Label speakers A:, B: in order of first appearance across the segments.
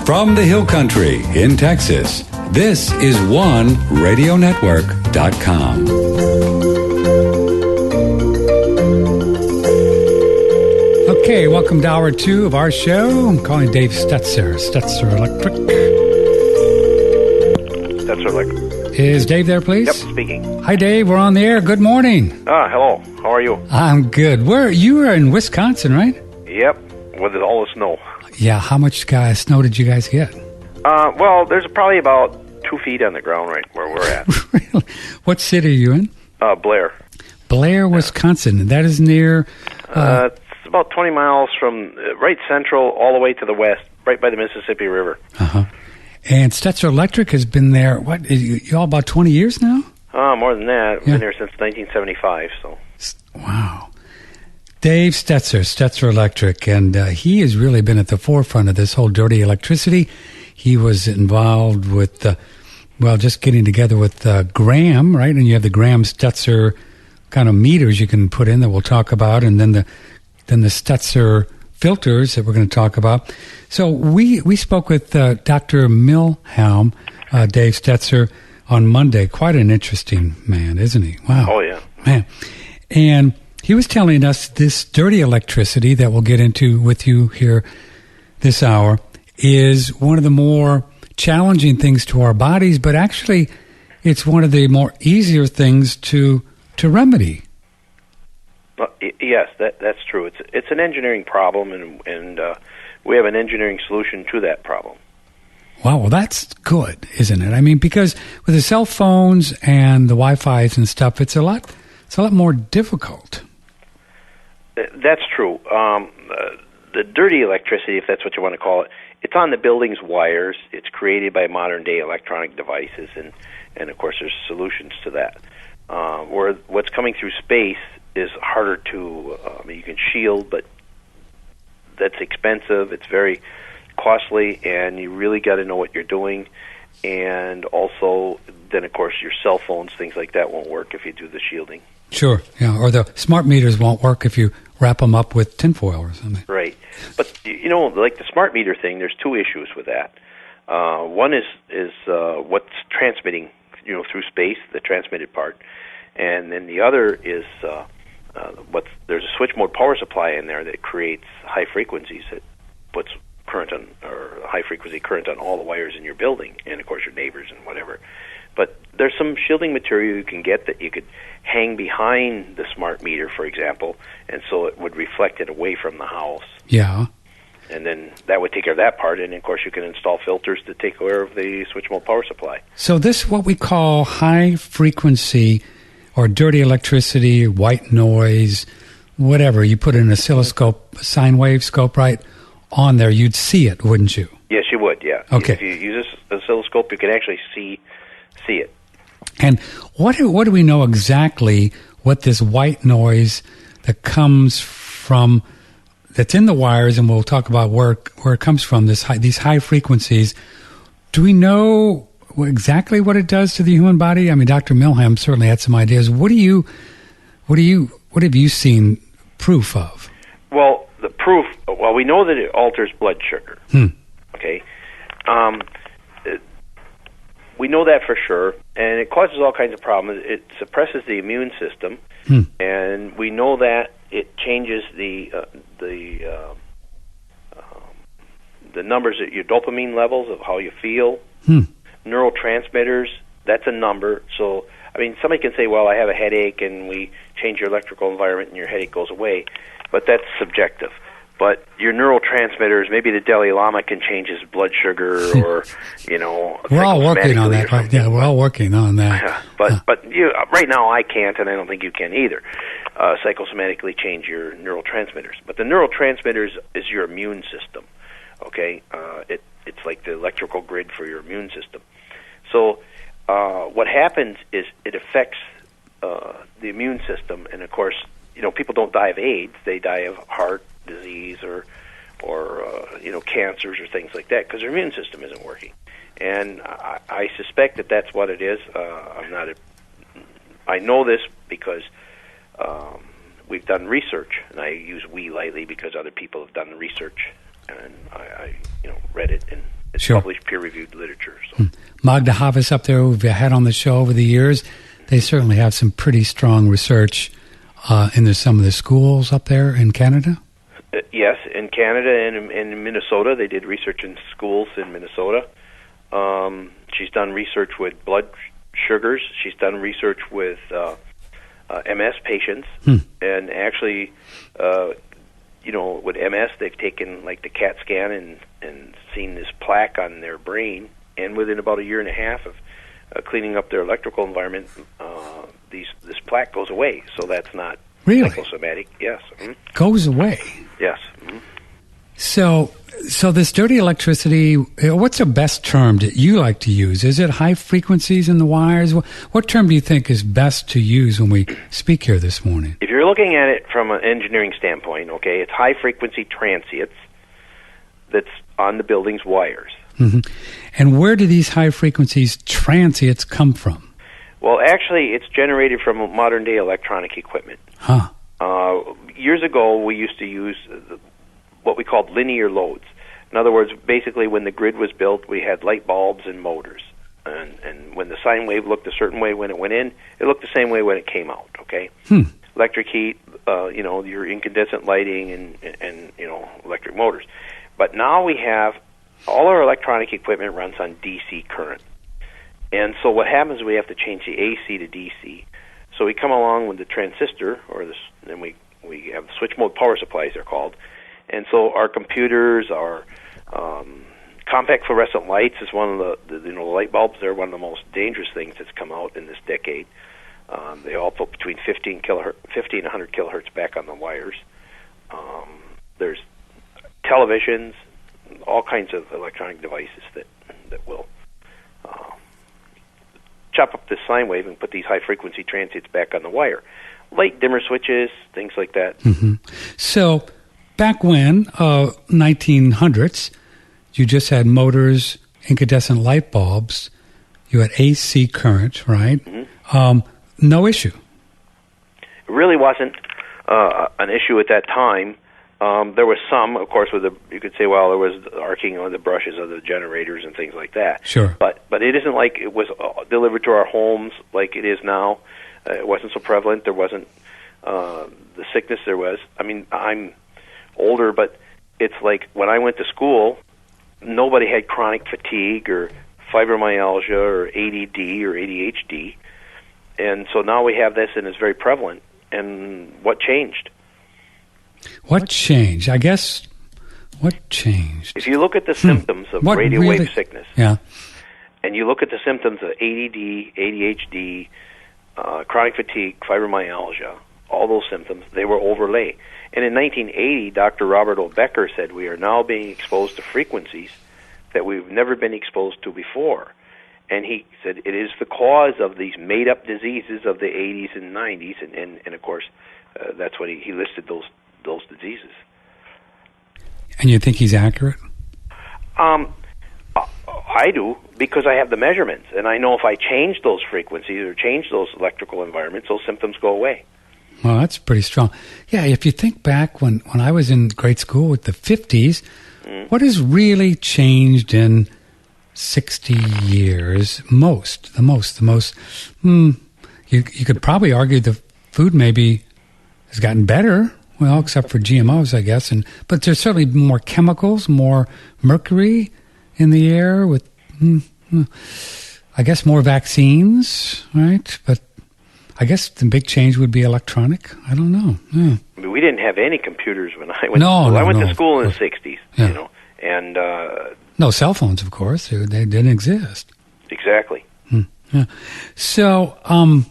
A: From the Hill Country in Texas, this is OneRadioNetwork.com.
B: Okay, welcome to hour 2 of our show. I'm calling Dave Stetzer, Stetzer Electric.
C: Stetzer Electric.
B: Is Dave there, please?
C: Yep, speaking.
B: Hi, Dave. We're on the air. Good morning.
C: Hello. How are you?
B: I'm good. You were in Wisconsin, right?
C: Yep, with all the snow.
B: Yeah, how much snow did you guys get?
C: Well, there's probably about 2 feet on the ground right where we're at.
B: Really? What city are you in?
C: Blair.
B: Blair, Wisconsin. That is near...
C: It's about 20 miles from right central all the way to the west, right by the Mississippi River.
B: Uh-huh. And Stetzer Electric has been there, you all about 20 years now?
C: More than that. I've been there since 1975, so...
B: Wow. Dave Stetzer, Stetzer Electric, and he has really been at the forefront of this whole dirty electricity. He was involved with, just getting together with Graham, right? And you have the Graham Stetzer kind of meters you can put in that we'll talk about, and then the Stetzer filters that we're going to talk about. So we spoke with Dr. Milhelm, Dave Stetzer, on Monday. Quite an interesting man, isn't he? Wow.
C: Oh, yeah.
B: Man. And he was telling us this dirty electricity that we'll get into with you here this hour is one of the more challenging things to our bodies, but actually it's one of the more easier things to remedy.
C: Well, yes, that's true. It's an engineering problem, and we have an engineering solution to that problem.
B: Wow, well, that's good, isn't it? I mean, because with the cell phones and the Wi-Fi's and stuff, it's a lot more difficult.
C: That's true. The dirty electricity, if that's what you want to call it, it's on the building's wires. It's created by modern-day electronic devices, and of course, there's solutions to that. Where what's coming through space is harder to, you can shield, but that's expensive. It's very costly, and you really got to know what you're doing. And also, then of course, your cell phones, things like that won't work if you do the shielding. Sure,
B: yeah, or the smart meters won't work if you wrap them up with tinfoil or something.
C: Right, but like the smart meter thing, there's 2 issues with that. One is what's transmitting, through space, the transmitted part, and then the other is there's a switch mode power supply in there that creates high frequencies that puts high frequency current on all the wires in your building, and of course your neighbors and whatever. But there's some shielding material you can get that you could hang behind the smart meter, for example, and so it would reflect it away from the house.
B: Yeah.
C: And then that would take care of that part, and of course you can install filters to take care of the switch mode power supply.
B: So this is what we call high frequency or dirty electricity, white noise, whatever. You put an oscilloscope, a sine wave scope right on there, you'd see it, wouldn't you?
C: Yes, you would, yeah.
B: Okay.
C: If you use this oscilloscope, you can actually see it.
B: And what do we know exactly what this white noise that comes from, that's in the wires, and we'll talk about where it comes from, these high frequencies. Do we know exactly what it does to the human body? I mean, Dr. Milhelm certainly had some ideas. What have you seen proof of?
C: Well, the proof, we know that it alters blood sugar. Okay. We know that for sure, and it causes all kinds of problems. It suppresses the immune system, and we know that it changes the numbers at your dopamine levels of how you feel. Neurotransmitters, that's a number. So, I mean, somebody can say, well, I have a headache, and we change your electrical environment, and your headache goes away, but that's subjective. But your neurotransmitters, maybe the Dalai Lama can change his blood sugar, or
B: we're all working on that, right? Yeah, we're all working on that.
C: But right now I can't, and I don't think you can either. Psychosomatically change your neurotransmitters, but the neurotransmitters is your immune system. Okay, it's like the electrical grid for your immune system. So what happens is it affects the immune system, and of course, people don't die of AIDS; they die of heart disease or cancers or things like that because their immune system isn't working. And I suspect that that's what it is. I know this because we've done research, and I use we lightly because other people have done the research, and read it, and it's
B: Sure.
C: published peer-reviewed literature. So.
B: Magda Havas up there, who we've had on the show over the years, they certainly have some pretty strong research in some of the schools up there in Canada.
C: Yes, in Canada and in Minnesota, they did research in schools in Minnesota. She's done research with blood sugars. She's done research with MS patients, and actually, with MS, they've taken like the CAT scan and seen this plaque on their brain, and within about a year and a half of cleaning up their electrical environment, this plaque goes away. So that's not
B: really
C: psychosomatic. Yes,
B: goes away.
C: Yes.
B: So this dirty electricity, what's the best term that you like to use? Is it high frequencies in the wires? What term do you think is best to use when we speak here this morning?
C: If you're looking at it from an engineering standpoint, okay, it's high frequency transients that's on the building's wires.
B: Mm-hmm. And where do these high frequencies transients come from?
C: Well, actually, it's generated from modern day electronic equipment.
B: Huh.
C: Years ago, we used to use what we called linear loads. In other words, basically when the grid was built, we had light bulbs and motors. And when the sine wave looked a certain way when it went in, it looked the same way when it came out, okay? Electric heat, your incandescent lighting and electric motors. But now we have all our electronic equipment runs on DC current. And so what happens is we have to change the AC to DC. So we come along with the transistor, then we have switch mode power supplies, they're called. And so our computers, our compact fluorescent lights is one of the light bulbs. They're one of the most dangerous things that's come out in this decade. They all put between 50 and 100 kilohertz back on the wires. There's televisions, all kinds of electronic devices that will chop up this sine wave and put these high frequency transients back on the wire. Light dimmer switches, things like that.
B: Mm-hmm. So back when, 1900s, you just had motors, incandescent light bulbs, you had AC current, right? Mm-hmm. No issue.
C: It really wasn't an issue at that time. There was some, of course, you could say, well, there was arcing on the brushes of the generators and things like that.
B: Sure.
C: But it isn't like it was delivered to our homes like it is now. It wasn't so prevalent. There wasn't the sickness there was. I mean, I'm older, but it's like when I went to school, nobody had chronic fatigue or fibromyalgia or ADD or ADHD. And so now we have this, and it's very prevalent. And what changed?
B: What changed? I guess, what changed?
C: If you look at the symptoms of radio wave sickness, and you look at the symptoms of ADD, ADHD, chronic fatigue, fibromyalgia, all those symptoms, they were overlay. And in 1980, Dr. Robert O. Becker said we are now being exposed to frequencies that we've never been exposed to before. And he said it is the cause of these made-up diseases of the 80s and 90s, and of course, that's what he listed those diseases.
B: And you think he's accurate?
C: I do, because I have the measurements, and I know if I change those frequencies or change those electrical environments, those symptoms go away.
B: Well, that's pretty strong. Yeah, if you think back when I was in grade school with the 50s, what has really changed in 60 years? The most. You could probably argue the food maybe has gotten better. Well, except for GMOs, I guess. But there's certainly more chemicals, more mercury in the air with, I guess, more vaccines, right? But I guess the big change would be electronic. I don't know. Yeah.
C: I mean, we didn't have any computers when I went to school. I went to school in the 60s, and...
B: no cell phones, of course. They didn't exist.
C: Exactly.
B: Yeah. So...
C: and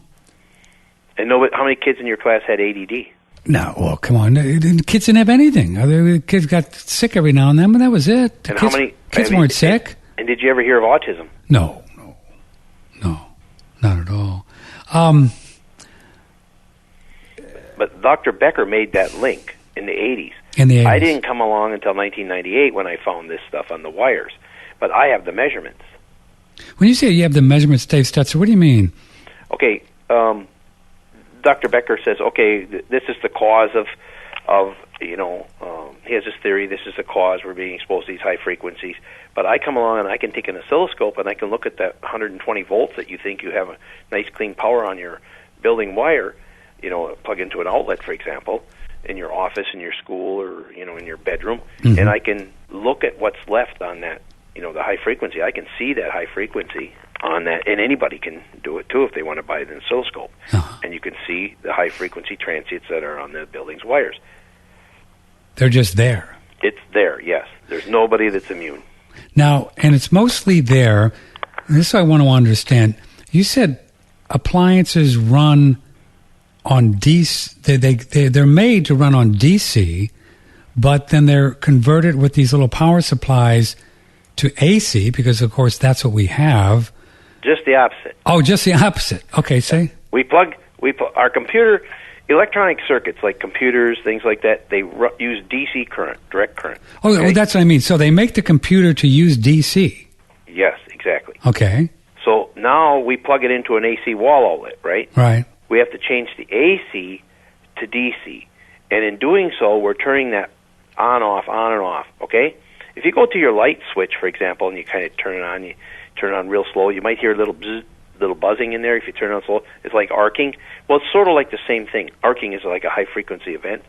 C: how many kids in your class had ADD?
B: No, well, come on. The kids didn't have anything. The kids got sick every now and then, but that was it.
C: And how many
B: kids weren't sick?
C: And did you ever hear of autism?
B: No, not at all.
C: But Dr. Becker made that link in the 80s.
B: In the 80s.
C: I didn't come along until 1998 when I found this stuff on the wires. But I have the measurements.
B: When you say you have the measurements, Dave Stetzer, what do you mean?
C: Okay, Dr. Becker says, okay, this is the cause of he has this theory, this is the cause we're being exposed to these high frequencies. But I come along and I can take an oscilloscope and I can look at that 120 volts that you think you have a nice clean power on your building wire, plug into an outlet, for example, in your office, in your school, or, in your bedroom. Mm-hmm. And I can look at what's left on that, the high frequency. I can see that high frequency on that, and anybody can do it too if they want to buy an oscilloscope. Uh-huh. And you can see the high frequency transients that are on the building's wires.
B: They're just there.
C: It's there, yes. There's nobody that's immune.
B: Now, and it's mostly there. This I want to understand. You said appliances run on DC. They're made to run on DC, but then they're converted with these little power supplies to AC because, of course, that's what we have.
C: Just the opposite.
B: Oh, just the opposite. Okay, say.
C: We plug our computer. Electronic circuits like computers, things like that, they use DC current, direct current.
B: Oh, okay? Well, that's what I mean. So they make the computer to use DC.
C: Yes, exactly.
B: Okay.
C: So now we plug it into an AC wall outlet, right?
B: Right.
C: We have to change the AC to DC. And in doing so, we're turning that on and off, okay? If you go to your light switch, for example, and you kind of turn it on real slow, you might hear a little bzz, little buzzing in there. If you turn it on slow, it's like arcing. Well, it's sort of like the same thing. Arcing is like a high-frequency event.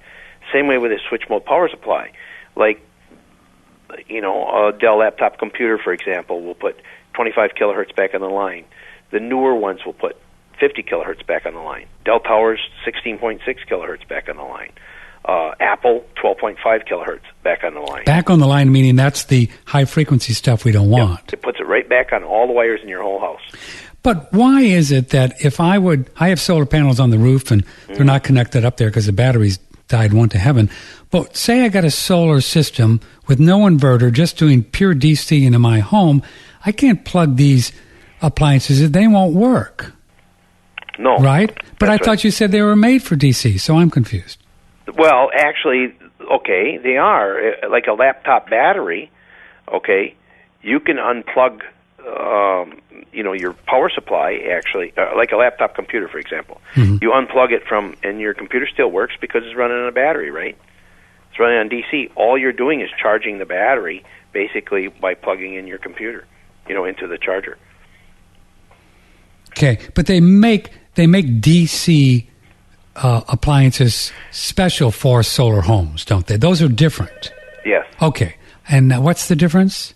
C: Same way with a switch-mode power supply. Like, a Dell laptop computer, for example, will put 25 kilohertz back on the line. The newer ones will put 50 kilohertz back on the line. Dell Towers, 16.6 kilohertz back on the line. Apple, 12.5 kilohertz back on the line.
B: Back on the line, meaning that's the high-frequency stuff we don't want.
C: Yep. It puts it right back on all the wires in your whole house.
B: But why is it that if I have solar panels on the roof and they're not connected up there because the batteries died, went to heaven. But say I got a solar system with no inverter, just doing pure DC into my home, I can't plug these appliances. They won't work.
C: No.
B: Right? But I thought you said they were made for DC, so I'm confused.
C: Well, actually, okay, they are. Like a laptop battery, okay, you can unplug your power supply, actually, like a laptop computer, for example. Mm-hmm. You unplug it and your computer still works because it's running on a battery, right? It's running on DC. All you're doing is charging the battery, basically, by plugging in your computer, into the charger.
B: Okay, but they make DC appliances special for solar homes, don't they? Those are different.
C: Yes.
B: Okay, and what's the difference?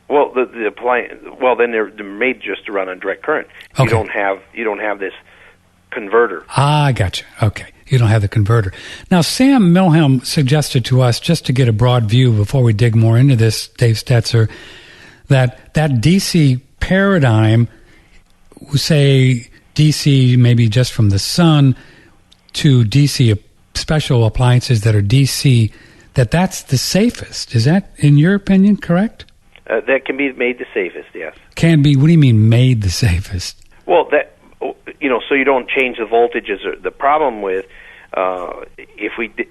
C: Well, the appliance. Well, then they're made just to run on direct current. Okay. You don't have this converter.
B: Ah, I gotcha. Okay, you don't have the converter. Now, Sam Milhelm suggested to us, just to get a broad view before we dig more into this, Dave Stetzer, that DC paradigm, say DC maybe just from the sun to DC special appliances that are DC, that's the safest. Is that, in your opinion, correct?
C: That can be made the safest, yes.
B: Can be? What do you mean made the safest?
C: Well, so you don't change the voltages. The problem with, if we did,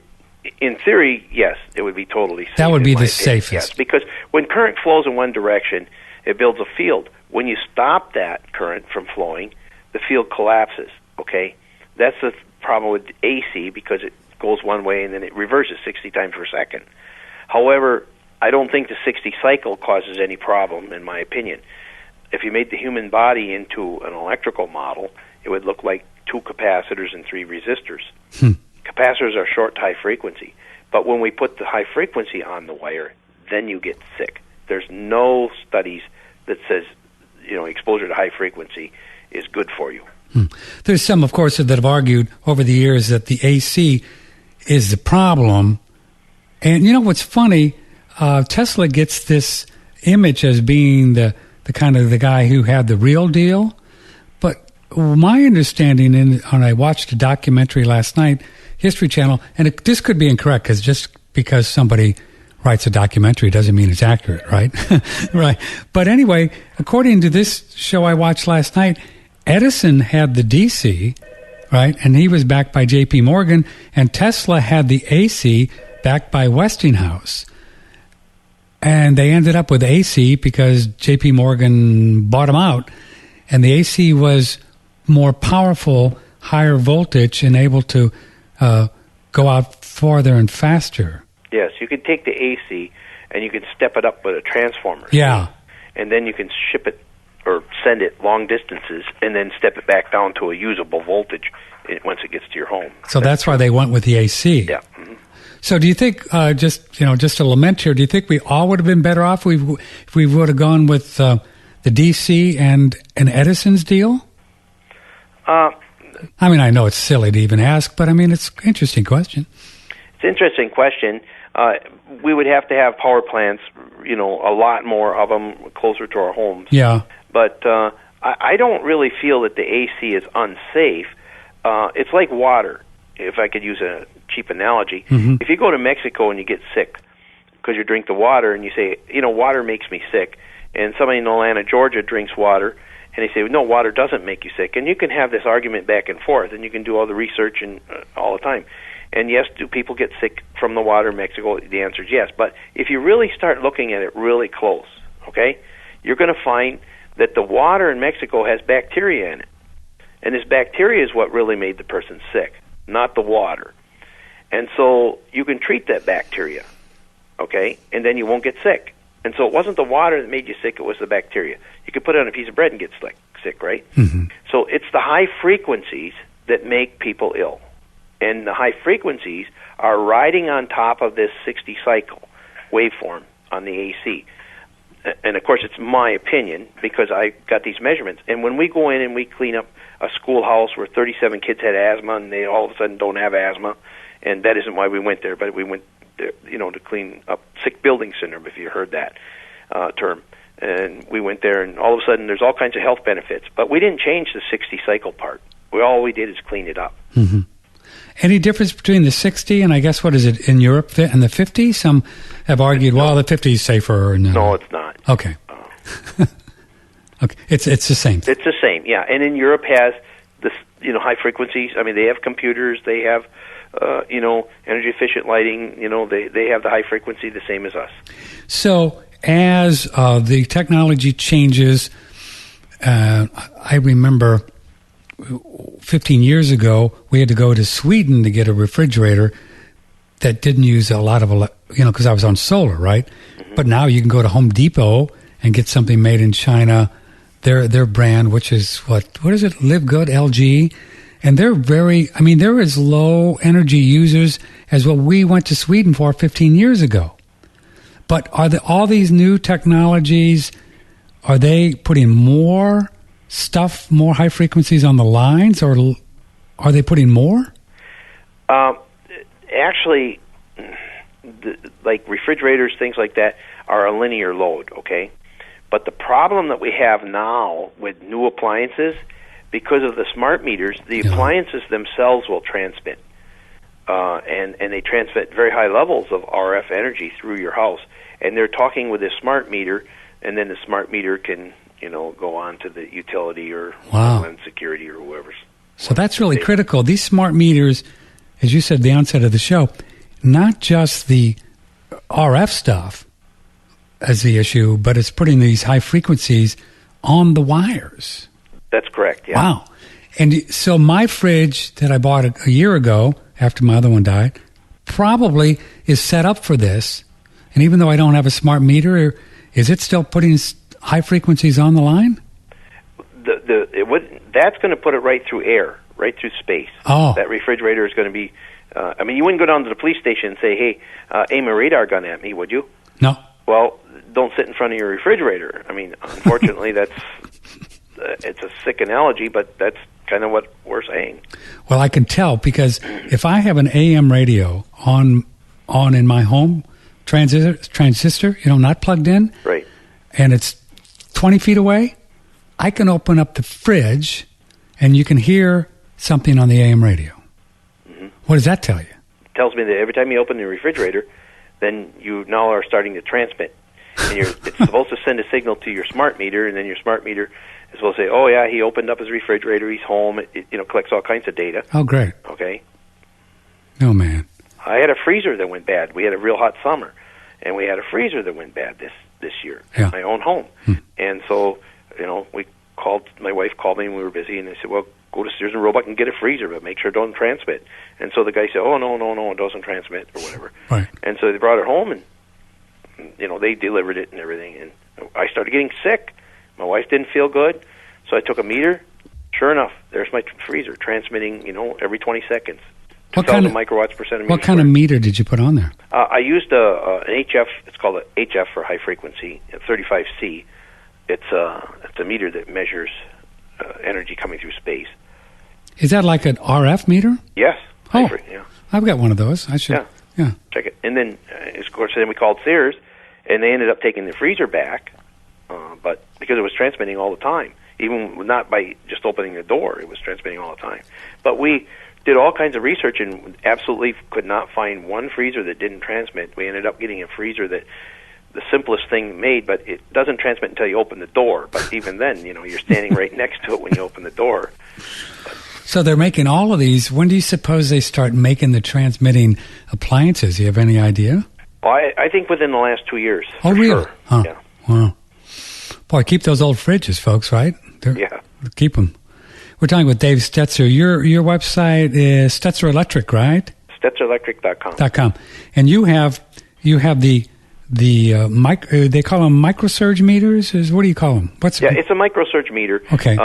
C: in theory, yes, it would be totally safe.
B: That would be the safest.
C: Yes, because when current flows in one direction, it builds a field. When you stop that current from flowing, the field collapses, okay? That's the problem with AC, because it goes one way and then it reverses 60 times per second. However, I don't think the 60 cycle causes any problem, in my opinion. If you made the human body into an electrical model, it would look like 2 capacitors and 3 resistors. Capacitors are short to high frequency. But when we put the high frequency on the wire, then you get sick. There's no studies that says, exposure to high frequency is good for you.
B: There's some, of course, that have argued over the years that the AC is the problem. And what's funny, Tesla gets this image as being the kind of the guy who had the real deal. But my understanding, and I watched a documentary last night, History Channel, and this could be incorrect, because just because somebody writes a documentary doesn't mean it's accurate, right? Right. But anyway, according to this show I watched last night, Edison had the DC, right, and he was backed by J.P. Morgan, and Tesla had the AC backed by Westinghouse. And they ended up with AC because J.P. Morgan bought them out, and the AC was more powerful, higher voltage, and able to go out farther and faster.
C: Yes, you can take the AC and you can step it up with a transformer.
B: Yeah.
C: And then you can ship it or send it long distances and then step it back down to a usable voltage once it gets to your home.
B: So that's why they went with the AC.
C: Yeah. Mm-hmm.
B: So do you think, just to lament here, do you think we all would have been better off if we would have gone with the DC and an Edison's deal? I mean, I know it's silly to even ask, but I mean, it's an interesting question.
C: It's an interesting question. We would have to have power plants, a lot more of them closer to our homes.
B: Yeah.
C: But I don't really feel that the AC is unsafe. It's like water, if I could use a cheap analogy.
B: Mm-hmm.
C: If you go to Mexico and you get sick because you drink the water and you say, water makes me sick, and somebody in Atlanta, Georgia drinks water, and they say, no, water doesn't make you sick. And you can have this argument back and forth, and you can do all the research and all the time. And yes, do people get sick from the water in Mexico? The answer is yes. But if you really start looking at it really close, okay, you're going to find that the water in Mexico has bacteria in it. And this bacteria is what really made the person sick, not the water. And so you can treat that bacteria, okay, and then you won't get sick. And so it wasn't the water that made you sick, it was the bacteria. You could put it on a piece of bread and get sick, right?
B: Mm-hmm.
C: So it's the high frequencies that make people ill. And the high frequencies are riding on top of this 60 cycle waveform on the AC. And of course, it's my opinion because I got these measurements. And when we go in and we clean up a schoolhouse where 37 kids had asthma and they all of a sudden don't have asthma, and that isn't why we went there, but we went there, to clean up sick building syndrome, if you heard that term. And we went there, and all of a sudden there's all kinds of health benefits. But we didn't change the 60 cycle part. All we did is clean it up.
B: Mm-hmm. Any difference between the 60 and I guess what is it in Europe and the 50? Some have argued, well, the 50 is safer.
C: No, it's not.
B: Okay. Okay, it's the same.
C: It's the same, yeah. And in Europe has this, high frequencies. I mean, they have computers. They have, energy efficient lighting. They have the high frequency the same as us.
B: So as the technology changes, I remember 15 years ago, we had to go to Sweden to get a refrigerator that didn't use a lot of, because I was on solar, right? Mm-hmm. But now you can go to Home Depot and get something made in China, their brand, which is what is it? Live Good, LG. And they're they're as low energy users as what we went to Sweden for 15 years ago. But are all these new technologies, are they putting more stuff, more high frequencies on the lines, or are they putting more?
C: Actually, like refrigerators, things like that, are a linear load, okay? But the problem that we have now with new appliances, because of the smart meters, the appliances themselves will transmit. And they transmit very high levels of RF energy through your house. And they're talking with this smart meter, and then the smart meter can go on to the utility or Homeland Security or whoever's.
B: So that's really critical. These smart meters, as you said at the onset of the show, not just the RF stuff as the issue, but it's putting these high frequencies on the wires.
C: That's correct, yeah.
B: Wow. And so my fridge that I bought a year ago after my other one died probably is set up for this. And even though I don't have a smart meter, is it still putting high frequencies on the line?
C: That's going to put it right through air, right through space.
B: Oh.
C: That refrigerator is going to be... you wouldn't go down to the police station and say, hey, aim a radar gun at me, would you?
B: No.
C: Well, don't sit in front of your refrigerator. I mean, unfortunately, it's a sick analogy, but that's kind of what we're saying.
B: Well, I can tell because if I have an AM radio on in my home, transistor, not plugged in,
C: right,
B: and it's 20 feet away, I can open up the fridge and you can hear something on the AM radio. Mm-hmm. What does that tell you?
C: It tells me that every time you open the refrigerator, then you now are starting to transmit. And it's supposed to send a signal to your smart meter, and then your smart meter is supposed to say, oh, yeah, he opened up his refrigerator, he's home. It collects all kinds of data.
B: Oh, great.
C: Okay.
B: Oh, man.
C: I had a freezer that went bad. We had a real hot summer, and we had a freezer that went bad this year in my own home. And so, we called my my wife called me and we were busy, and they said, well, go to Sears and Roebuck and get a freezer, but make sure it doesn't transmit. And so the guy said, oh, no, it doesn't transmit or whatever.
B: Right.
C: And so they brought it home, and they delivered it and everything. And I started getting sick. My wife didn't feel good, so I took a meter. Sure enough, there's my freezer transmitting, every 20 seconds.
B: What kind of
C: microwatts per centimeter?
B: What kind of meter did you put on there?
C: I used an HF. It's called an HF for high frequency, 35C. It's a meter that measures energy coming through space.
B: Is that like an RF meter?
C: Yes.
B: Oh,
C: yeah.
B: I've got one of those. I should. Yeah.
C: Check it. And then, of course, then we called Sears, and they ended up taking the freezer back, but because it was transmitting all the time, even not by just opening the door, it was transmitting all the time. But we did all kinds of research and absolutely could not find one freezer that didn't transmit. We ended up getting a freezer that the simplest thing made, but it doesn't transmit until you open the door. But even then, you're standing right next to it when you open the door.
B: So they're making all of these. When do you suppose they start making the transmitting appliances? Do you have any idea?
C: Well, I think within the last 2 years.
B: Oh, really?
C: Sure.
B: Huh.
C: Yeah.
B: Wow. Boy, keep those old fridges, folks, right?
C: Yeah.
B: Keep them. We're talking with Dave Stetzer. Your website is Stetzer Electric, right?
C: STETZERelectric.com.
B: And you have the they call them microsurge meters. What do you call them?
C: It's a microsurge meter.
B: Okay.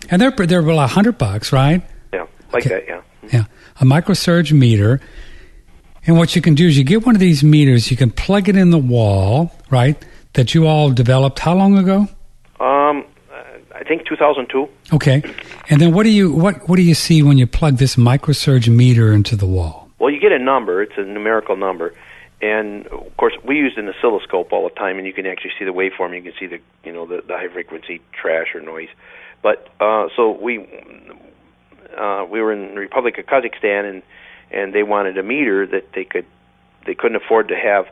B: And they're about $100, right?
C: Yeah, that. Yeah.
B: Yeah, a microsurge meter. And what you can do is you get one of these meters. You can plug it in the wall, right? That you all developed how long ago?
C: I think 2002.
B: Okay. And then what do you see when you plug this microsurge meter into the wall?
C: Well, you get a number. It's a numerical number. And, of course, we used an oscilloscope all the time, and you can actually see the waveform. You can see the high-frequency trash or noise. But so we were in the Republic of Kazakhstan, and they wanted a meter that they couldn't afford to have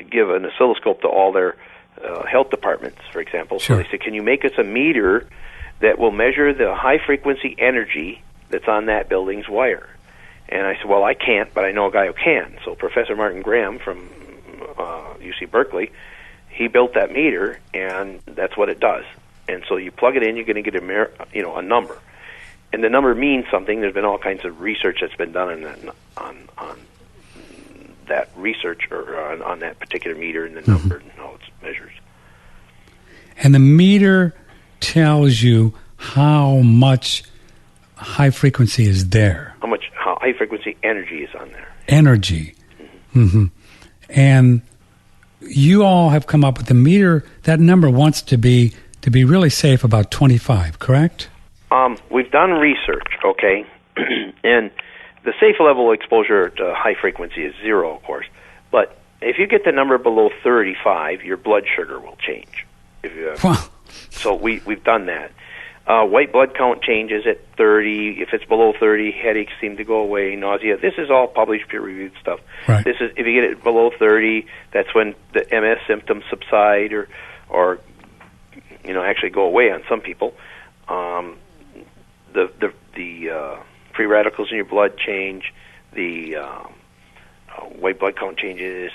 C: give an oscilloscope to all their health departments, for example.
B: Sure.
C: So they said, can you make us a meter that will measure the high-frequency energy that's on that building's wire? And I said, well, I can't, but I know a guy who can. So Professor Martin Graham from UC Berkeley, he built that meter, and that's what it does. And so you plug it in, you're going to get a number. And the number means something. There's been all kinds of research that's been done on that research or on that particular meter and the number and how it measures.
B: And the meter tells you how much high frequency is there.
C: How high frequency energy is on there.
B: Energy. Mm-hmm. And you all have come up with the meter. That number wants to be really safe about 25, correct?
C: We've done research, okay, and the safe level exposure to high frequency is 0, of course. But if you get the number below 35, your blood sugar will change. So we've done that. White blood count changes at 30. If it's below 30, headaches seem to go away, nausea. This is all published, peer-reviewed stuff.
B: Right.
C: This is if you get it below 30, that's when the MS symptoms subside or actually go away on some people. The free radicals in your blood change. The white blood count changes.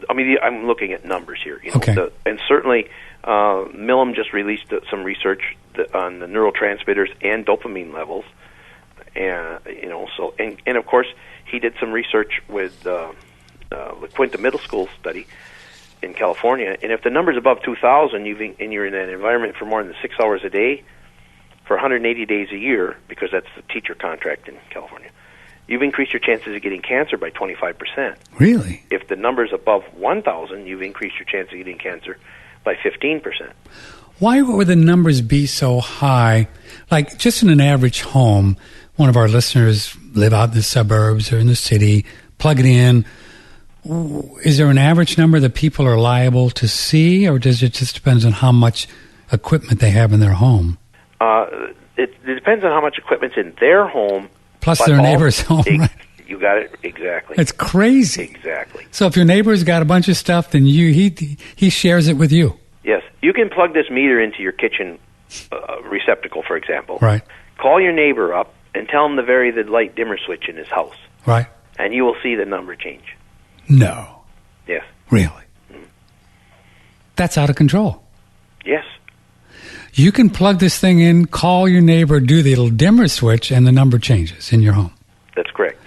C: I'm looking at numbers here.
B: Okay.
C: And certainly, Millam just released some research on the neurotransmitters and dopamine levels, and of course he did some research with the Quinta Middle School study in California, and if the number's above 2,000, and you're in an environment for more than 6 hours a day for 180 days a year, because that's the teacher contract in California, you've increased your chances of getting cancer by 25%.
B: Really?
C: If the number's above 1,000, you've increased your chance of getting cancer by 15%.
B: Why would the numbers be so high? Like, just in an average home, one of our listeners live out in the suburbs or in the city, plug it in. Is there an average number that people are liable to see, or does it just depend on how much equipment they have in their home?
C: It depends on how much equipment's in their home.
B: Plus their neighbor's home, right?
C: You got it, exactly.
B: It's crazy.
C: Exactly.
B: So if your neighbor's got a bunch of stuff, then he shares it with you.
C: Yes. You can plug this meter into your kitchen receptacle, for example.
B: Right.
C: Call your neighbor up and tell him to vary the light dimmer switch in his house.
B: Right.
C: And you will see the number change.
B: No.
C: Yes.
B: Really? Mm-hmm. That's out of control.
C: Yes.
B: You can plug this thing in, call your neighbor, do the little dimmer switch, and the number changes in your home.
C: That's correct.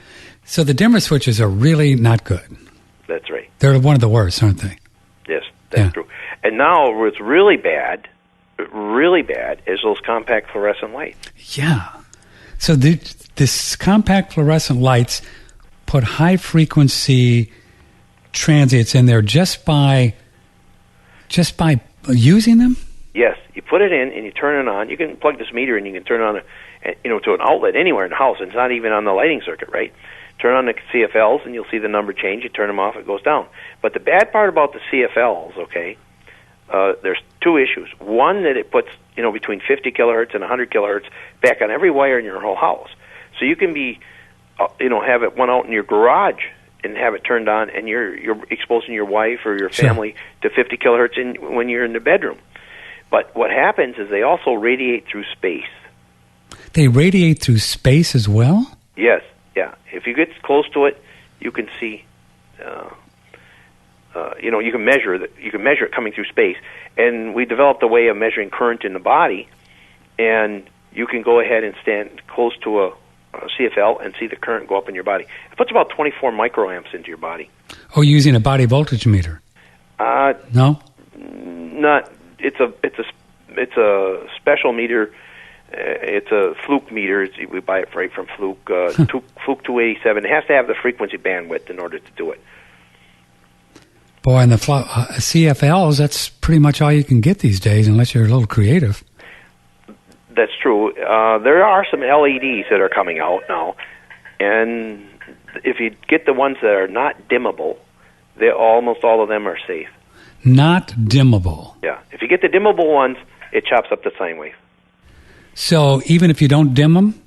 B: So the dimmer switches are really not good.
C: That's right.
B: They're one of the worst, aren't they?
C: Yes, that's true. And now what's really bad, is those compact fluorescent lights.
B: Yeah. So this compact fluorescent lights put high-frequency transients in there just by using them?
C: Yes, you put it in and you turn it on. You can plug this meter in. You can turn it on, to an outlet anywhere in the house. It's not even on the lighting circuit, right? Turn on the CFLs and you'll see the number change. You turn them off, it goes down. But the bad part about the CFLs, okay, there's two issues. One, that it puts between 50 kilohertz and 100 kilohertz back on every wire in your whole house. So you can be, have it one out in your garage and have it turned on, and you're exposing your wife or your family to 50 kilohertz when you're in the bedroom. But what happens is they also radiate through space.
B: They radiate through space as well?
C: Yes, yeah. If you get close to it, you can see. You can measure that. You can measure it coming through space, and we developed a way of measuring current in the body, and you can go ahead and stand close to a CFL and see the current go up in your body. It puts about 24 microamps into your body.
B: Oh, using a body voltage meter? No,
C: not. It's a special meter. It's a Fluke meter. We buy it right from Fluke. Fluke 287. It has to have the frequency bandwidth in order to do it.
B: Boy, and the CFLs, that's pretty much all you can get these days, unless you're a little creative.
C: That's true. There are some LEDs that are coming out now, and if you get the ones that are not dimmable, almost all of them are safe.
B: Not dimmable.
C: Yeah. If you get the dimmable ones, it chops up the sine wave.
B: So even if you don't dim them?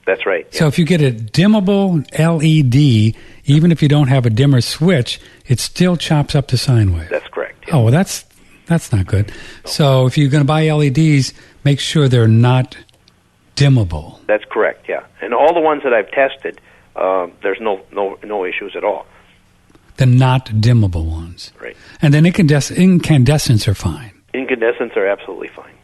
C: That's right.
B: So if you get a dimmable LED, even if you don't have a dimmer switch, it still chops up the sine wave.
C: That's correct. Yeah.
B: Oh, well, that's not good. No. So if you're going to buy LEDs, make sure they're not dimmable.
C: That's correct, yeah. And all the ones that I've tested, there's no issues at all.
B: The not dimmable ones.
C: Right.
B: And then incandescents are fine.
C: Incandescents are absolutely fine.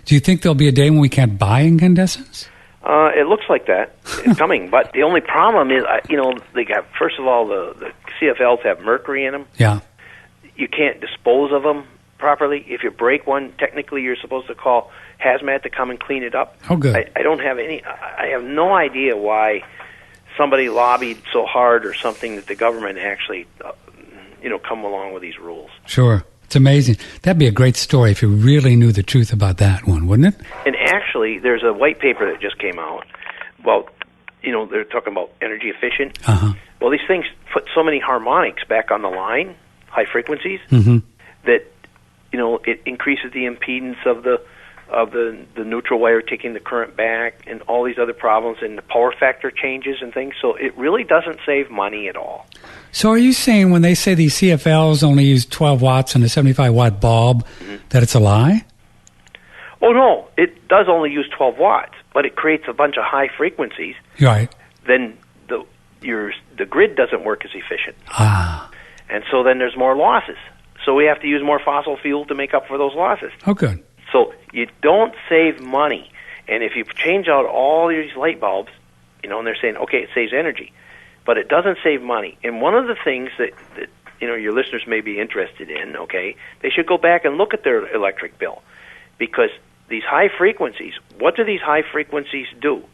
B: Do you think there'll be a day when we can't buy incandescents?
C: It looks like that. It's coming. But the only problem is, they got, first of all, the CFLs have mercury in them. Yeah. You can't dispose of them properly. If you break one, technically you're supposed to call hazmat to come and clean it up.
B: Oh, good.
C: I don't have I have no idea why somebody lobbied so hard or something that the government actually, come along with these rules.
B: Sure. It's amazing. That'd be a great story if you really knew the truth about that one, wouldn't it?
C: And actually, there's a white paper that just came out. Well, they're talking about energy efficient.
B: Uh-huh.
C: Well, these things put so many harmonics back on the line, high frequencies, that, it increases the impedance of the neutral wire taking the current back and all these other problems, and the power factor changes and things. So it really doesn't save money at all.
B: So are you saying when they say these CFLs only use 12 watts and a 75-watt bulb, that it's a lie?
C: Oh, no. It does only use 12 watts, but it creates a bunch of high frequencies.
B: Right.
C: Then the grid doesn't work as efficient.
B: Ah.
C: And so then there's more losses. So we have to use more fossil fuel to make up for those losses.
B: Oh, good.
C: So you don't save money. And if you change out all these light bulbs, and they're saying, okay, it saves energy, but it doesn't save money. And one of the things that your listeners may be interested in, okay, they should go back and look at their electric bill, because these high frequencies, what do these high frequencies do?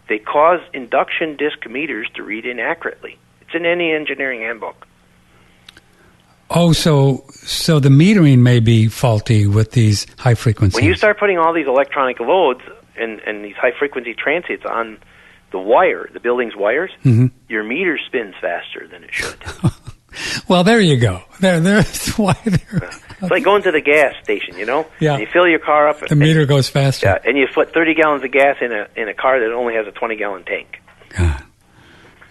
C: They cause induction disc meters to read inaccurately. It's in any engineering handbook.
B: Oh, so the metering may be faulty with these high frequencies.
C: When you start putting all these electronic loads and these high frequency transients on the wire, the building's wires, your meter spins faster than it should.
B: Well, there you go. That's why they're...
C: It's like going to the gas station, Yeah. And you fill your car up.
B: The meter goes faster.
C: Yeah, and you put 30 gallons of gas in a car that only has a 20-gallon tank.
B: God.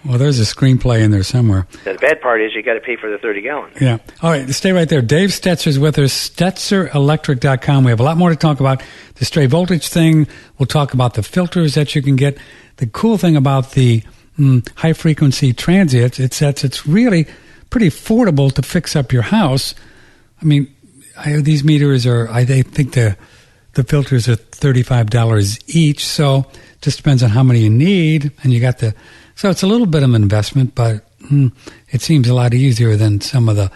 B: Well, there's a screenplay in there somewhere.
C: The bad part is you got to pay for the 30 gallons.
B: Yeah. All right, stay right there. Dave Stetzer's with us, STETZERelectric.com. We have a lot more to talk about. The stray voltage thing. We'll talk about the filters that you can get. The cool thing about the high-frequency transients, it's really pretty affordable to fix up your house. I mean, these meters are, I think the The filters are $35 each, so just depends on how many you need, and you got so it's a little bit of an investment, but it seems a lot easier than some of the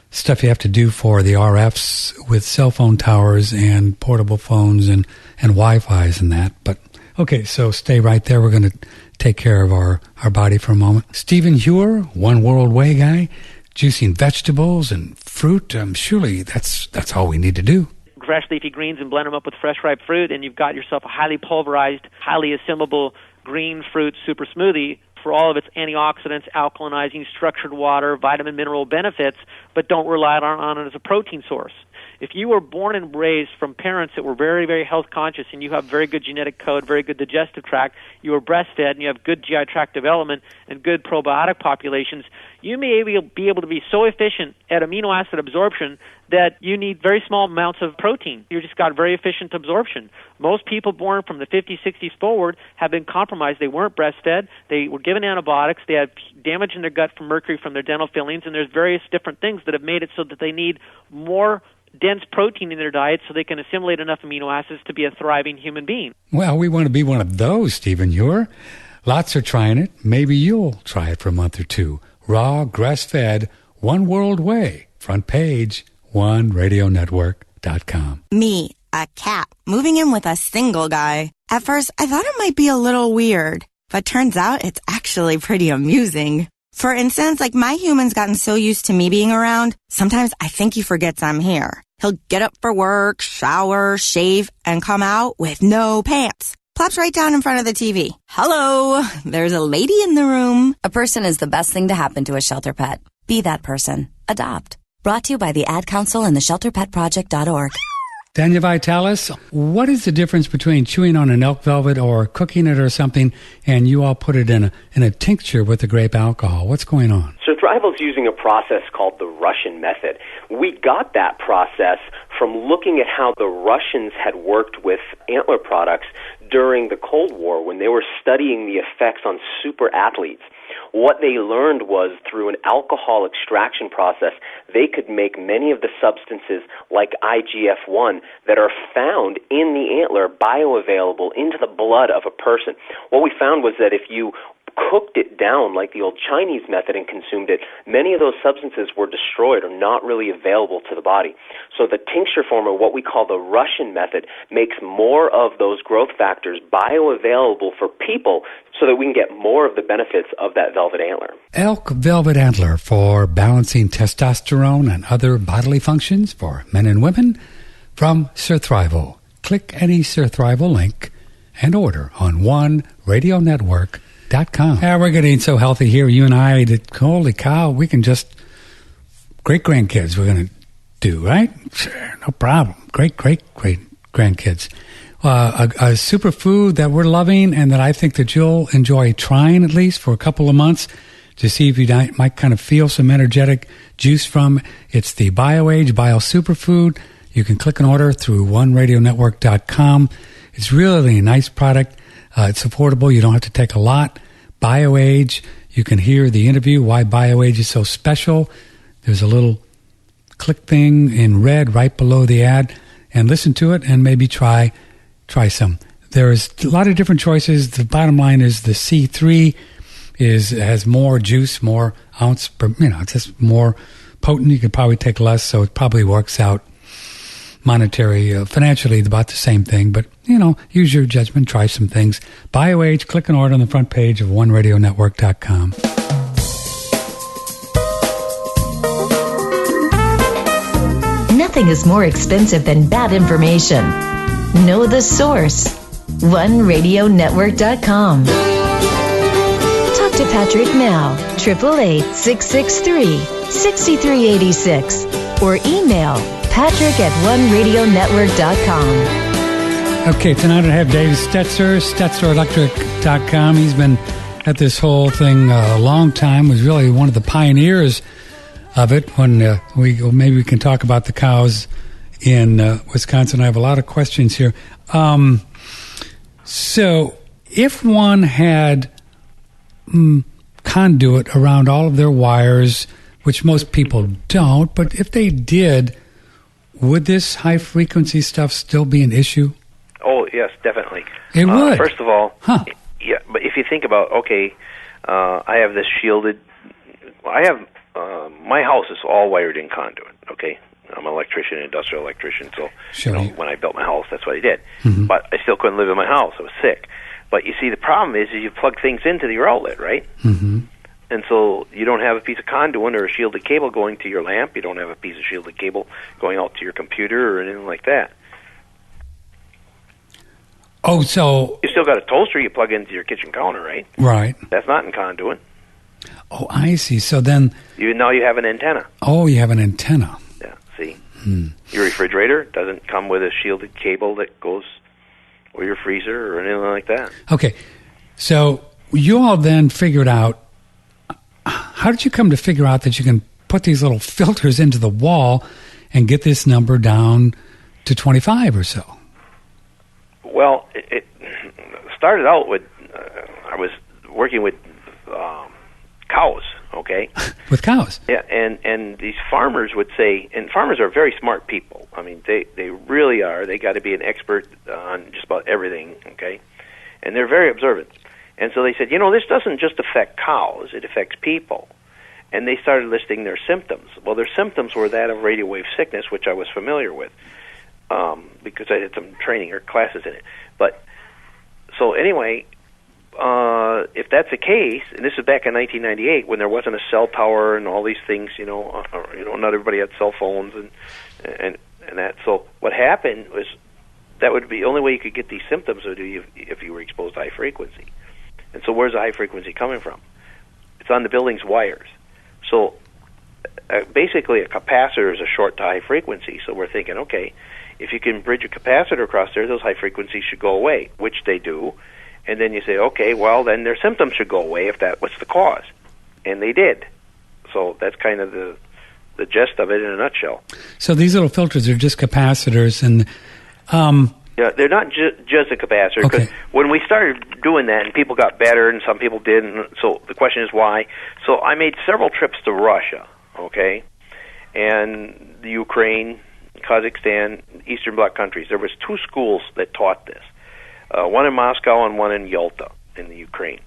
B: stuff you have to do for the RFs with cell phone towers and portable phones and Wi-Fi's and that. But okay, so stay right there. We're going to take care of our body for a moment. Stephen Hewer, One World Way guy, juicing vegetables and fruit. Surely that's all we need to do.
D: Fresh leafy greens and blend them up with fresh ripe fruit, and you've got yourself a highly pulverized, highly assimilable green fruit super smoothie for all of its antioxidants, alkalinizing, structured water, vitamin, mineral benefits, but don't rely on it as a protein source. If you were born and raised from parents that were very, very health conscious and you have very good genetic code, very good digestive tract, you were breastfed and you have good GI tract development and good probiotic populations, you may be able to be so efficient at amino acid absorption that you need very small amounts of protein. You just got very efficient absorption. Most people born from the 50s, 60s forward have been compromised. They weren't breastfed. They were given antibiotics. They had damage in their gut from mercury from their dental fillings, and there's various different things that have made it so that they need more dense protein in their diet so they can assimilate enough amino acids to be a thriving human being.
B: Well, we want to be one of those, Stephen Hewer. Lots are trying it. Maybe you'll try it for a month or two. Raw, grass-fed, One World Way. Front page, OneRadioNetwork.com.
E: Me, a cat, moving in with a single guy. At first, I thought it might be a little weird, but turns out it's actually pretty amusing. For instance, like my human's gotten so used to me being around, sometimes I think he forgets I'm here. He'll get up for work, shower, shave, and come out with no pants. Plops right down in front of the TV. Hello, there's a lady in the room.
F: A person is the best thing to happen to a shelter pet. Be that person. Adopt. Brought to you by the Ad Council and the ShelterPetProject.org.
B: Daniel Vitalis, what is the difference between chewing on an elk velvet or cooking it or something, and you all put it in a tincture with the grape alcohol? What's going on?
G: So Thrival's using a process called the Russian method. We got that process from looking at how the Russians had worked with antler products during the Cold War when they were studying the effects on super athletes. What they learned was through an alcohol extraction process, they could make many of the substances like IGF-1 that are found in the antler bioavailable into the blood of a person. What we found was that if you cooked it down like the old Chinese method and consumed it, many of those substances were destroyed or not really available to the body. So the tincture form, or what we call the Russian method, makes more of those growth factors bioavailable for people so that we can get more of the benefits of that velvet antler.
B: Elk velvet antler for balancing testosterone and other bodily functions for men and women from Sir Thrival. Click any Sir Thrival link and order on OneRadioNetwork.com. Yeah, we're getting so healthy here, you and I, that holy cow, we can just great-grandkids we're going to do, right? Sure, no problem. Great-grandkids. A superfood that we're loving and that I think that you'll enjoy trying at least for a couple of months to see if you might kind of feel some energetic juice from. It's the BioAge Bio Superfood. You can click and order through OneRadioNetwork.com. It's really a nice product. It's affordable. You don't have to take a lot. BioAge. You can hear the interview, why BioAge is so special. There's a little click thing in red right below the ad, and listen to it and maybe try some. There's a lot of different choices. The bottom line is the C3 has more juice, more ounce per, it's just more potent. You could probably take less, so it probably works out financially about the same thing, but use your judgment, try some things. BioAge, click and order on the front page of OneRadioNetwork.com.
H: Nothing is more expensive than bad information. Know the source. OneRadioNetwork.com. Talk to Patrick now. 888-663-6386 or email Patrick@OneRadioNetwork.com.
B: Okay, tonight I have Dave Stetzer, STETZERelectric.com. He's been at this whole thing a long time, was really one of the pioneers of it. When maybe we can talk about the cows in Wisconsin. I have a lot of questions here. So if one had conduit around all of their wires, which most people don't, but if they did, would this high-frequency stuff still be an issue?
C: Oh, yes, definitely.
B: It would?
C: First of all,
B: Huh.
C: yeah, but if you think about, okay, I have this shielded, my house is all wired in conduit, okay? I'm an electrician, industrial electrician, so
B: Sure.
C: when I built my house, that's what I did.
B: Mhm.
C: But I still couldn't live in my house. I was sick. But you see, the problem is you plug things into your outlet, right?
B: Mm-hmm.
C: And so you don't have a piece of conduit or a shielded cable going to your lamp. You don't have a piece of shielded cable going out to your computer or anything like that.
B: Oh, so...
C: You still got a toaster you plug into your kitchen counter, right?
B: Right.
C: That's not in conduit.
B: Oh, I see. So then...
C: Now you have an antenna.
B: Oh, you have an antenna.
C: Yeah, see? Your refrigerator doesn't come with a shielded cable that goes or your freezer or anything like that.
B: Okay. So you all then figured out... How did you come to figure out that you can put these little filters into the wall and get this number down to 25 or so?
C: Well, it started out with... I was working with cows, okay?
B: With cows?
C: Yeah, and these farmers would say... And farmers are very smart people. I mean, they really are. They got to be an expert on just about everything, okay? And they're very observant. And so they said, this doesn't just affect cows, it affects people. And they started listing their symptoms. Well, their symptoms were that of radio wave sickness, which I was familiar with because I did some training or classes in it. But so anyway, if that's the case, and this is back in 1998 when there wasn't a cell tower and all these things, not everybody had cell phones and that. So what happened was that would be the only way you could get these symptoms would be if you were exposed to high frequency. And so where's the high frequency coming from? It's on the building's wires. So basically a capacitor is a short to high frequency. So we're thinking, okay, if you can bridge a capacitor across there, those high frequencies should go away, which they do. And then you say, okay, well, then their symptoms should go away if that was the cause. And they did. So that's kind of the gist of it in a nutshell.
B: So these little filters are just capacitors and...
C: Yeah, they're not just a capacitor. Because
B: Okay.
C: when we started doing that, and people got better, and some people didn't. So the question is why. So I made several trips to Russia, okay, and the Ukraine, Kazakhstan, Eastern Bloc countries. There was 2 schools that taught this, one in Moscow and one in Yalta in the Ukraine.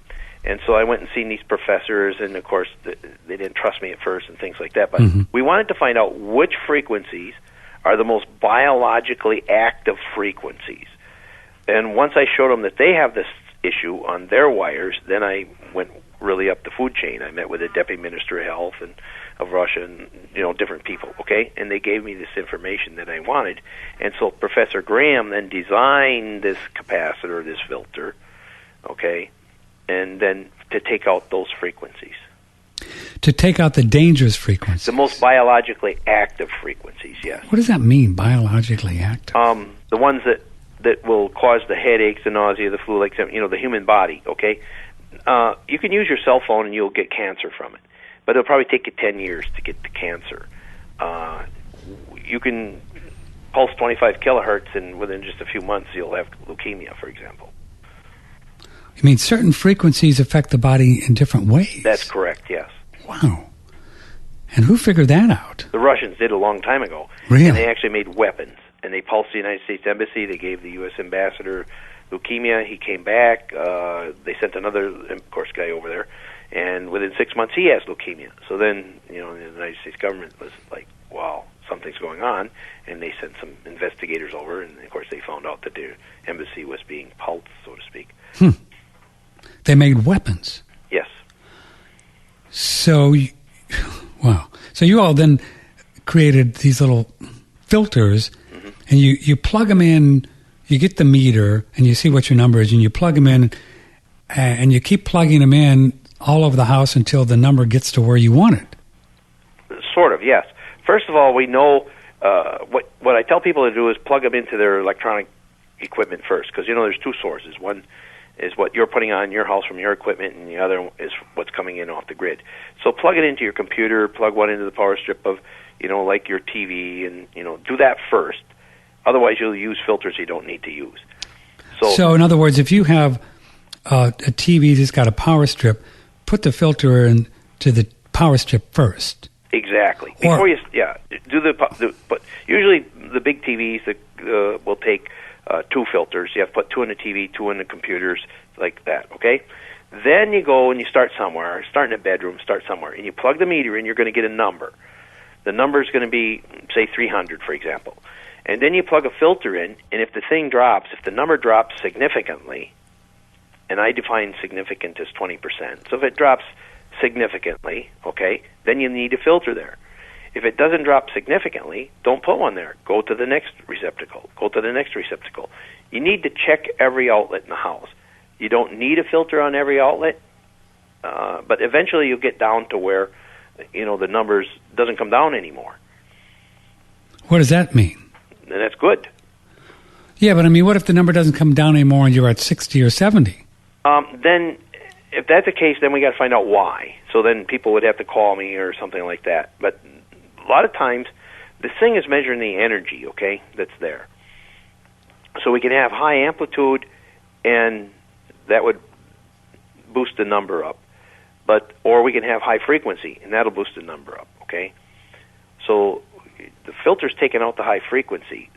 C: And so I went and seen these professors, and of course they didn't trust me at first and things like that. But we wanted to find out which frequencies are the most biologically active frequencies. And once I showed them that they have this issue on their wires, then I went really up the food chain. I met with the Deputy Minister of Health of Russia and, different people, okay? And they gave me this information that I wanted. And so Professor Graham then designed this capacitor, this filter, okay, and then to take out those frequencies.
B: To take out the dangerous frequencies.
C: The most biologically active frequencies, yes.
B: What does that mean, biologically active?
C: The ones that will cause the headaches, the nausea, the flu, like the human body. Okay, you can use your cell phone and you'll get cancer from it, but it'll probably take you 10 years to get the cancer. You can pulse 25 kilohertz, and within just a few months you'll have leukemia, for example.
B: You mean certain frequencies affect the body in different ways?
C: That's correct. Yes.
B: Wow. And who figured that out?
C: The Russians did a long time ago.
B: Really?
C: And they actually made weapons. And they pulsed the United States Embassy. They gave the U.S. ambassador leukemia. He came back. They sent another, of course, guy over there. And within 6 months, he has leukemia. So then, the United States government was like, wow, something's going on. And they sent some investigators over. And, of course, they found out that their embassy was being pulsed, so to speak.
B: They made weapons.
C: Yes.
B: So, wow. So you all then created these little filters, and you plug them in, you get the meter, and you see what your number is, and you plug them in, and you keep plugging them in all over the house until the number gets to where you want it.
C: Sort of, yes. First of all, we know what I tell people to do is plug them into their electronic equipment first, because, there's 2 sources. One is what you're putting on your house from your equipment, and the other is what's coming in off the grid. So plug it into your computer, plug one into the power strip of, like your TV, and, do that first. Otherwise, you'll use filters you don't need to use. So
B: in other words, if you have a TV that's got a power strip, put the filter into the power strip first.
C: Exactly. Before you do but usually the big TVs that will take 2 filters. You have to put 2 in the TV, 2 in the computers, like that, okay? Then you go and you start somewhere, start in a bedroom, start somewhere, and you plug the meter in, you're going to get a number. The number is going to be, say, 300, for example. And then you plug a filter in, and if the thing drops, if the number drops significantly, and I define significant as 20%, so if it drops significantly, okay, then you need a filter there. If it doesn't drop significantly, don't put one there. Go to the next receptacle. Go to the next receptacle. You need to check every outlet in the house. You don't need a filter on every outlet, but eventually you'll get down to where, the numbers doesn't come down anymore.
B: What does that mean?
C: And that's good.
B: Yeah, but I mean, what if the number doesn't come down anymore and you're at 60 or 70?
C: Then, if that's the case, then we got to find out why. So then people would have to call me or something like that. But a lot of times, this thing is measuring the energy, okay, that's there. So we can have high amplitude, and that would boost the number up. Or we can have high frequency, and that'll boost the number up, okay? So the filter's taking out the high frequency.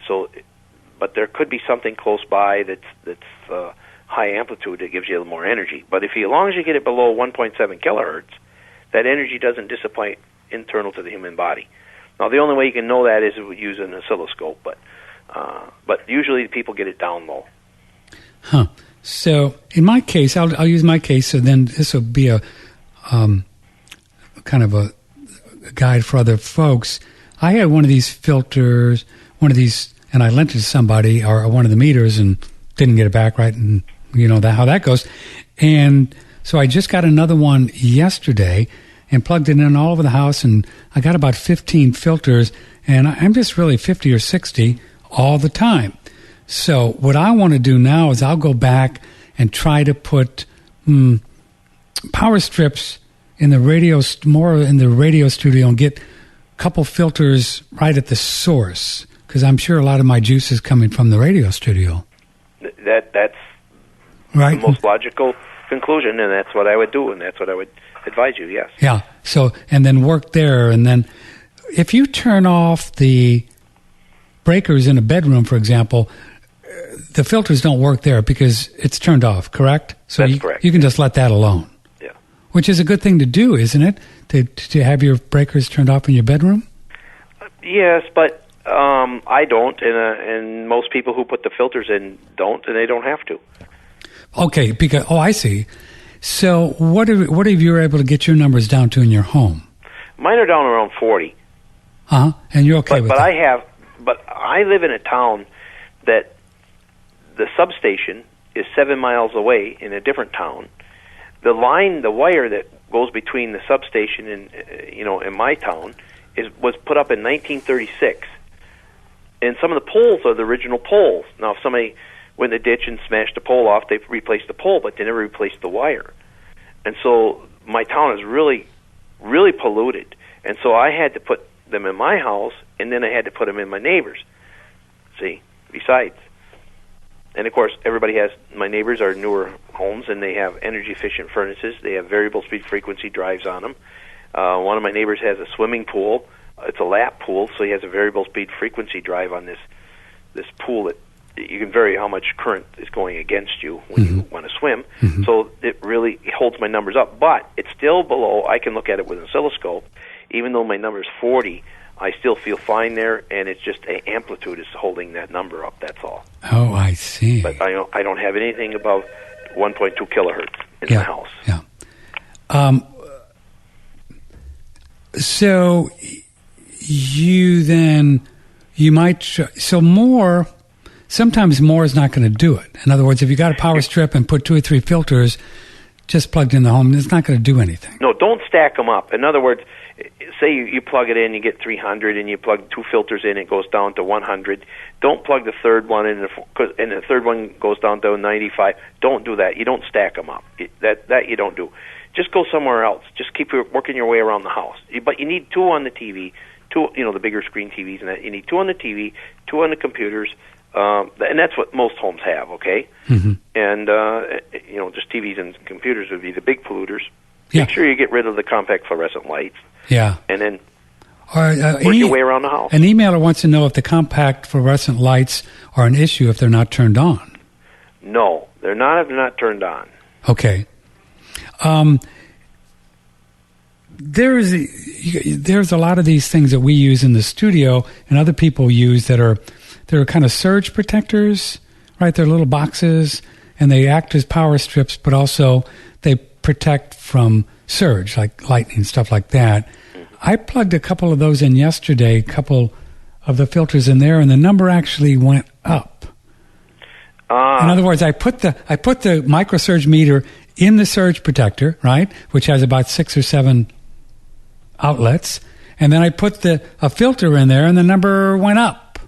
C: But there could be something close by that's high amplitude that gives you a little more energy. But as long as you get it below 1.7 kilohertz, that energy doesn't dissipate internal to the human body. Now, the only way you can know that is with using an oscilloscope, but usually people get it down low.
B: Huh. So in my case, I'll use my case, so then this will be a kind of a guide for other folks. I had one of these filters, and I lent it to somebody, or one of the meters, and didn't get it back right, and how that goes. And so I just got another one yesterday and plugged it in all over the house, and I got about 15 filters, and I'm just really 50 or 60 all the time. So what I want to do now is I'll go back and try to put power strips in the radio studio and get a couple filters right at the source, because I'm sure a lot of my juice is coming from the radio studio.
C: That's
B: right.
C: The most logical conclusion, and that's what I would do, and that's what I would advise you, yes.
B: Yeah, so, and then work there, and then if you turn off the breakers in a bedroom, for example, the filters don't work there because it's turned off, correct? So
C: that's correct.
B: You can just let that alone.
C: Yeah.
B: Which is a good thing to do, isn't it? To have your breakers turned off in your bedroom?
C: Yes, but I don't, and most people who put the filters in don't, and they don't have to.
B: Okay, because I see. So what if you were able to get your numbers down to in your home?
C: Mine are down around 40.
B: And you're okay with that?
C: But I live in a town that the substation is 7 miles away in a different town. The wire that goes between the substation and in my town was put up in 1936, and some of the poles are the original poles. Now, if somebody went in the ditch and smashed the pole off, they replaced the pole, but they never replaced the wire. And so my town is really, really polluted, and so I had to put them in my house, and then I had to put them in my neighbor's. See, besides. And, of course, my neighbors are newer homes, and they have energy-efficient furnaces. They have variable speed frequency drives on them. One of my neighbors has a swimming pool. It's a lap pool, so he has a variable speed frequency drive on this pool that you can vary how much current is going against you when you want to swim. Mm-hmm. So it really holds my numbers up. But it's still below. I can look at it with an oscilloscope. Even though my number is 40, I still feel fine there, and it's just the amplitude is holding that number up, that's all.
B: Oh, I see.
C: But I don't have anything above 1.2 kilohertz in the house.
B: Yeah. So you might... Sometimes more is not going to do it. In other words, if you got a power strip and put 2 or 3 filters just plugged in the home, it's not going to do anything.
C: No, don't stack them up. In other words, say you plug it in, you get 300, and you plug 2 filters in, it goes down to 100. Don't plug the third one in, and the third one goes down to 95. Don't do that. You don't stack them up. That you don't do. Just go somewhere else. Just keep working your way around the house. But you need 2 on the TV, 2, the bigger screen TVs, and that. You need 2 on the TV, 2 on the computers, and that's what most homes have, okay? Mm-hmm. And, just TVs and computers would be the big polluters.
B: Yeah.
C: Make sure you get rid of the compact fluorescent lights.
B: Yeah.
C: And then
B: Or,
C: work your way around the house.
B: An emailer wants to know if the compact fluorescent lights are an issue if they're not turned on.
C: No, they're not if they're not turned on.
B: Okay. There's a lot of these things that we use in the studio and other people use they're kind of surge protectors, right? They're little boxes and they act as power strips, but also they protect from surge, like lightning, stuff like that. I plugged a couple of those in yesterday, a couple of the filters in there, and the number actually went up. In other words, I put the microsurge meter in the surge protector, right, which has about 6 or 7 outlets, and then I put a filter in there, and the number went up.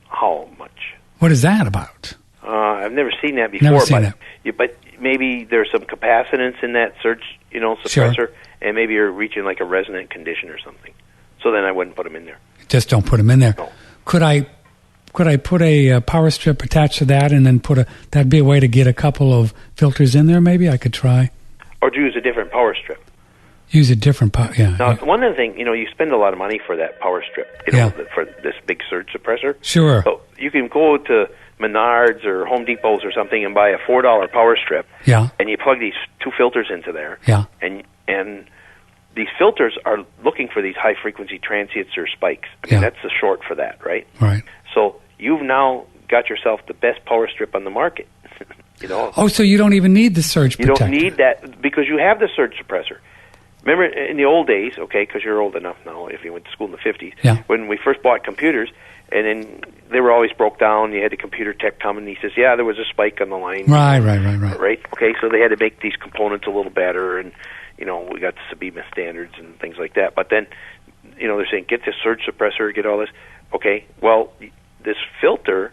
C: How much?
B: What is that about?
C: I've never seen that before.
B: Never seen that.
C: But maybe there's some capacitance in that surge, suppressor,
B: Sure.
C: and maybe you're reaching like a resonant condition or something. So then I wouldn't put them in there.
B: Just don't put them in there.
C: No.
B: Could I put a power strip attached to that, and then that'd be a way to get a couple of filters in there? Maybe I could try.
C: Or to use a different power strip.
B: Use a different power. Yeah.
C: Now, one other thing, you spend a lot of money for that power strip. For this big surge suppressor.
B: Sure.
C: So you can go to Menards or Home Depots or something and buy a $4 power strip.
B: Yeah.
C: And you plug these 2 filters into there.
B: Yeah.
C: And these filters are looking for these high frequency transients or spikes. I mean, that's the short for that, right?
B: Right.
C: So you've now got yourself the best power strip on the market.
B: Oh, so you don't even need the surge protector.
C: You don't need that because you have the surge suppressor. Remember in the old days, okay, because you're old enough now if you went to school in the 50s, when we first bought computers, and then they were always broke down, you had the computer tech come, and he says, yeah, there was a spike on the line.
B: Right.
C: Right? Okay, so they had to make these components a little better, and, we got the Sabima standards and things like that. But then, they're saying, get this surge suppressor, get all this. Okay, well, this filter,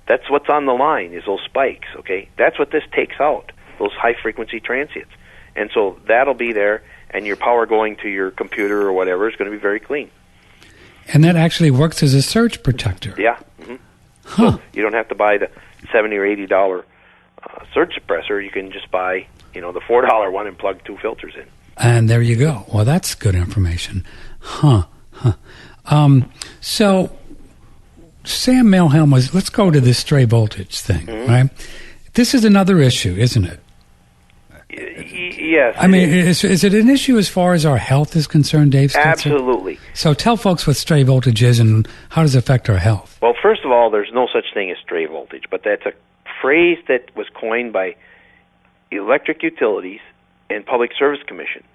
C: that's what's on the line, is those spikes, okay? That's what this takes out, those high-frequency transients. And so that'll be there, and your power going to your computer or whatever is going to be very clean.
B: And that actually works as a surge protector.
C: Yeah. Mm-hmm.
B: Huh.
C: So you don't have to buy the $70 or $80 surge suppressor. You can just buy, the $4 one and plug 2 filters in.
B: And there you go. Well, that's good information. Huh. So Sam Milhelm let's go to this stray voltage thing, right? This is another issue, isn't it?
C: Yes.
B: I mean, is it an issue as far as our health is concerned, Dave Stetzer?
C: Absolutely.
B: So tell folks what stray voltage is and how does it affect our health.
C: Well, first of all, there's no such thing as stray voltage, but that's a phrase that was coined by electric utilities and public service commissions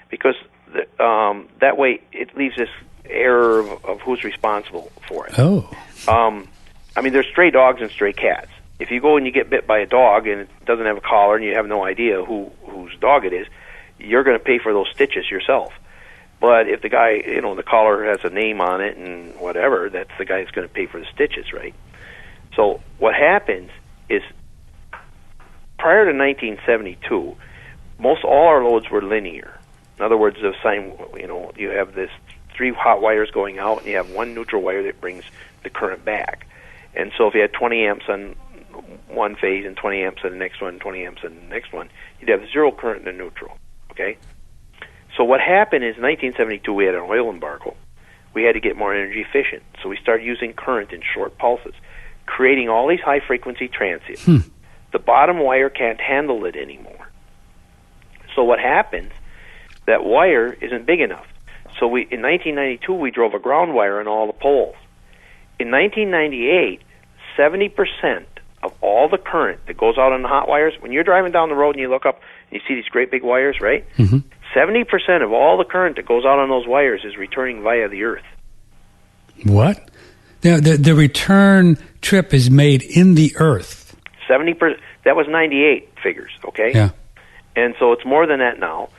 C: because that way it leaves this error of who's responsible for it.
B: Oh.
C: I mean, there's stray dogs and stray cats. If you go and you get bit by a dog and it doesn't have a collar and you have no idea whose dog it is, you're going to pay for those stitches yourself. But if the guy, the collar has a name on it and whatever, that's the guy that's going to pay for the stitches, right? So what happens is prior to 1972, most all our loads were linear. In other words, you have this 3 hot wires going out and you have 1 neutral wire that brings the current back. And so if you had 20 amps on one phase and 20 amps on the next one, 20 amps on the next one, you'd have 0 current in the neutral, okay? So what happened is in 1972 we had an oil embargo. We had to get more energy efficient, so we started using current in short pulses, creating all these high-frequency transients. The bottom wire can't handle it anymore. So what happens, that wire isn't big enough. So in 1992 we drove a ground wire on all the poles. In 1998, 70% of all the current that goes out on the hot wires, when you're driving down the road and you look up and you see these great big wires, right? 70% of all the current that goes out on those wires is returning via the earth.
B: What? The return trip is made in the earth.
C: 70%. That was 98 figures, okay?
B: Yeah.
C: And so it's more than that now.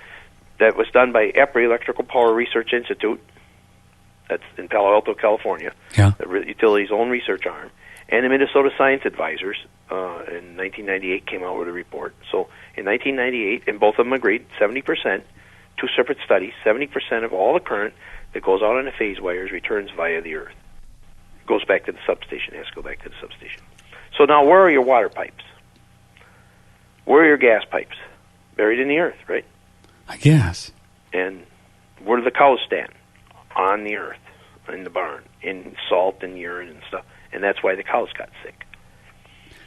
C: That was done by EPRI, Electrical Power Research Institute. That's in Palo Alto, California.
B: Yeah.
C: The utility's own research arm. And the Minnesota Science Advisors in 1998 came out with a report. So in 1998, and both of them agreed, 70%, 2 separate studies, 70% of all the current that goes out on the phase wires returns via the earth. It goes back to the substation. It has to go back to the substation. So now where are your water pipes? Where are your gas pipes? Buried in the earth, right?
B: I guess.
C: And where do the cows stand? on the earth, in the barn, in salt and urine and stuff. And that's why the cows got sick.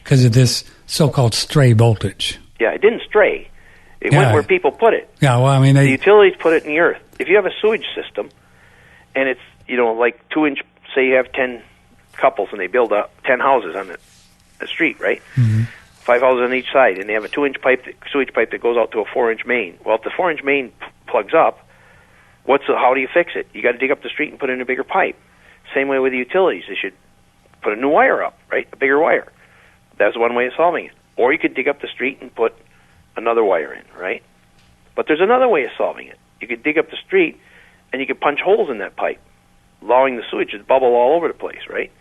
B: Because of this so-called stray voltage.
C: Yeah, it didn't stray. It went where people put it.
B: Yeah, well, I mean,
C: the utilities put it in the earth. If you have a sewage system, and it's, like 2-inch, say you have 10 couples and they build up 10 houses on a street, right? Mm-hmm. 5 houses on each side, and they have a 2-inch sewage pipe that goes out to a 4-inch main. Well, if the 4-inch main plugs up, how do you fix it? You got to dig up the street and put in a bigger pipe. Same way with the utilities. They should put a new wire up, right? A bigger wire. That's one way of solving it. Or you could dig up the street and put another wire in, right? But there's another way of solving it. You could dig up the street and you could punch holes in that pipe, allowing the sewage to bubble all over the place, right?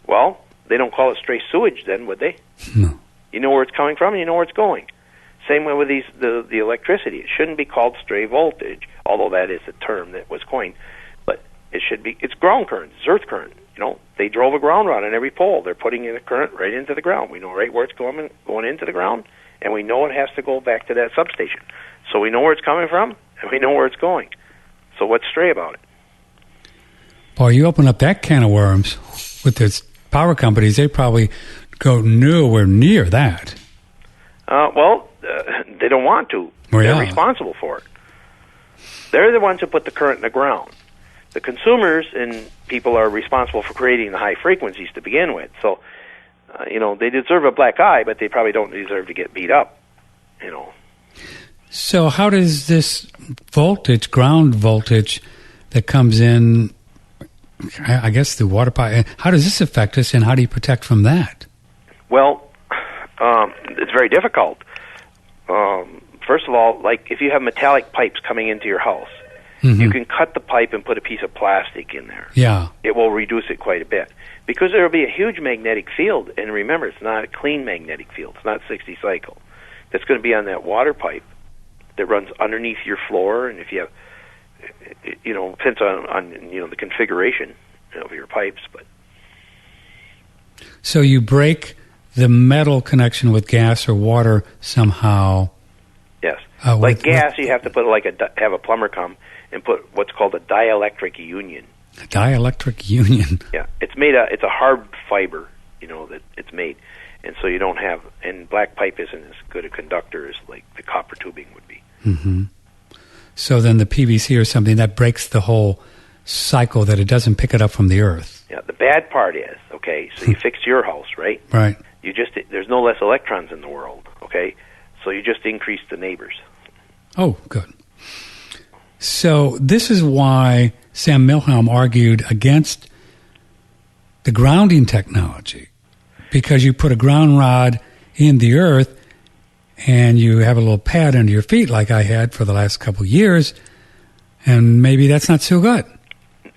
C: Well, they don't call it stray sewage then, would they?
B: No.
C: You know where it's coming from and you know where it's going. Same way with the electricity. It shouldn't be called stray voltage, although that is the term that was coined. But it's ground current, it's earth current. They drove a ground rod on every pole. They're putting in a current right into the ground. We know right where it's going into the ground, and we know it has to go back to that substation. So we know where it's coming from, and we know where it's going. So what's stray about it?
B: Boy, you open up that can of worms with the power companies. They probably go nowhere near that.
C: They don't want to.
B: Well,
C: They're responsible for it. They're the ones who put the current in the ground. The consumers and people are responsible for creating the high frequencies to begin with. So, they deserve a black eye, but they probably don't deserve to get beat up,
B: So how does this voltage, ground voltage that comes in, I guess the water pipe, how does this affect us and how do you protect from that?
C: Well, it's very difficult. First of all, like if you have metallic pipes coming into your house, mm-hmm. you can cut the pipe and put a piece of plastic in there.
B: Yeah.
C: It will reduce it quite a bit. Because there will be a huge magnetic field, and remember, it's not a clean magnetic field. It's not 60 cycle. That's going to be on that water pipe that runs underneath your floor, and if you have, depends on the configuration of your pipes. But
B: so you break the metal connection with gas or water somehow.
C: Yes. Like gas, you have to put have a plumber come and put what's called a dielectric union.
B: A dielectric union.
C: Yeah, it's a hard fiber, that it's made, and so you don't have. And black pipe isn't as good a conductor as like the copper tubing would be.
B: Mm-hmm. So then the PVC or something that breaks the whole cycle, that it doesn't pick it up from the earth.
C: Yeah, the bad part is so you fix your house, right?
B: Right.
C: There's no less electrons in the world, okay? So you just increase the neighbors.
B: Oh, good. So this is why Sam Milham argued against the grounding technology, because you put a ground rod in the earth and you have a little pad under your feet like I had for the last couple of years, and maybe that's not so good.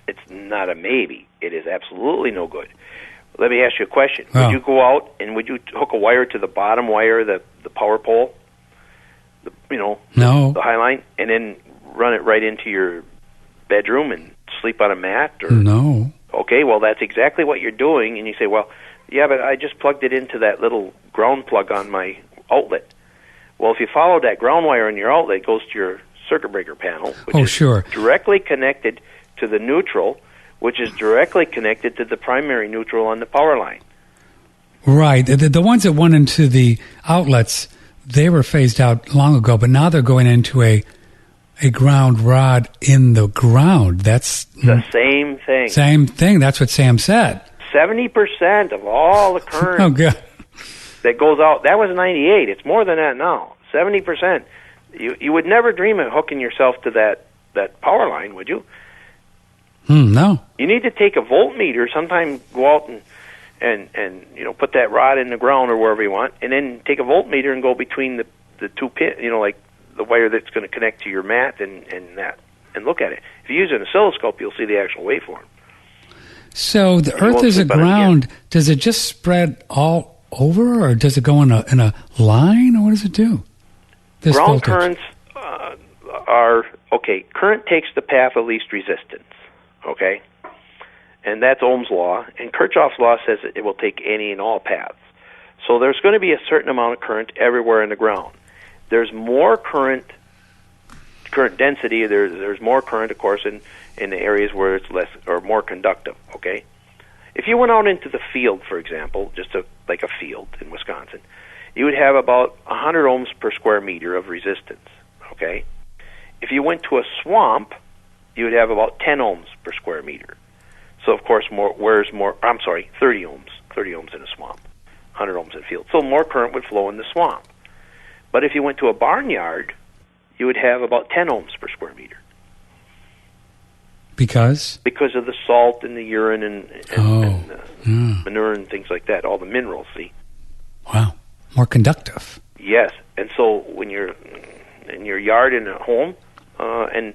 C: It's not a maybe. It is absolutely no good. Let me ask you a question. Would you go out and would you hook a wire to the bottom wire, the power pole,
B: No.
C: the high line, and then run it right into your bedroom and sleep on a mat? Or
B: No.
C: Okay, well, that's exactly what you're doing, and you say, well, yeah, but I just plugged it into that little ground plug on my outlet. Well, if you follow that ground wire in your outlet, it goes to your circuit breaker panel, which is directly connected to the neutral, which is directly connected to the primary neutral on the power line.
B: Right. The ones that went into the outlets, they were phased out long ago, but now they're going into a ground rod in the ground. That's
C: the same thing.
B: Same thing. That's what Sam said.
C: 70% of all the current that goes out, that was 98. It's more than that now. 70%. You would never dream of hooking yourself to that power line, would you?
B: No.
C: You need to take a voltmeter, sometime go out and put that rod in the ground or wherever you want, and then take a voltmeter and go between the two pins, like the wire that's going to connect to your mat and that, and look at it. If you use an oscilloscope, you'll see the actual waveform.
B: So the Earth is a ground. Does it just spread all over, or does it go in a line, or what does it do?
C: Ground currents are current takes the path of least resistance. Okay, and that's Ohm's law, and Kirchhoff's law says that it will take any and all paths. So there's going to be a certain amount of current everywhere in the ground. There's more current density. There's more current, of course, in in the areas where it's less or more conductive, okay? If you went out into the field, for example, like a field in Wisconsin, you would have about 100 ohms per square meter of resistance, okay? If you went to a swamp, you would have about 10 ohms per square meter. So, of course, 30 ohms in a swamp, 100 ohms in a field. So more current would flow in the swamp. But if you went to a barnyard, you would have about 10 ohms per square meter.
B: Because?
C: Because of the salt and the urine and manure and things like that, all the minerals, see?
B: Wow. More conductive.
C: Yes. And so when you're in your yard in a home, and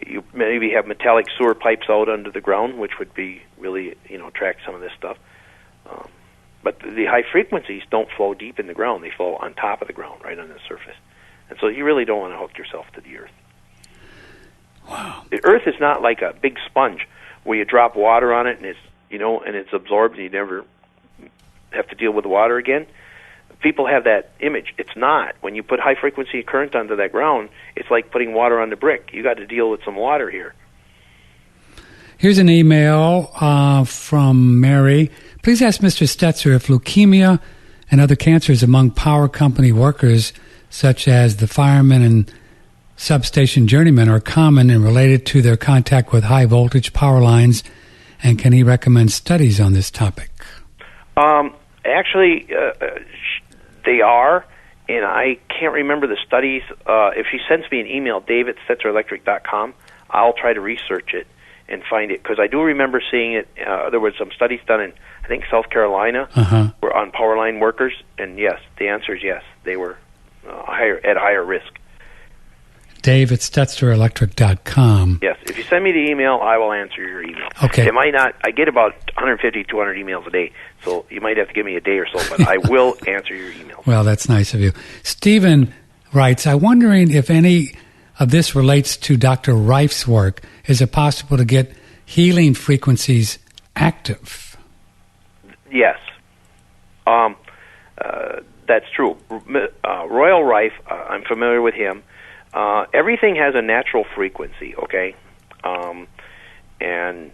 C: you maybe have metallic sewer pipes out under the ground, which would be really, track some of this stuff. But the high frequencies don't flow deep in the ground. They flow on top of the ground, right on the surface. And so you really don't want to hook yourself to the earth.
B: Wow.
C: The earth is not like a big sponge where you drop water on it and it's absorbed and you never have to deal with the water again. People have that image. It's not. When you put high frequency current onto that ground, it's like putting water on the brick. You got to deal with some water here.
B: Here's an email from Mary. Please ask Mr. Stetzer if leukemia and other cancers among power company workers, such as the firemen and substation journeymen, are common and related to their contact with high voltage power lines, and can he recommend studies on this topic?
C: Actually, they are, and I can't remember the studies. If she sends me an email, dave@STETZERelectric.com, I'll try to research it and find it, because I do remember seeing it. There were some studies done in, I think, South Carolina, were on power line workers, and yes, the answer is yes, they were at higher risk.
B: Dave@STETZERelectric.com.
C: Yes, if you send me the email, I will answer your email.
B: Okay.
C: It might not. I get about 150, 200 emails a day, so you might have to give me a day or so, but I will answer your email.
B: Well, that's nice of you. Stephen writes, I'm wondering if any of this relates to Dr. Reif's work. Is it possible to get healing frequencies active?
C: Yes. That's true. Royal Reif, I'm familiar with him. Everything has a natural frequency, okay? And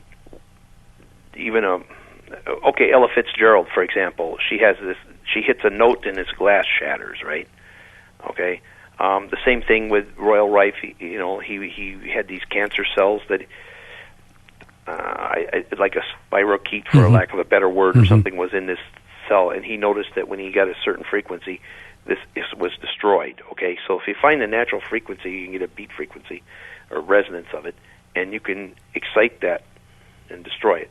C: even Ella Fitzgerald, for example, she hits a note and his glass shatters, right? Okay. The same thing with Royal Reif. He had these cancer cells that, like a spirochete, for lack of a better word, or something was in this cell, and he noticed that when he got a certain frequency, this was destroyed. Okay, so if you find the natural frequency, you can get a beat frequency or resonance of it, and you can excite that and destroy it.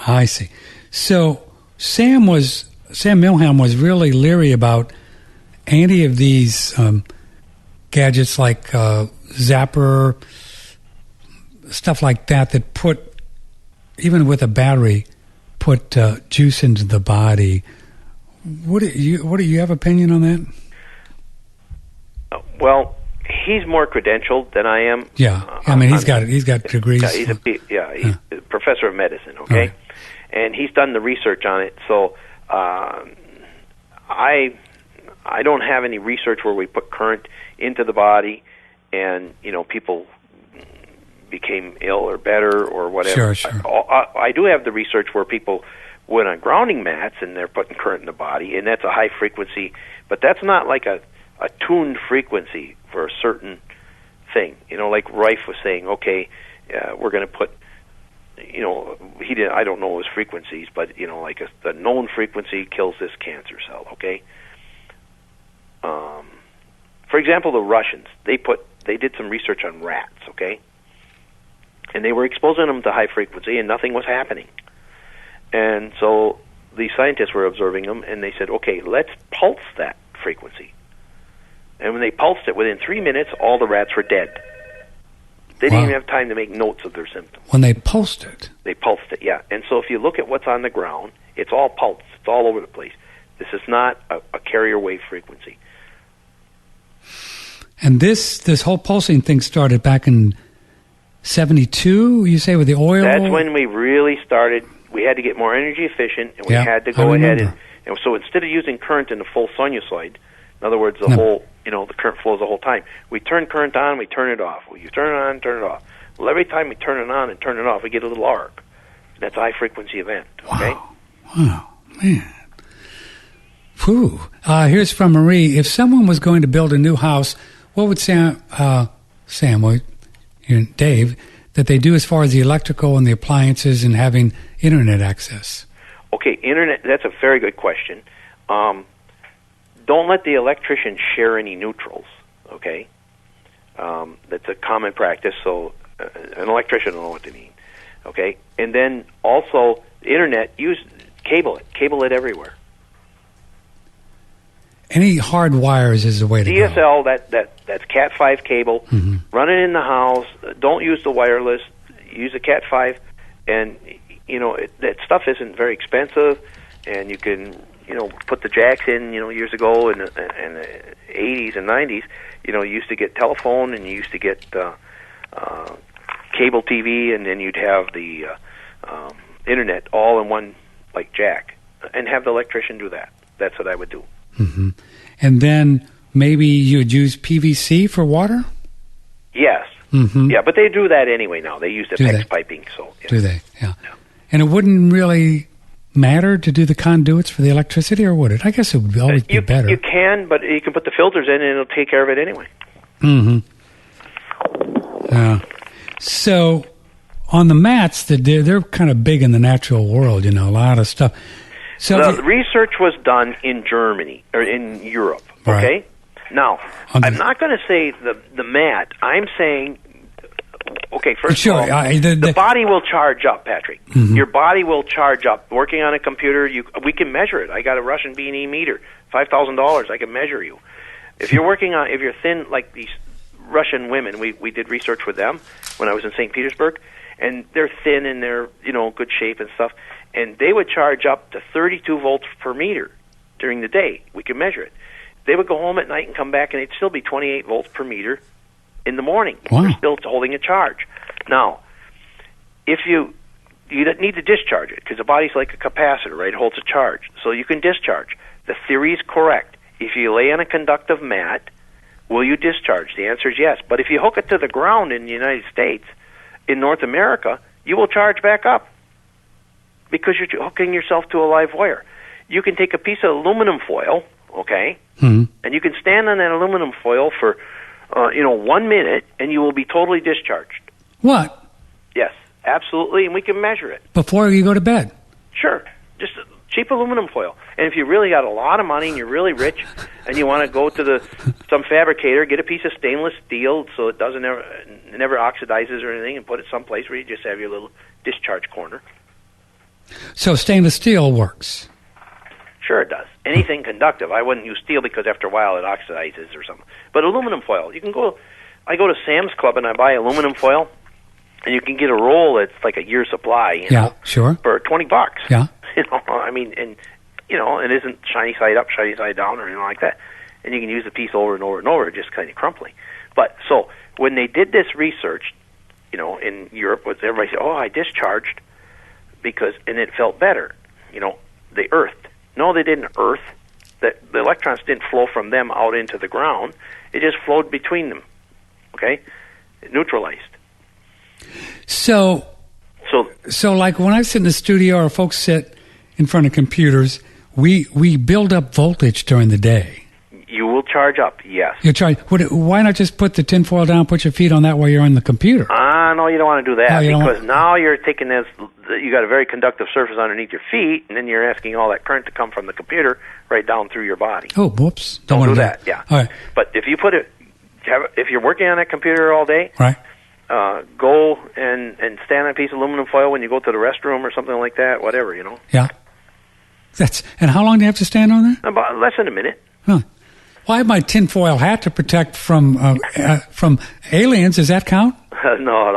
B: I see. So Sam Milham was really leery about any of these gadgets like Zapper, stuff like that put, even with a battery, put juice into the body. What do you have opinion on that?
C: Well, he's more credentialed than I am.
B: Yeah, he's got degrees.
C: Yeah, he's a professor of medicine. Okay,
B: right.
C: And he's done the research on it. So I don't have any research where we put current into the body, and people became ill or better or whatever.
B: Sure.
C: I do have the research where people went on grounding mats and they're putting current in the body, and that's a high frequency, but that's not like a tuned frequency for a certain thing. Like Reif was saying, okay, we're going to put, he didn't. I don't know his frequencies, but like the known frequency kills this cancer cell. Okay. For example, the Russians, they did some research on rats. Okay. And they were exposing them to high frequency, and nothing was happening. And so the scientists were observing them, and they said, okay, let's pulse that frequency. And when they pulsed it, within 3 minutes, all the rats were dead. They didn't even have time to make notes of their symptoms.
B: When they pulsed it?
C: They pulsed it, yeah. And so if you look at what's on the ground, it's all pulsed. It's all over the place. This is not a carrier wave frequency.
B: And this whole pulsing thing started back in 72, you say, with the oil?
C: That's when we really started. We had to get more energy efficient, and we had to go ahead and so instead of using current in the full sinusoid, in other words, the whole, the current flows the whole time, we turn current on, we turn it off. You turn it on, turn it off. Well, every time we turn it on and turn it off, we get a little arc. That's a high-frequency event, okay?
B: Wow, man. Whew. Here's from Marie. If someone was going to build a new house, what would Dave, that they do as far as the electrical and the appliances and having internet access?
C: Okay, internet, that's a very good question. Don't let the electrician share any neutrals, okay? That's a common practice, so an electrician will know what they mean, okay? And then also, the internet, cable it everywhere.
B: Any hard wires is the way to
C: DSL,
B: go.
C: that's Cat 5 cable. Run it in the house. Don't use the wireless. Use the Cat 5, and that stuff isn't very expensive, and you can put the jacks in. Years ago in the 80s and 90s, you used to get telephone and you used to get cable TV, and then you'd have the internet all in one jack, and have the electrician do that. That's what I would do.
B: Mm-hmm. And then maybe you would use PVC for water?
C: Yes.
B: Mm-hmm.
C: Yeah, but they do that anyway now. They use the PEX piping. So yeah.
B: Do they? Yeah. And it wouldn't really matter to do the conduits for the electricity, or would it? I guess it would always be better.
C: You can, but you can put the filters in and it'll take care of it anyway.
B: Mm-hmm. Yeah. So on the mats, they're kind of big in the natural world, a lot of stuff. So
C: the research was done in Germany, or in Europe, okay?
B: Right.
C: Now, I'm not going to say the mat. I'm saying, okay, first of all, the body will charge up, Patrick.
B: Mm-hmm.
C: Your body will charge up. Working on a computer, we can measure it. I got a Russian B&E meter, $5,000. I can measure you. If you're thin like these Russian women, we did research with them when I was in St. Petersburg, and they're thin and they're good shape and stuff. And they would charge up to 32 volts per meter during the day. We could measure it. They would go home at night and come back, and it'd still be 28 volts per meter in the morning.
B: Wow.
C: They're still holding a charge. Now, if you need to discharge it, because the body's like a capacitor, right? It holds a charge. So you can discharge. The theory is correct. If you lay on a conductive mat, will you discharge? The answer is yes. But if you hook it to the ground in the United States, in North America, you will charge back up, because you're hooking yourself to a live wire. You can take a piece of aluminum foil, okay, and you can stand on that aluminum foil for, 1 minute, and you will be totally discharged.
B: What?
C: Yes, absolutely, and we can measure it.
B: Before you go to bed?
C: Sure, just cheap aluminum foil. And if you really got a lot of money and you're really rich and you want to go to some fabricator, get a piece of stainless steel so it never oxidizes or anything, and put it someplace where you just have your little discharge corner.
B: So stainless steel works?
C: Sure it does. Anything conductive. I wouldn't use steel because after a while it oxidizes or something. But aluminum foil, I go to Sam's Club and I buy aluminum foil, and you can get a roll that's like a year's supply,
B: sure,
C: for $20.
B: Yeah.
C: And it isn't shiny side up, shiny side down, or anything like that. And you can use the piece over and over and over, just kind of crumply. But so when they did this research, in Europe, everybody said, "Oh, I discharged and it felt better." They earthed. No, they didn't earth. The electrons didn't flow from them out into the ground. It just flowed between them. Okay, it neutralized. So like when I sit in the studio or folks sit in front of computers, we build up voltage during the day. You will charge up, yes. You charge. Why not just put the tinfoil down, put your feet on that while you're on the computer? No, you don't want to do that, because now you're taking this. You got a very conductive surface underneath your feet, and then you're asking all that current to come from the computer right down through your body. Oh, whoops! Don't do that. Yeah. All right. But if you if you're working on that computer all day, right? Go and stand on a piece of aluminum foil when you go to the restroom or something like that. Whatever, Yeah. And how long do you have to stand on there? About less than a minute. Huh. Well, I have my tinfoil hat to protect from aliens. Does that count? No.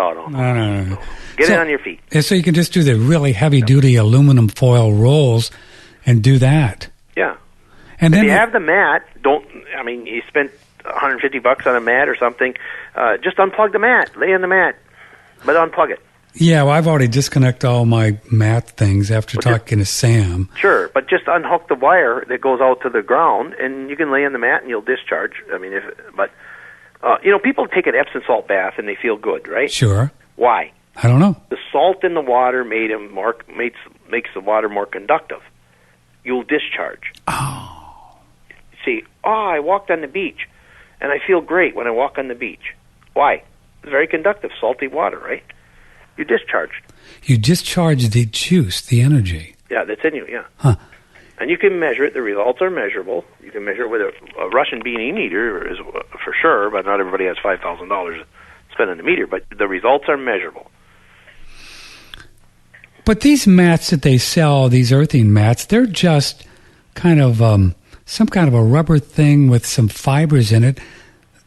C: Get it on your feet. So you can just do the really heavy-duty aluminum foil rolls and do that. Yeah. And then if you have the mat, you spent $150 on a mat or something, just unplug the mat. Lay on the mat, but unplug it. Yeah, well, I've already disconnected all my mat things after talking to Sam. Sure, but just unhook the wire that goes out to the ground, and you can lay on the mat and you'll discharge. People take an Epsom salt bath and they feel good, right? Sure. Why?
B: I don't know.
C: The salt in the water makes the water more conductive. You'll discharge.
B: Oh.
C: See, I walked on the beach, and I feel great when I walk on the beach. Why? It's very conductive, salty water, right? You discharged.
B: You discharge the juice, the energy.
C: Yeah, that's in you, yeah.
B: Huh.
C: And you can measure it. The results are measurable. You can measure it with a Russian B&E meter, is for sure, but not everybody has $5,000 to spend on the meter, but the results are measurable.
B: But these mats that they sell, these earthing mats, they're just kind of some kind of a rubber thing with some fibers in it.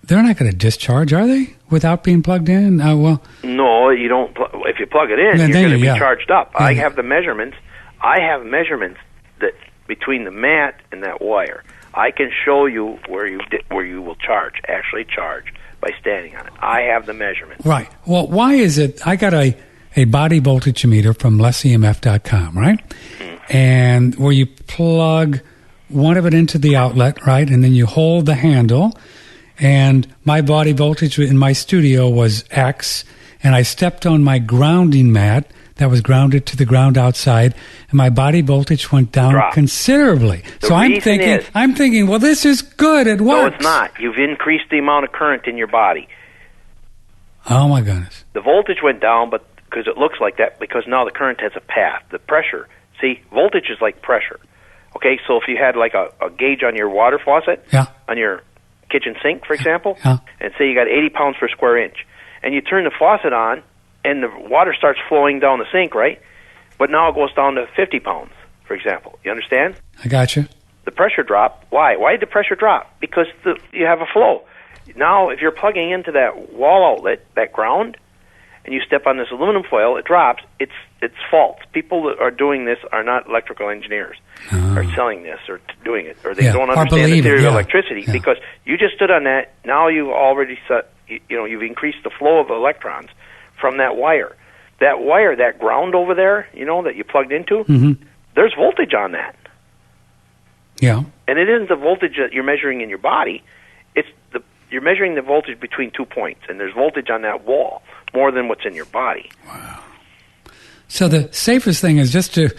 B: They're not going to discharge, are they, without being plugged in?
C: No, you don't. If you plug it in, you're going to be charged up.
B: Yeah.
C: I have the measurements. I have measurements that between the mat and that wire. I can show you where you will actually charge by standing on it. I have the measurements.
B: Right. Well, why is it? I got a body voltage meter from lesscmf.com, right? And where you plug one of it into the outlet, right, and then you hold the handle. And my body voltage in my studio was X, and I stepped on my grounding mat that was grounded to the ground outside, and my body voltage went down considerably. So I'm thinking, well, this is good. It works.
C: No, it's not. You've increased the amount of current in your body.
B: Oh my goodness.
C: The voltage went down, but because it looks like that, because now the current has a path. The pressure. See, voltage is like pressure. Okay, so if you had like a gauge on your water faucet, on your kitchen sink, for example, and say you got 80 pounds per square inch, and you turn the faucet on, and the water starts flowing down the sink, right? But now it goes down to 50 pounds, for example. You understand?
B: I got you.
C: The pressure dropped. Why? Why did the pressure drop? Because you have a flow. Now, if you're plugging into that wall outlet, that ground, and you step on this aluminum foil, it drops. It's false. People that are doing this are not electrical engineers, are selling this or doing it, or they don't understand the theory of electricity. Because you just stood on that. Now you've already you've increased the flow of electrons from that wire. That wire, that ground over there, that you plugged into, there's voltage on that.
B: Yeah.
C: And it isn't the voltage that you're measuring in your body. You're measuring the voltage between 2 points, and there's voltage on that wall more than what's in your body.
B: Wow. So the safest thing is just to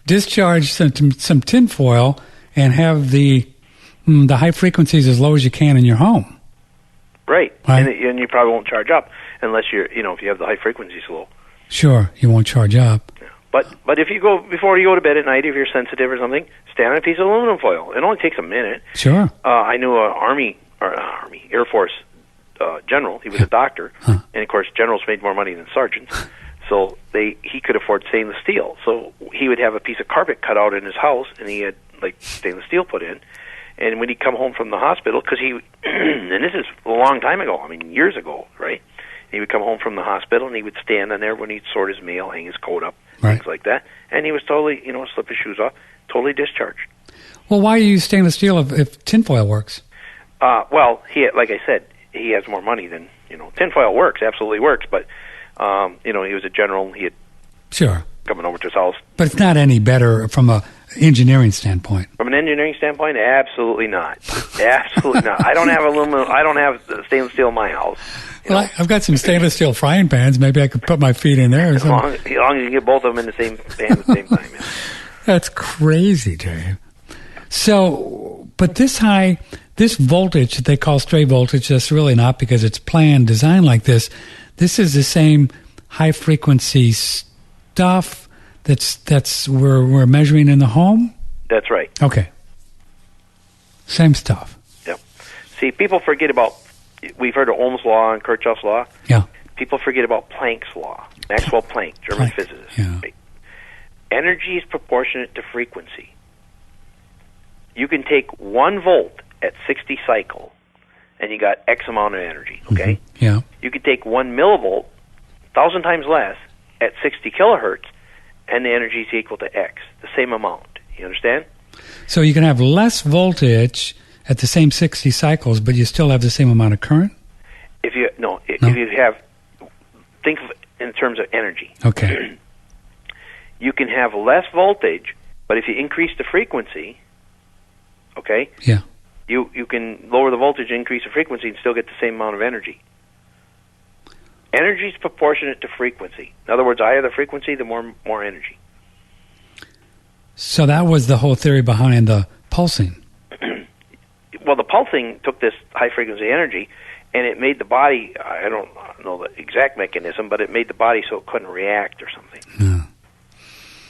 B: discharge some tin foil and have the high frequencies as low as you can in your home.
C: Right. And you probably won't charge up unless if you have the high frequencies low.
B: Sure, you won't charge up.
C: Yeah. But if you before you go to bed at night, if you're sensitive or something, stand on a piece of aluminum foil. It only takes a minute.
B: Sure.
C: I knew Air Force general. He was a doctor, and of course, generals made more money than sergeants. So he could afford stainless steel. So he would have a piece of carpet cut out in his house, and he had stainless steel put in. And when he'd come home from the hospital, because and this is a long time ago, years ago, right? He would come home from the hospital, and he would stand on there when he'd sort his mail, hang his coat up, things like that. And he was totally, slip his shoes off, totally discharged.
B: Well, why use stainless steel if tinfoil works?
C: Well, like I said, he has more money than, tinfoil works, absolutely works, but, he was a general. He had coming over to his house.
B: But it's not any better from a engineering standpoint.
C: From an engineering standpoint, absolutely not. Absolutely not. I don't have aluminum. I don't have stainless steel in my house.
B: Well, I've got some stainless steel frying pans. Maybe I could put my feet in there.
C: As long as you get both of them in the same pan at the same time. Yeah.
B: That's crazy, Dave. So, but this voltage that they call stray voltage, that's really not, because it's planned, designed like this. This is the same high frequency stuff that's we're measuring in the home? That's right. Okay. Same stuff.
C: Yep. See, people forget about, we've heard of Ohm's law and Kirchhoff's law.
B: Yeah.
C: People forget about Planck's law. Maxwell Planck, German physicist.
B: Yeah.
C: Right? Energy is proportionate to frequency. You can take 1 volt at 60 cycles, and you got X amount of energy, okay?
B: Mm-hmm. Yeah.
C: You could take 1 millivolt, 1,000 times less, at 60 kilohertz, and the energy is equal to X, the same amount. You understand?
B: So you can have less voltage at the same 60 cycles, but you still have the same amount of current?
C: If you have, think of it in terms of energy.
B: Okay.
C: You can have less voltage, but if you increase the frequency, okay?
B: Yeah.
C: You can lower the voltage, increase the frequency, and still get the same amount of energy. Energy is proportionate to frequency. In other words, the higher the frequency, the more energy.
B: So that was the whole theory behind the pulsing.
C: Well, the pulsing took this high-frequency energy, and it made the body, I don't know the exact mechanism, but it made the body so it couldn't react or something.
B: Yeah.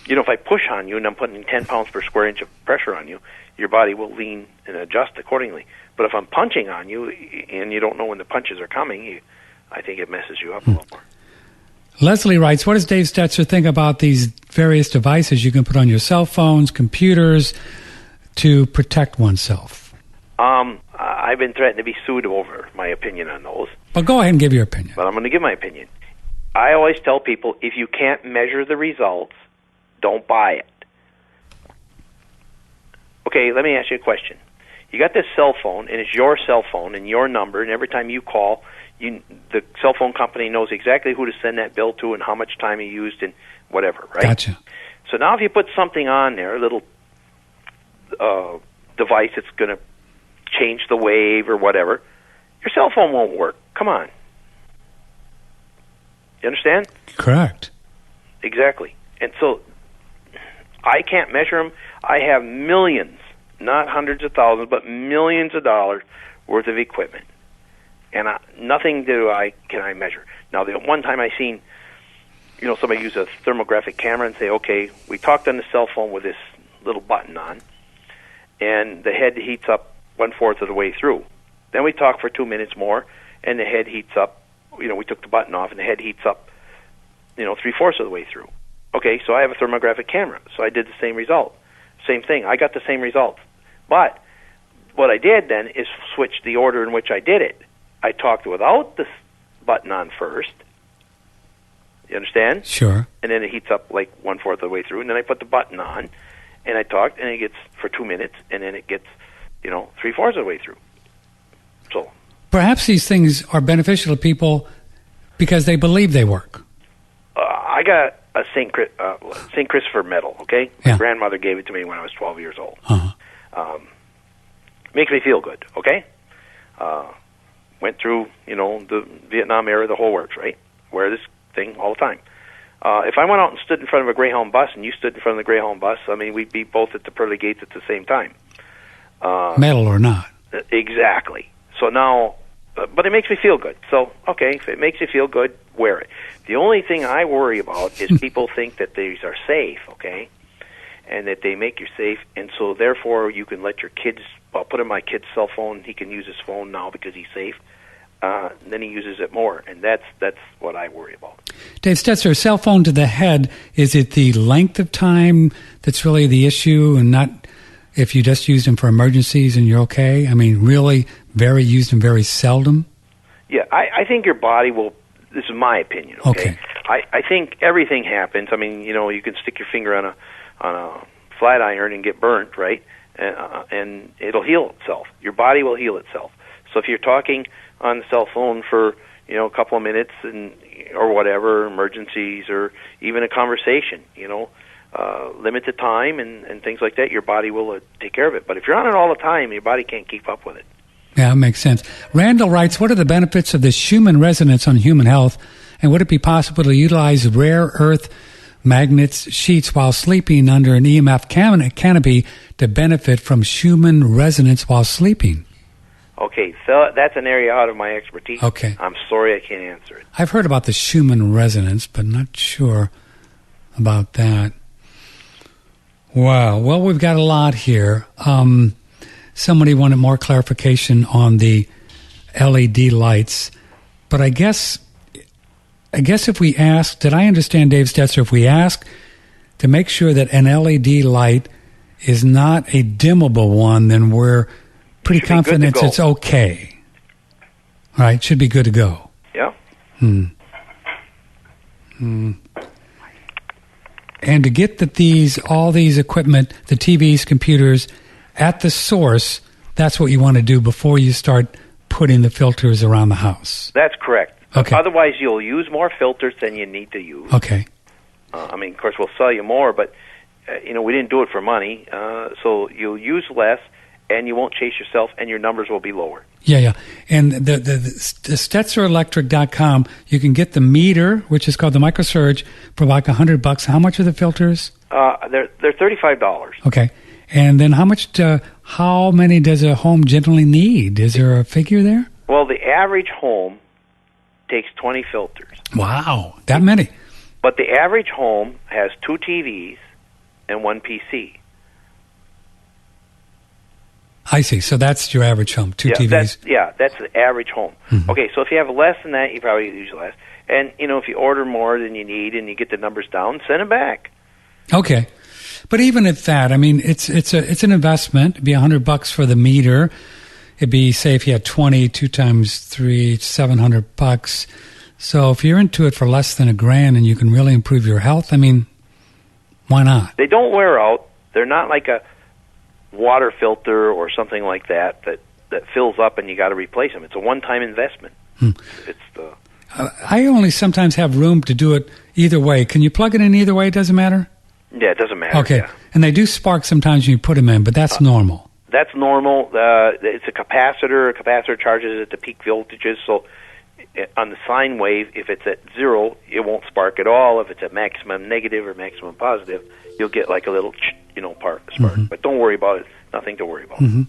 C: You know, if I push on you and I'm putting 10 pounds per square inch of pressure on you, your body will lean and adjust accordingly. But if I'm punching on you and you don't know when the punches are coming, I think it messes you up a little more.
B: Leslie writes, what does Dave Stetzer think about these various devices you can put on your cell phones, computers, to protect oneself?
C: I've been threatened to be sued over my opinion on those.
B: Well, go ahead and give your opinion.
C: But I'm going to give my opinion. I always tell people, if you can't measure the results, don't buy it. Okay, let me ask you a question. You got this cell phone, and it's your cell phone and your number, and every time you call, the cell phone company knows exactly who to send that bill to and how much time you used and whatever, right?
B: Gotcha.
C: So now if you put something on there, a little device that's going to change the wave or whatever, your cell phone won't work. Come on. You understand?
B: Correct.
C: Exactly. And so I can't measure them. I have millions, not hundreds of thousands, but millions of dollars worth of equipment. And nothing can I measure. Now, the one time I seen, somebody use a thermographic camera and say, okay, we talked on the cell phone with this little button on, and the head heats up 1/4 of the way through. Then we talked for 2 minutes more, and the head heats up. We took the button off, and the head heats up, 3/4 of the way through. Okay, so I have a thermographic camera, so I did the same result. Same thing. I got the same results. But what I did then is switch the order in which I did it. I talked without the button on first. You understand?
B: Sure.
C: And then it heats up like 1/4 of the way through, and then I put the button on, and I talked, and it gets for 2 minutes, and then it gets, 3/4 of the way through. So
B: perhaps these things are beneficial to people because they believe they work.
C: I got a St. Christopher medal, okay?
B: Yeah.
C: My grandmother gave it to me when I was 12 years old.
B: Uh-huh.
C: Makes me feel good, okay? Went through, the Vietnam era, the whole works, right? Wear this thing all the time. If I went out and stood in front of a Greyhound bus and you stood in front of the Greyhound bus, we'd be both at the pearly gates at the same time.
B: Medal or not.
C: Exactly. So now, but it makes me feel good. So, okay, if it makes you feel good, wear it. The only thing I worry about is people think that these are safe, okay, and that they make you safe, and so therefore you can let your kids, I'll put in my kid's cell phone, he can use his phone now because he's safe, then he uses it more, and that's what I worry about.
B: Dave Stetzer, cell phone to the head, is it the length of time that's really the issue and not if you just use them for emergencies and you're okay? Really very used and very seldom?
C: Yeah, I think your body will, this is my opinion, okay? I think everything happens. You can stick your finger on a flat iron and get burnt, right? And it'll heal itself. Your body will heal itself. So if you're talking on the cell phone for, a couple of minutes or whatever, emergencies or even a conversation, limited time and things like that, your body will take care of it. But if you're on it all the time, your body can't keep up with it.
B: Yeah, that makes sense. Randall writes, what are the benefits of the Schumann resonance on human health, and would it be possible to utilize rare earth magnets sheets while sleeping under an EMF canopy to benefit from Schumann resonance while sleeping?
C: Okay, so that's an area out of my expertise.
B: Okay.
C: I'm sorry I can't answer it.
B: I've heard about the Schumann resonance, but not sure about that. Wow. Well, we've got a lot here. Somebody wanted more clarification on the LED lights, but I guess if we ask, did I understand, Dave Stetzer, if we ask to make sure that an LED light is not a dimmable one, then we're pretty confident it's okay. All right, should be good to go.
C: Yeah.
B: And to get all these equipment, the TVs, computers, at the source, that's what you want to do before you start putting the filters around the house.
C: That's correct.
B: Okay.
C: Otherwise, you'll use more filters than you need to use.
B: Okay.
C: Of course, we'll sell you more, but, we didn't do it for money, so you'll use less, and you won't chase yourself, and your numbers will be lower.
B: Yeah. And the STETZERelectric.com, you can get the meter, which is called the microsurge, for like $100. How much are the filters?
C: They're $35.
B: Okay. And then how many does a home generally need? Is there a figure there?
C: Well, the average home takes 20 filters.
B: Wow, that many.
C: But the average home has 2 TVs and 1 PC.
B: I see. So that's your average home, 2 TVs.
C: That's the average home.
B: Mm-hmm.
C: Okay, so if you have less than that, you probably use less. And, if you order more than you need and you get the numbers down, send them back.
B: Okay. But even at that, I mean, it's an investment. It'd be $100 for the meter. It'd be, say, if you had 20, 2 times 3, $700. So if you're into it for less than $1,000 and you can really improve your health, I mean, why not?
C: They don't wear out. They're not like a water filter or something like that fills up and you got to replace them. It's a one-time investment.
B: I only sometimes have room to do it either way. Can you plug it in either way? It doesn't matter?
C: Yeah, it doesn't matter.
B: Okay.
C: Yeah.
B: And they do spark sometimes when you put them in, but that's normal.
C: That's normal. It's a capacitor. A capacitor charges at the peak voltages, so on the sine wave, if it's at 0, it won't spark at all. If it's at maximum negative or maximum positive, you'll get like a little, spark. Mm-hmm. But don't worry about it. Nothing to worry about.
B: Mm-hmm.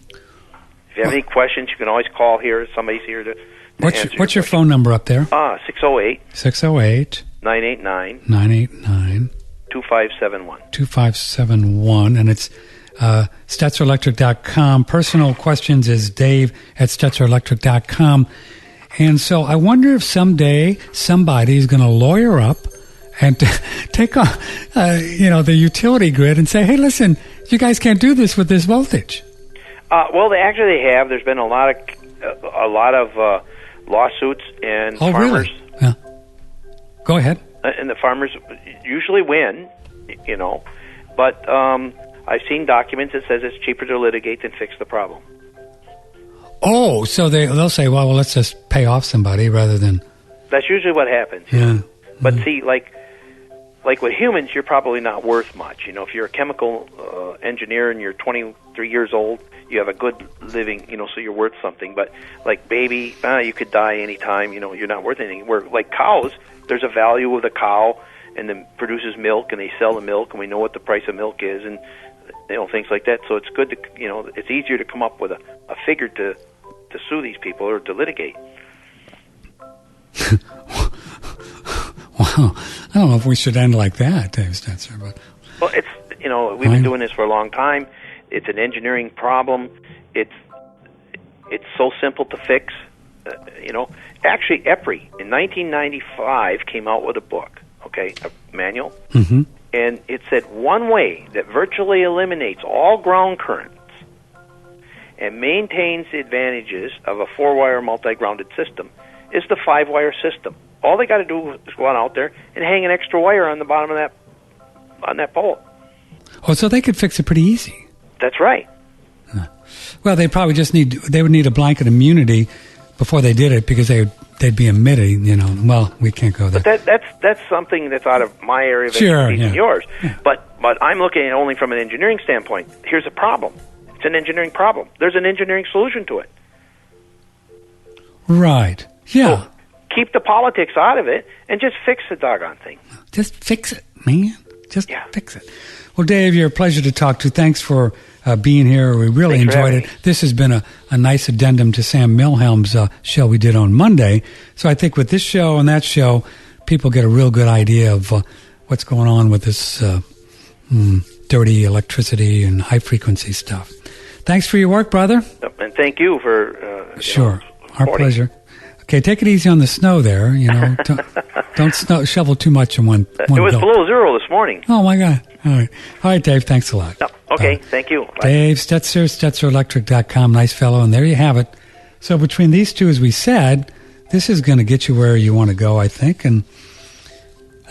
C: If you have any questions, you can always call here. Somebody's here to answer
B: What's your phone number up there?
C: 608.
B: 608.
C: 989.
B: 989.
C: 2571.
B: 2571. And it's STETZERelectric.com. Personal questions is Dave at STETZERelectric.com. And so I wonder if someday somebody is going to lawyer up and take on, the utility grid and say, hey, listen, you guys can't do this with this voltage.
C: Well, they have. There's been a lot of lawsuits, and farmers.
B: Really? Yeah. Go ahead.
C: And the farmers usually win, But I've seen documents that says it's cheaper to litigate than fix the problem.
B: Oh, so they'll say, well, let's just pay off somebody rather than...
C: That's usually what happens.
B: Yeah.
C: But see, like with humans, you're probably not worth much. If you're a chemical engineer and you're 23 years old, you have a good living, so you're worth something. But like baby, you could die any time. You're not worth anything. Where like cows, there's a value of the cow, and then produces milk, and they sell the milk, and we know what the price of milk is, and things like that. So it's good to it's easier to come up with a figure to sue these people or to litigate.
B: Wow, I don't know if we should end like that, Dave Stetzer. But
C: well, it's we've been doing this for a long time. It's an engineering problem. It's so simple to fix. Actually, EPRI in 1995 came out with a book, a manual,
B: mm-hmm.
C: and it said one way that virtually eliminates all ground currents and maintains the advantages of a 4-wire multi-grounded system is the 5-wire system. All they got to do is go on out there and hang an extra wire on the bottom of that pole.
B: Oh, so they could fix it pretty easy.
C: That's right.
B: Well, they probably just would need a blanket immunity before they did it because they'd be emitting, well, we can't go there.
C: But that's something that's out of my area of expertise and yours. Yeah. But I'm looking at it only from an engineering standpoint. Here's a problem. It's an engineering problem. There's an engineering solution to it.
B: Right. Yeah.
C: So keep the politics out of it and just fix the doggone thing.
B: Just fix it, man. Just fix it. Well, Dave, you're a pleasure to talk to. Thanks for being here. We really enjoyed it. This has been a nice addendum to Sam Milhelm's show we did on Monday. So I think with this show and that show, people get a real good idea of what's going on with this dirty electricity and high-frequency stuff. Thanks for your work, brother.
C: And thank you for...
B: Sure. Our pleasure. Okay, take it easy on the snow there. Don't shovel too much in one
C: It was below 0 this morning.
B: Oh, my God. All right, Dave, thanks a lot.
C: Okay, thank you. Bye.
B: Dave Stetzer, STETZERelectric.com. Nice fellow, and there you have it. So between these two, as we said, this is going to get you where you want to go, I think, and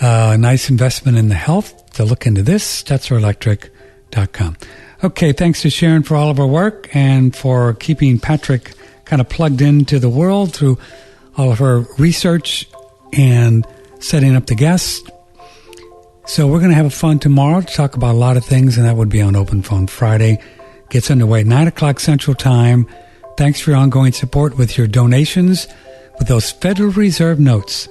B: a nice investment in the health to look into this, STETZERelectric.com. Okay, thanks to Sharon for all of her work and for keeping Patrick kind of plugged into the world through all of her research and setting up the guests. So we're going to have fun tomorrow to talk about a lot of things, and that would be on Open Phone Friday. gets underway 9 o'clock Central Time. Thanks for your ongoing support with your donations with those Federal Reserve notes.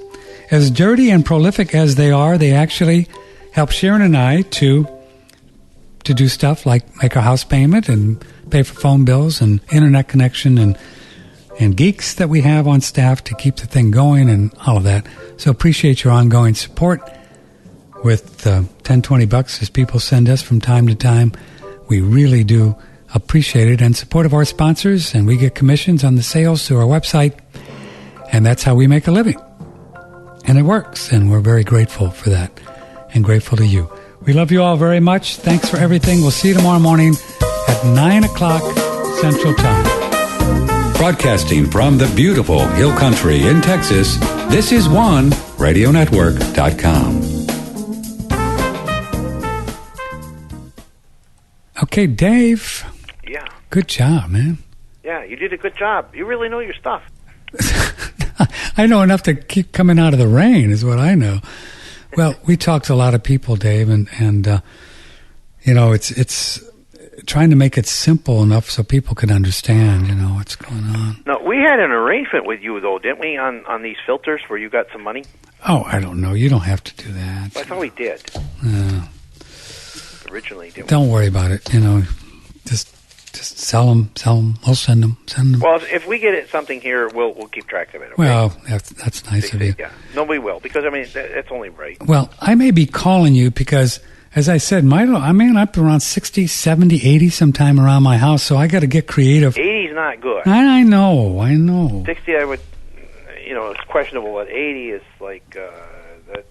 B: As dirty and prolific as they are, they actually help Sharon and I to do stuff like make our house payment and pay for phone bills and internet connection and geeks that we have on staff to keep the thing going and all of that. So appreciate your ongoing support with $10-20 as people send us from time to time. We really do appreciate it, and support of our sponsors, and we get commissions on the sales through our website, and that's how we make a living. And it works, and we're very grateful for that, and grateful to you. We love you all very much. Thanks for everything. We'll see you tomorrow morning at 9 o'clock Central Time.
A: Broadcasting from the beautiful Hill Country in Texas, this is OneRadioNetwork.com.
B: Okay, Dave.
C: Yeah.
B: Good job, man.
C: Yeah, you did a good job. You really know your stuff.
B: I know enough to keep coming out of the rain is what I know. Well, we talked to a lot of people, Dave, and you know, it's trying to make it simple enough so people can understand, you know, what's going on.
C: No, we had an arrangement with you, though, didn't we, on these filters where you got some money?
B: Oh, I don't know. You don't have to do that.
C: I thought we did. Originally, didn't we?
B: Don't worry about it. You know, just sell them. We'll send them.
C: Well, if we get something here, we'll keep track of it. Okay?
B: Well, that's nice of you.
C: Yeah, no, we will, because I mean that's only right.
B: Well, I may be calling you because, as I said, I'm up around 60, 70, 80 sometime around my house, so I got to get creative.
C: 80's not good.
B: I know.
C: 60, I would, it's questionable, but 80 is like.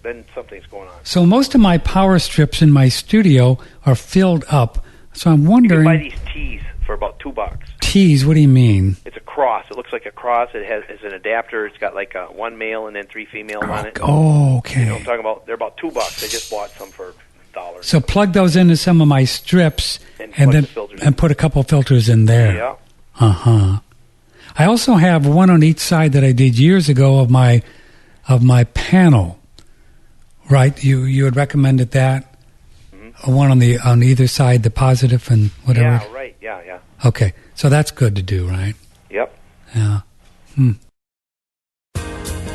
C: Then something's going on.
B: So most of my power strips in my studio are filled up. So I'm wondering.
C: You can buy these tees for about $2.
B: Tees? What do you mean?
C: It's a cross. It looks like a cross. It's an adapter. It's got like one male and then 3 females on it.
B: Oh, okay.
C: You know what I'm talking about? They're about $2. I just bought some for $1.
B: So plug those into some of my strips and then put a couple filters in there.
C: Yeah.
B: Uh-huh. I also have one on each side that I did years ago of my panel. Right, you had recommended that? Mm-hmm. One on either side, the positive and whatever?
C: Yeah, right, yeah.
B: Okay, so that's good to do, right?
C: Yep.
B: Yeah.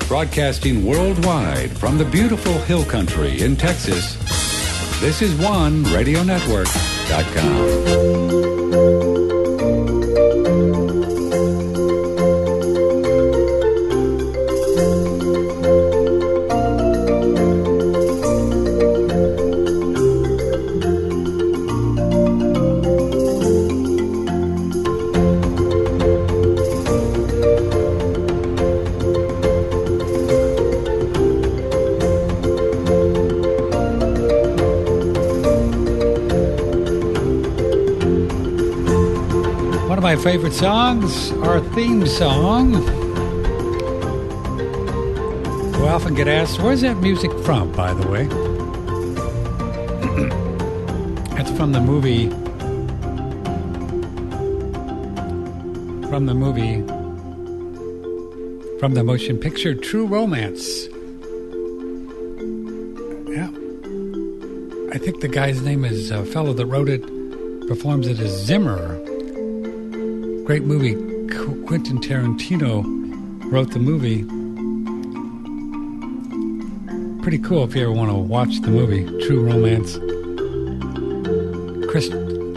A: Broadcasting worldwide from the beautiful Hill Country in Texas, this is OneRadioNetwork.com.
B: My favorite songs, our theme song. We often get asked, where's that music from, by the way? It's from the movie, from the motion picture True Romance. Yeah. I think the guy's name is, fellow that wrote it, performs it as Zimmer. Great movie. Quentin Tarantino wrote the movie. Pretty cool if you ever want to watch the movie, True Romance.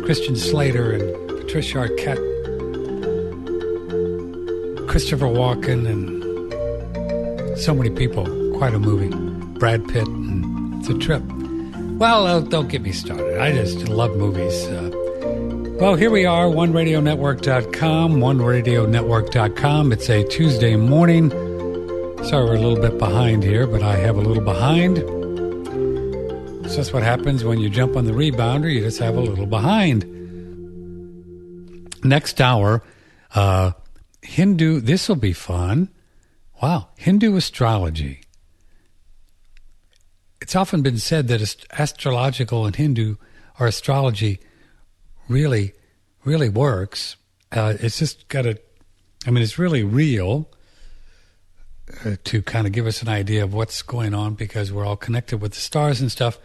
B: Christian Slater and Patricia Arquette. Christopher Walken and so many people. Quite a movie. Brad Pitt, and it's a trip. Well, don't get me started. I just love movies. Well, here we are, OneRadioNetwork.com, OneRadioNetwork.com. It's a Tuesday morning. Sorry we're a little bit behind here, but I have a little behind. So that's what happens when you jump on the rebounder. You just have a little behind. Next hour, Hindu, this will be fun. Wow, Hindu astrology. It's often been said that astrological and Hindu or astrology really works. It's just got it's really real to kind of give us an idea of what's going on because we're all connected with the stars and stuff.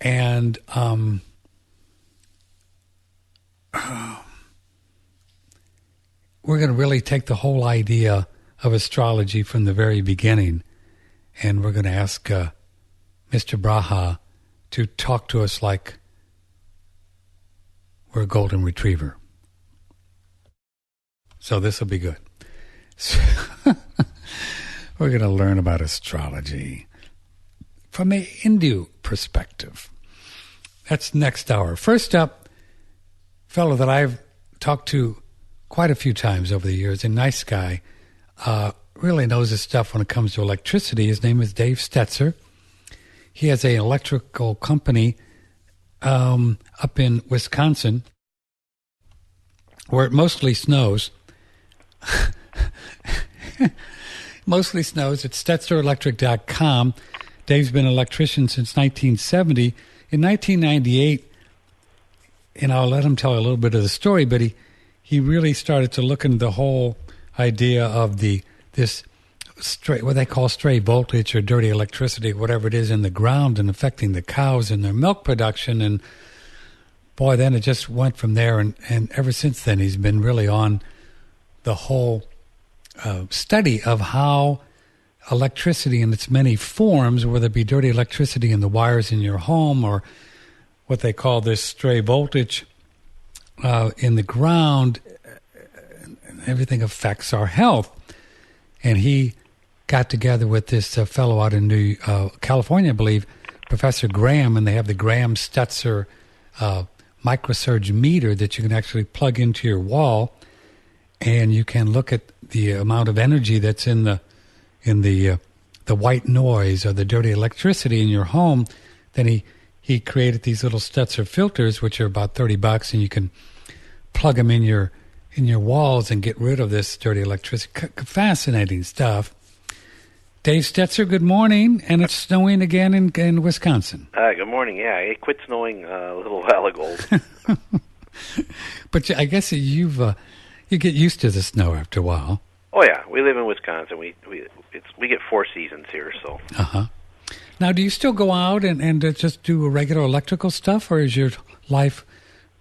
B: And, we're going to really take the whole idea of astrology from the very beginning, and we're going to ask Mr. Braha to talk to us like we're a golden retriever. So this will be good. So we're going to learn about astrology from a Hindu perspective. That's next hour. First up, fellow that I've talked to quite a few times over the years, a nice guy, really knows his stuff when it comes to electricity. His name is Dave Stetzer. He has an electrical company up in Wisconsin where it mostly snows. Mostly snows. It's STETZERelectric.com. Dave's been an electrician since 1970. In 1998, and I'll let him tell a little bit of the story, but he really started to look into the whole idea of this stray, what they call stray voltage or dirty electricity, whatever it is in the ground, and affecting the cows and their milk production. And boy, then it just went from there. And ever since then, he's been really on the whole study of how electricity in its many forms, whether it be dirty electricity in the wires in your home or what they call this stray voltage in the ground, everything affects our health. And he got together with this fellow out in California, I believe, Professor Graham, and they have the Graham Stetzer microsurge meter that you can actually plug into your wall, and you can look at the amount of energy that's in the white noise or the dirty electricity in your home. Then he created these little Stetzer filters, which are about $30, and you can plug them in your walls and get rid of this dirty electricity. Fascinating stuff. Dave Stetzer, good morning, and it's snowing again in Wisconsin.
C: Good morning. Yeah, it quit snowing a little while ago.
B: But I guess you get used to the snow after a while.
C: Oh yeah, we live in Wisconsin. We get 4 seasons here, so.
B: Now, do you still go out and just do regular electrical stuff, or is your life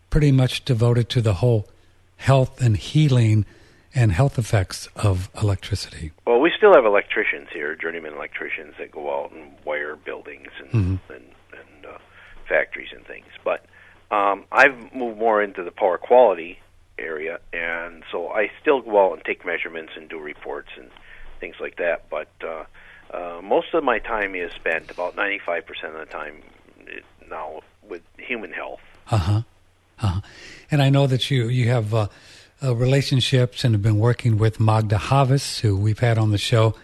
B: pretty much devoted to the whole health and healing and health effects of electricity?
C: Well, we still have electricians here, journeyman electricians that go out and wire buildings and factories and things. But I've moved more into the power quality area, and so I still go out and take measurements and do reports and things like that. But most of my time is spent, about 95% of the time now, with human health. And
B: I know that you have relationships and have been working with Magda Havas, who we've had on the show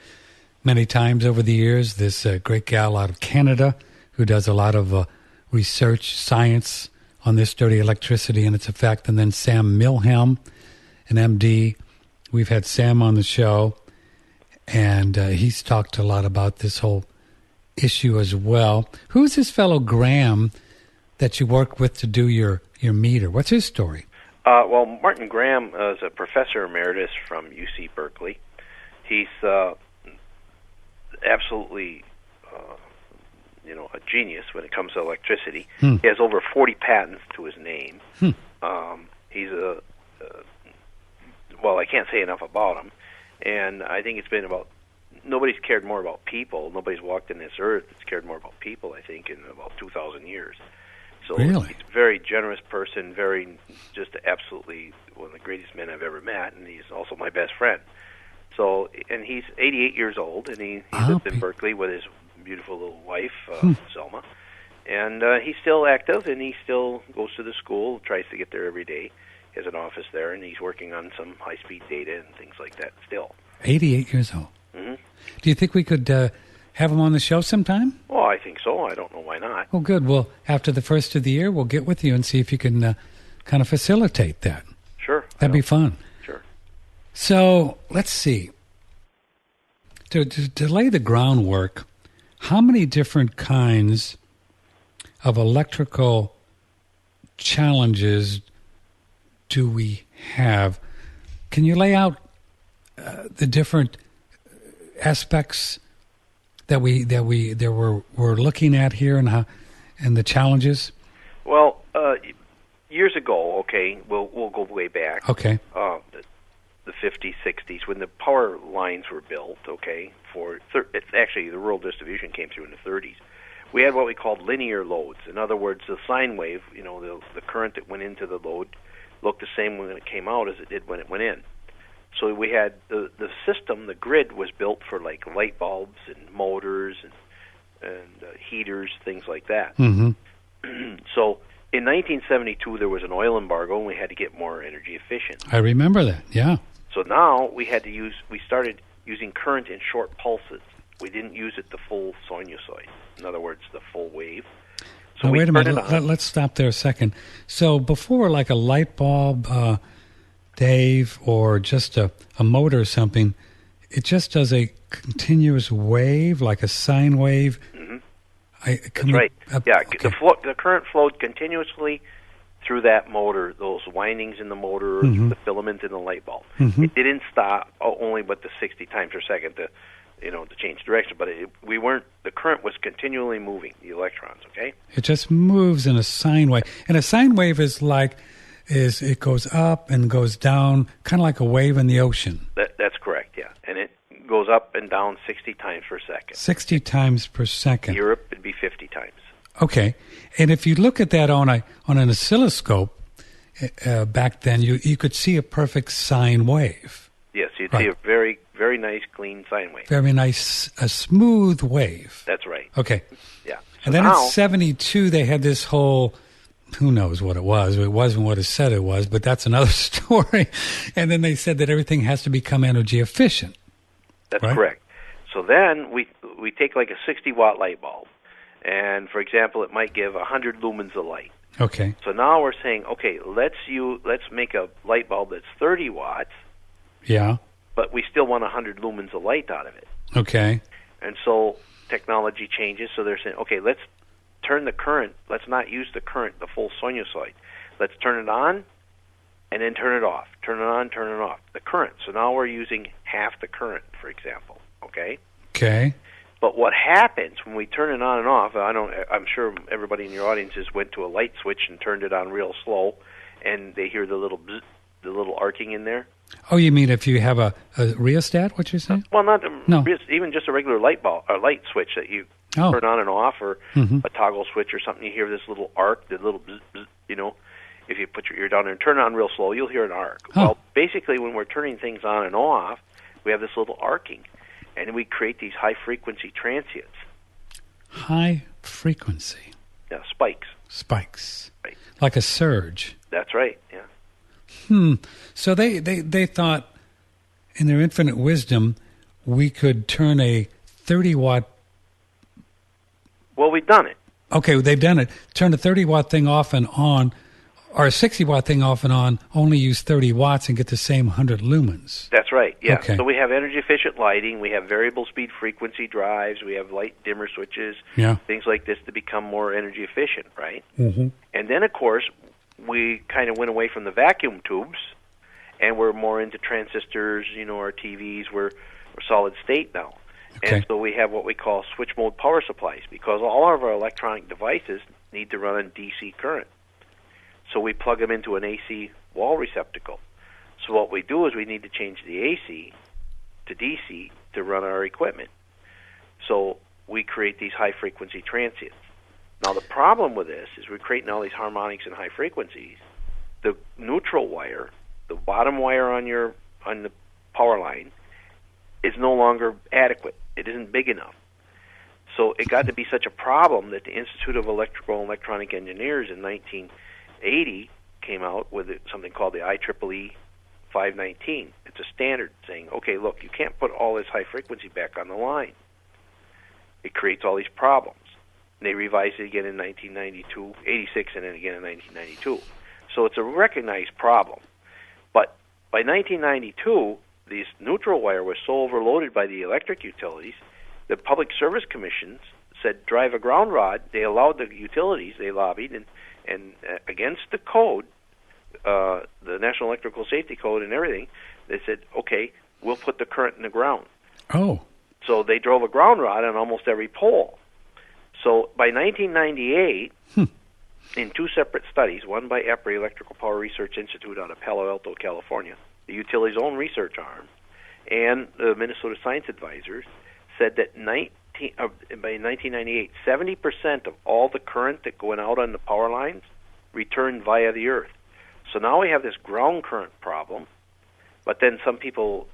B: many times over the years, this great gal out of Canada who does a lot of research, science on this dirty electricity and its effect. And then Sam Milham, an MD. We've had Sam on the show, and he's talked a lot about this whole issue as well. Who's this fellow Graham that you work with to do your meter? What's his story?
C: Well, Martin Graham is a professor emeritus from UC Berkeley. He's absolutely, a genius when it comes to electricity. He has over 40 patents to his name. He's I can't say enough about him. And I think it's been nobody's cared more about people. Nobody's walked in this earth that's cared more about people, I think, in about 2,000 years. So
B: really?
C: He's a very generous person, just absolutely one of the greatest men I've ever met, and he's also my best friend. So, and he's 88 years old, and he lives in Berkeley with his beautiful little wife, Selma. And he's still active, and he still goes to the school, tries to get there every day. He has an office there, and he's working on some high-speed data and things like that still.
B: 88 years old. Mm-hmm. Do you think we could have him on the show sometime?
C: Well, I think so. I don't know why not.
B: Well, good. Well, after the first of the year, we'll get with you and see if you can kind of facilitate that.
C: Sure.
B: That'd be fun.
C: Sure.
B: So, let's see. To lay the groundwork, how many different kinds of electrical challenges do we have? Can you lay out the different aspects that we're looking at here and the challenges?
C: Well, years ago, we'll go way back.
B: Okay.
C: the 50s, 60s, when the power lines were built, okay, it's actually the rural distribution came through in the 30s. We had what we called linear loads. In other words, the sine wave, the current that went into the load looked the same when it came out as it did when it went in. So we had the system, the grid was built for like light bulbs and motors and heaters, things like that.
B: Mm-hmm.
C: So in 1972, there was an oil embargo, and we had to get more energy efficient.
B: I remember that, yeah.
C: So now we started using current in short pulses. We didn't use it the full sinusoid. In other words, the full wave. So
B: now, wait a minute. Let's stop there a second. So before, like a light bulb, Dave, or just a motor or something, it just does a continuous wave, like a sine wave.
C: Mm-hmm. That's right. Okay. The current flowed continuously through that motor, those windings in the motor,
B: mm-hmm.
C: the filament in the light bulb.
B: Mm-hmm.
C: It didn't stop only but the 60 times per second to change direction. But the current was continually moving the electrons. Okay.
B: It just moves in a sine wave, and a sine wave is it goes up and goes down, kind of like a wave in the ocean.
C: That's correct. Yeah, and it goes up and down 60 times per second.
B: 60 times per second.
C: Europe would be 50 times.
B: Okay, and if you look at that on an oscilloscope, back then you could see a perfect sine wave.
C: Yes, you'd see a very, very nice, clean sine wave.
B: Very nice, a smooth wave.
C: That's right.
B: Okay.
C: Yeah. So
B: and then in 72, they had this whole, who knows what it was. It wasn't what it said it was, but that's another story. And then they said that everything has to become energy efficient.
C: That's correct. So then we take like a 60-watt light bulb, and for example, it might give 100 lumens of light.
B: Okay.
C: So now we're saying, okay, let's make a light bulb that's 30 watts.
B: Yeah.
C: But we still want 100 lumens of light out of it.
B: Okay.
C: And so technology changes. So they're saying, okay, let's turn the current. Let's not use the current, the full sinusoid. Let's turn it on and then turn it off. Turn it on, turn it off. The current. So now we're using half the current, for example. Okay?
B: Okay.
C: But what happens when we turn it on and off, I'm sure everybody in your audience has went to a light switch and turned it on real slow, and they hear the little bzz, the little arcing in there.
B: Oh, you mean if you have a rheostat, what you're saying?
C: Well, even just a regular light switch that you turn on and off, or a toggle switch or something, you hear this little arc, the little bzz, bzz, if you put your ear down there and turn it on real slow, you'll hear an arc. Well, basically, when we're turning things on and off, we have this little arcing, and we create these high-frequency transients.
B: High frequency?
C: Yeah, spikes.
B: Spikes.
C: Right.
B: Like a surge.
C: That's right, yeah.
B: So they thought, in their infinite wisdom, we could turn a 30-watt...
C: Well, we've done it.
B: Okay, they've done it. Turn a 30-watt thing off and on, or a 60-watt thing off and on, only use 30 watts and get the same 100 lumens.
C: That's right, yeah.
B: Okay.
C: So we have energy-efficient lighting, we have variable speed frequency drives, we have light dimmer switches, things like this to become more energy efficient, right?
B: Mm-hmm.
C: And then, of course, we kind of went away from the vacuum tubes, and we're more into transistors, our TVs, we're solid state now.
B: Okay.
C: And so we have what we call switch mode power supplies, because all of our electronic devices need to run on DC current. So we plug them into an AC wall receptacle. So what we do is we need to change the AC to DC to run our equipment. So we create these high-frequency transients. Now the problem with this is we're creating all these harmonics and high frequencies. The neutral wire, the bottom wire on the power line, is no longer adequate. It isn't big enough. So it got to be such a problem that the Institute of Electrical and Electronic Engineers in 1980 came out with something called the IEEE 519. It's a standard saying, okay, look, you can't put all this high frequency back on the line. It creates all these problems. And they revised it again in 1992, 86, and then again in 1992. So it's a recognized problem. But by 1992, this neutral wire was so overloaded by the electric utilities, the Public Service Commissions said drive a ground rod. They allowed the utilities, they lobbied, and against the code, the National Electrical Safety Code and everything, they said, okay, we'll put the current in the ground.
B: Oh.
C: So they drove a ground rod on almost every pole. So by 1998, in two separate studies, one by EPRI, Electrical Power Research Institute out of Palo Alto, California, the utility's own research arm, and the Minnesota Science Advisors said that by 1998, 70% of all the current that went out on the power lines returned via the earth. So now we have this ground current problem, but then some people,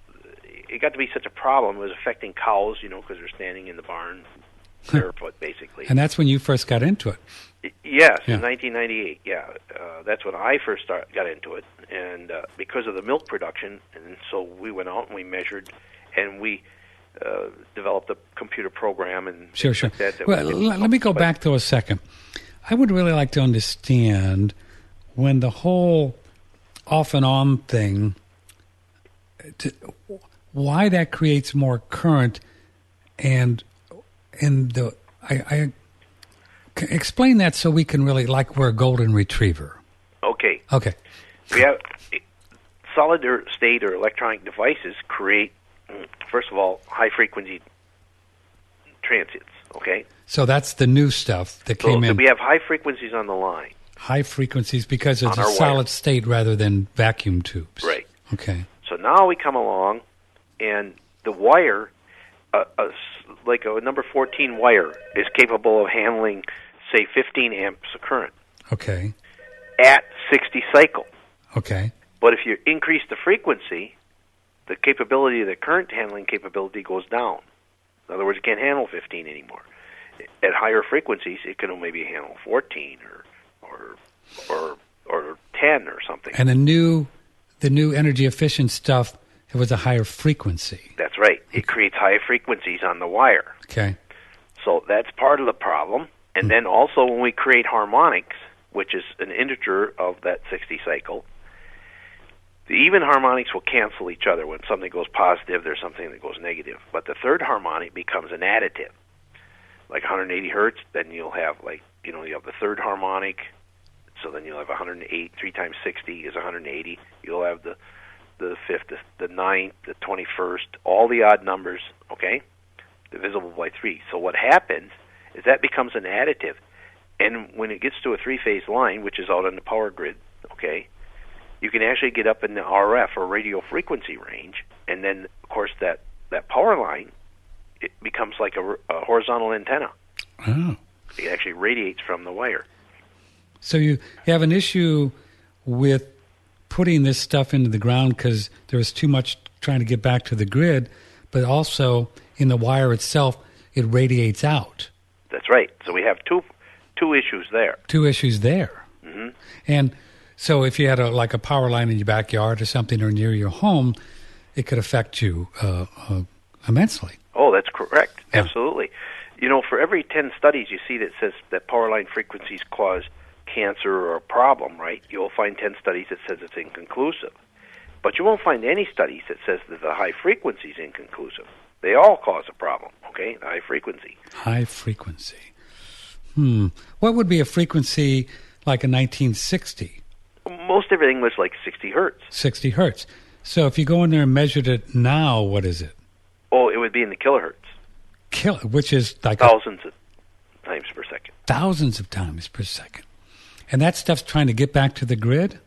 C: it got to be such a problem, it was affecting cows, because they're standing in the barn barefoot, basically.
B: And that's when you first got into it.
C: Yes, in 1998, that's when I first got into it, and because of the milk production, and so we went out and we measured, and we developed a computer program and
B: sure.
C: that
B: well, let me go back to a second. I would really like to understand when the whole off and on thing, why that creates more current, and I explain that so we can really, like we're a golden retriever.
C: Okay. We have solid state or electronic devices create, first of all, high frequency transients. Okay.
B: So that's the new stuff that came in.
C: So we have high frequencies on the line.
B: High frequencies because it's a
C: our
B: solid
C: wire.
B: state rather than vacuum tubes.
C: Right.
B: Okay.
C: So now we come along, and the wire, like a number 14 wire, is capable of handling, say, 15 amps of current.
B: Okay.
C: At 60 cycles.
B: Okay.
C: But if you increase the frequency, the capability, the current handling capability goes down. In other words, it can't handle 15 anymore. At higher frequencies, it can maybe handle 14 or 10 or something.
B: And the new energy efficient stuff, it was a higher frequency.
C: That's right. It creates high frequencies on the wire.
B: Okay.
C: So that's part of the problem. And then also when we create harmonics, which is an integer of that 60 cycle, the even harmonics will cancel each other. When something goes positive, there's something that goes negative. But the third harmonic becomes an additive. Like 180 hertz, then you'll have you have the third harmonic, so then you'll have 108, 3 times 60 is 180. You'll have the fifth, the ninth, the 21st, all the odd numbers, okay, divisible by 3. So what happens is that becomes an additive. And when it gets to a three-phase line, which is out on the power grid, okay, you can actually get up in the RF or radio frequency range, and then, of course, that power line, it becomes like a horizontal antenna.
B: Oh.
C: It actually radiates from the wire.
B: So you have an issue with putting this stuff into the ground because there was too much trying to get back to the grid, but also in the wire itself, it radiates out.
C: That's right. So we have two issues there.
B: Two issues there.
C: Mm-hmm.
B: And so if you had a power line in your backyard or something or near your home, it could affect you immensely.
C: Oh, that's correct.
B: Yeah.
C: Absolutely. For every 10 studies you see that says that power line frequencies cause cancer or a problem, right, you'll find 10 studies that says it's inconclusive. But you won't find any studies that says that the high frequency is inconclusive. They all cause a problem, okay, the high frequency.
B: High frequency. What would be a frequency like in 1960?
C: Most everything was like 60 hertz.
B: 60 hertz. So if you go in there and measured it now, what is it?
C: Oh, it would be in the kilohertz.
B: Which is like
C: thousands of times per second.
B: Thousands of times per second. And that stuff's trying to get back to the grid?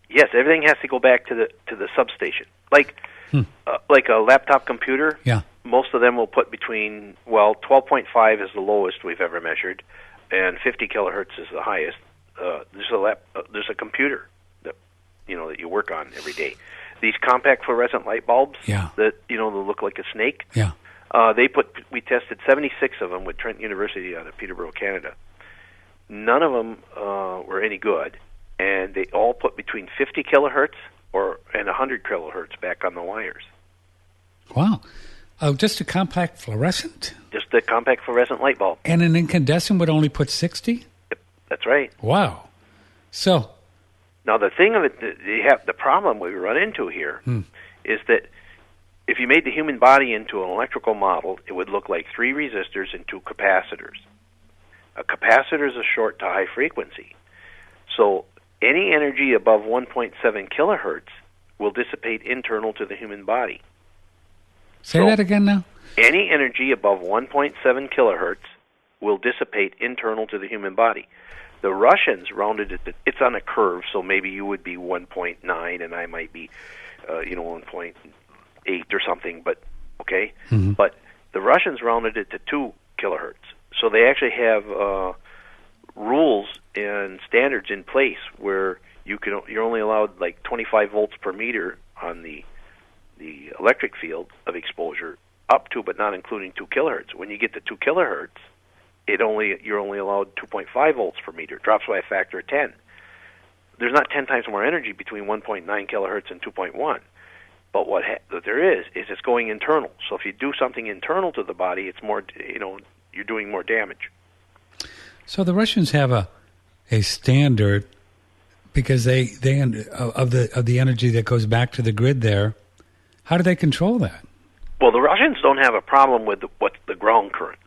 C: Yes, everything has to go back to the substation. Like a laptop computer.
B: Yeah.
C: Most of them will put between 12.5 is the lowest we've ever measured, and 50 kilohertz is the highest. There's a computer that that you work on every day. These compact fluorescent light bulbs that they look like a snake.
B: Yeah.
C: We tested 76 of them with Trent University out of Peterborough, Canada. None of them were any good, and they all put between 50 kilohertz and 100 kilohertz back on the wires.
B: Wow. Just a compact fluorescent?
C: Just a compact fluorescent light bulb.
B: And an incandescent would only put 60?
C: Yep, that's right.
B: Wow. So
C: now the thing of it, the problem we run into here is that if you made the human body into an electrical model, it would look like 3 resistors and 2 capacitors. A capacitor is a short to high frequency. So any energy above 1.7 kilohertz will dissipate internal to the human body.
B: Say that again now?
C: Any energy above 1.7 kilohertz will dissipate internal to the human body. The Russians rounded it, it's on a curve, so maybe you would be 1.9 and I might be 1.8 or something, but okay. But the Russians rounded it to 2 kilohertz. So they actually have rules and standards in place where you're only allowed like 25 volts per meter on the electric field of exposure up to, but not including 2 kilohertz. When you get to 2 kilohertz, you're only allowed 2.5 volts per meter. It drops by a factor of 10. There's not 10 times more energy between 1.9 kilohertz and 2.1. But what there is it's going internal. So if you do something internal to the body, it's more, you're doing more damage.
B: So the Russians have a standard because they of the energy that goes back to the grid there. How do they control that?
C: Well, the Russians don't have a problem with what's the ground current.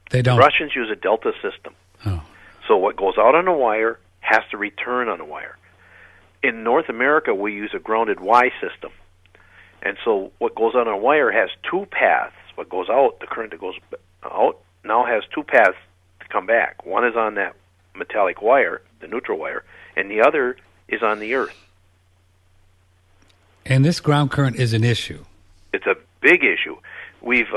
B: They don't.
C: The Russians use a delta system.
B: Oh.
C: So what goes out on a wire has to return on a wire. In North America, we use a grounded Y system. And so what goes on a wire has 2 paths. What goes out, the current that goes out, now has 2 paths to come back. One is on that metallic wire, the neutral wire, and the other is on the earth.
B: And this ground current is an issue.
C: It's a big issue. We've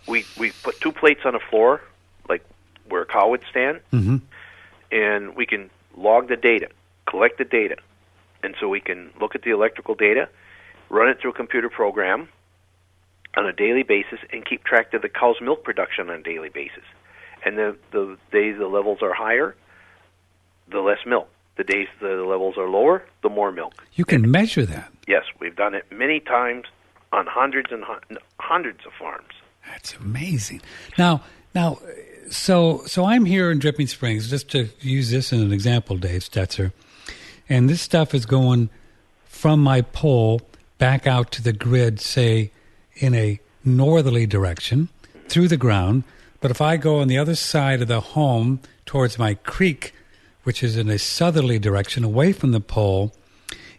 C: we put 2 plates on the floor, like where a cow would stand, and we can log the data, collect the data, and so we can look at the electrical data, run it through a computer program on a daily basis, and keep track of the cow's milk production on a daily basis. And the days the levels are higher, the less milk. The days the levels are lower, the more milk.
B: You can measure that.
C: Yes, we've done it many times on hundreds and hundreds of farms.
B: That's amazing. Now, so I'm here in Dripping Springs, just to use this as an example, Dave Stetzer, and this stuff is going from my pole back out to the grid, say, in a northerly direction through the ground. But if I go on the other side of the home towards my creek, which is in a southerly direction away from the pole,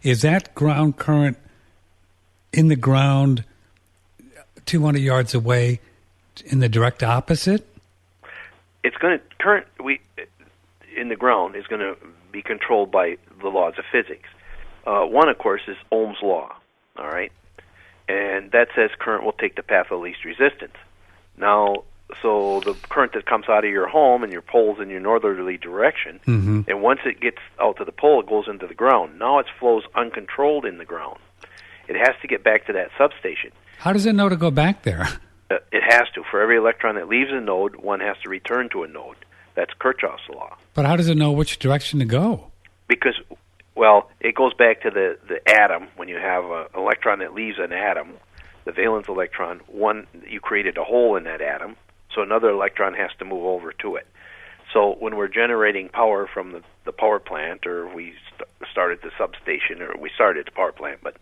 B: is that ground current in the ground 200 yards away in the direct opposite?
C: It's going to in the ground is going to be controlled by the laws of physics. One, of course, is Ohm's law. All right, and that says current will take the path of least resistance. Now, so the current that comes out of your home and your pole's in your northerly direction, and once it gets out to the pole, it goes into the ground. Now it flows uncontrolled in the ground. It has to get back to that substation.
B: How does it know to go back there?
C: It has to. For every electron that leaves a node, one has to return to a node. That's Kirchhoff's law.
B: But how does it know which direction to go?
C: Because, well, it goes back to the atom. When you have an electron that leaves an atom, the valence electron, you created a hole in that atom, so another electron has to move over to it. So when we're generating power from the power plant, or we start at the substation, or we start at the power plant, but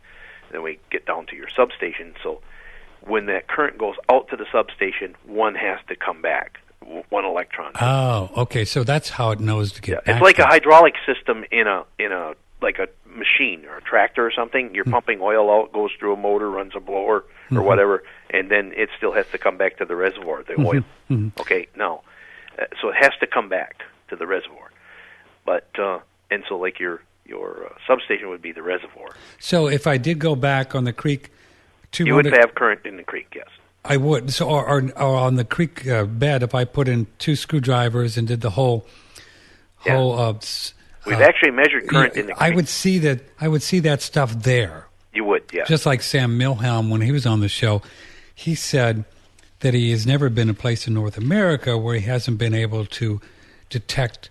C: then we get down to your substation. So when that current goes out to the substation, one has to come back, one electron.
B: Oh, okay. So that's how it knows to get back.
C: It's like a hydraulic system in a like a machine or a tractor or something. You're pumping oil out, goes through a motor, runs a blower or whatever, and then it still has to come back to the reservoir, the oil. Okay, now, so it has to come back to the reservoir. But and so like your substation would be the reservoir.
B: So if I did go back on the creek,
C: you would have current in the creek, yes.
B: I would. So or on the creek bed, if I put in 2 screwdrivers and did the whole.
C: We've actually measured current in the creek.
B: I would see that stuff there.
C: You would, yeah.
B: Just like Sam Milhelm, when he was on the show, he said that he has never been a place in North America where he hasn't been able to detect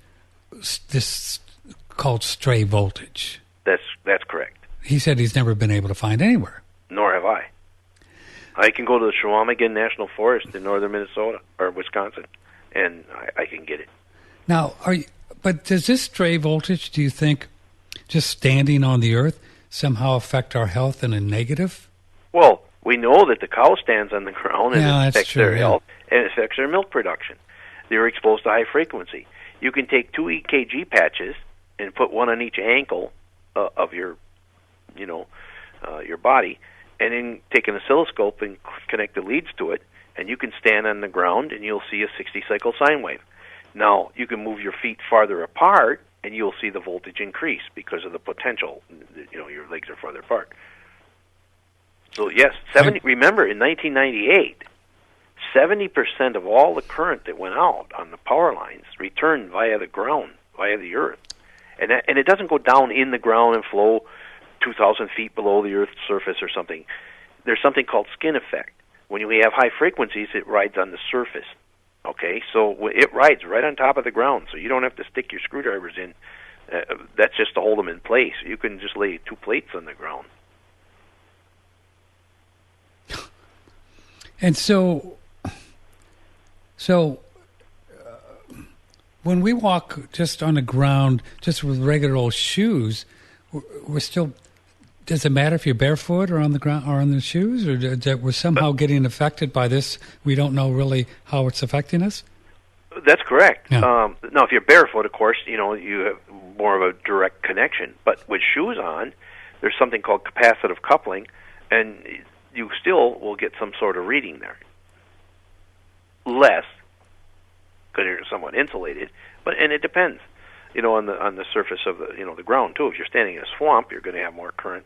B: this called stray voltage.
C: That's correct.
B: He said he's never been able to find anywhere.
C: Nor have I. I can go to the Chequamegon National Forest in northern Minnesota or Wisconsin, and I can get it.
B: Now, but does this stray voltage, do you think, just standing on the earth, somehow affect our health in a negative?
C: Well, we know that the cow stands on the ground and it affects their health, and it affects their milk production. They're exposed to high frequency. You can take 2 EKG patches and put one on each ankle of your body, and then take an oscilloscope and connect the leads to it, and you can stand on the ground and you'll see a 60-cycle sine wave. Now, you can move your feet farther apart, and you'll see the voltage increase because of the potential. Your legs are farther apart. So yes, remember in 1998, 70% of all the current that went out on the power lines returned via the ground, via the earth, and it doesn't go down in the ground and flow 2,000 feet below the Earth's surface or something. There's something called skin effect. When we have high frequencies, it rides on the surface. Okay, so it rides right on top of the ground, so you don't have to stick your screwdrivers in. That's just to hold them in place. You can just lay 2 plates on the ground.
B: And so when we walk just on the ground, just with regular old shoes, we're still. Does it matter if you're barefoot or on the ground or on the shoes, or that we're somehow getting affected by this? We don't know really how it's affecting us.
C: That's correct.
B: Yeah.
C: Now, if you're barefoot, of course, you have more of a direct connection. But with shoes on, there's something called capacitive coupling, and you still will get some sort of reading there. Less, because you're somewhat insulated, and it depends. On the surface of the ground too. If you're standing in a swamp, you're going to have more current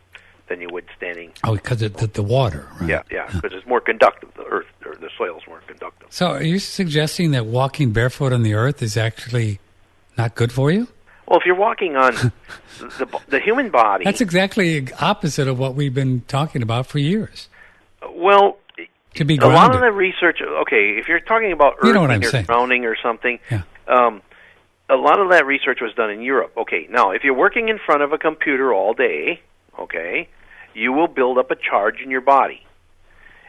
C: than you would standing.
B: Oh, because of the water, right?
C: Yeah, because it's more conductive. The earth or the soil is more conductive.
B: So, are you suggesting that walking barefoot on the earth is actually not good for you?
C: Well, if you're walking on the human body,
B: that's exactly opposite of what we've been talking about for years.
C: Well,
B: to be
C: a
B: grounded.
C: lot of the research. Okay, if you're talking about earthing or grounding or something.
B: Yeah.
C: A lot of that research was done in Europe. Okay, now, if you're working in front of a computer all day, okay, you will build up a charge in your body.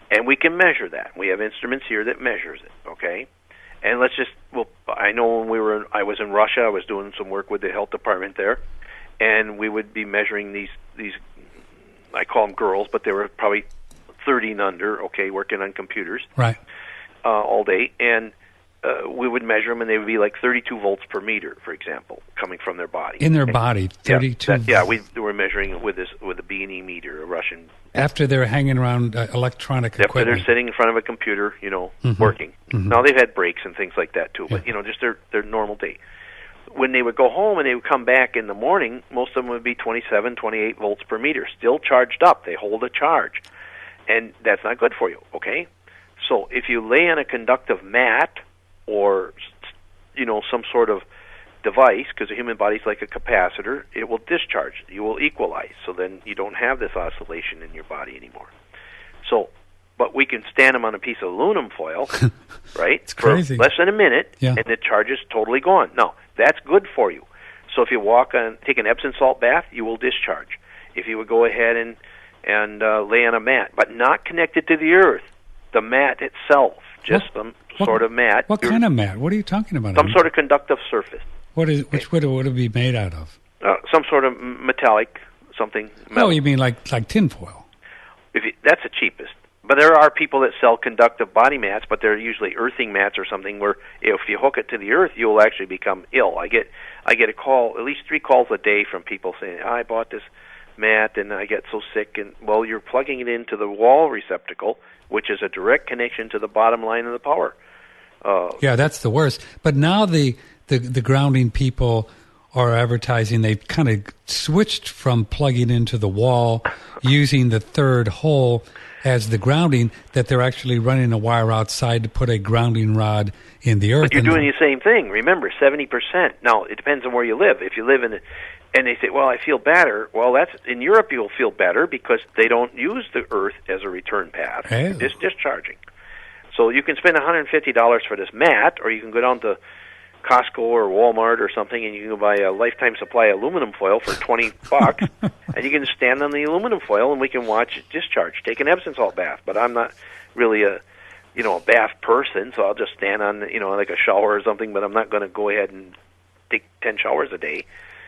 C: And we can measure that. We have instruments here that measures it, okay? And I know when I was in Russia, I was doing some work with the health department there, and we would be measuring these I call them girls, but they were probably 30 and under, okay, working on computers.
B: Right.
C: All day, and we would measure them, and they would be like 32 volts per meter, for example, coming from their body.
B: In their body, 32.
C: We were measuring it with a B&E meter, a Russian.
B: After they're hanging around electronic equipment.
C: After they're sitting in front of a computer, working. Mm-hmm. Now they've had breaks and things like that too, but just their normal day. When they would go home and they would come back in the morning, most of them would be 27, 28 volts per meter, still charged up. They hold a charge, and that's not good for you. Okay, so if you lay on a conductive mat or some sort of device, because the human body's like a capacitor, it will discharge. You will equalize, so then you don't have this oscillation in your body anymore. So, but we can stand them on a piece of aluminum foil, right,
B: it's crazy.
C: For less than a minute, and the charge is totally gone. Now, that's good for you. So if you take an Epsom salt bath, you will discharge. If you would go ahead and lay on a mat, but not connected to the earth, the mat itself, just some sort of mat.
B: What kind of mat? What are you talking about?
C: Some sort of conductive surface.
B: Which would it be made out of?
C: Some sort of metallic, something. Metal.
B: Oh, you mean like tinfoil?
C: That's the cheapest. But there are people that sell conductive body mats, but they're usually earthing mats or something where if you hook it to the earth, you'll actually become ill. I get a call, at least 3 calls a day from people saying, I bought this mat and I get so sick. And well, you're plugging it into the wall receptacle, which is a direct connection to the bottom line of the power.
B: Yeah, that's the worst. But now the grounding people are advertising, they've kind of switched from plugging into the wall, using the third hole as the grounding, that they're actually running a wire outside to put a grounding rod in the earth.
C: But you're doing the same thing. Remember, 70%. Now, it depends on where you live. If you live in and they say, well, I feel better. Well, that's in Europe you'll feel better because they don't use the earth as a return path. It's discharging. So you can spend $150 for this mat, or you can go down to Costco or Walmart or something, and you can buy a lifetime supply of aluminum foil for $20, and you can stand on the aluminum foil, and we can watch it discharge. Take an Epsom salt bath, but I'm not really a bath person, so I'll just stand on like a shower or something. But I'm not going to go ahead and take 10 showers a day.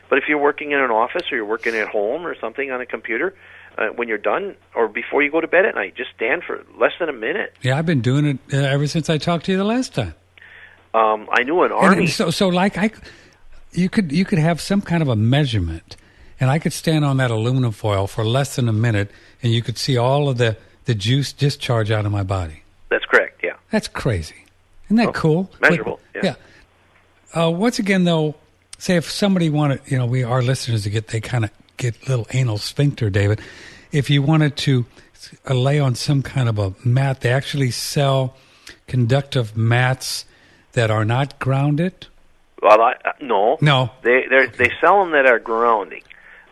C: But if you're working in an office or you're working at home or something on a computer, when you're done or before you go to bed at night, just stand for less than a minute.
B: Yeah, I've been doing it ever since I talked to you the last time.
C: I knew an army.
B: So like you could have some kind of a measurement, and I could stand on that aluminum foil for less than a minute, and you could see all of the juice discharge out of my body.
C: That's correct. Yeah.
B: That's crazy. Isn't that cool?
C: Measurable.
B: Yeah. Once again, though, say if somebody wanted, our listeners they kind of get little anal sphincter, David. if you wanted to lay on some kind of a mat, they actually sell conductive mats that are not grounded.
C: Well, no. They sell them that are grounding.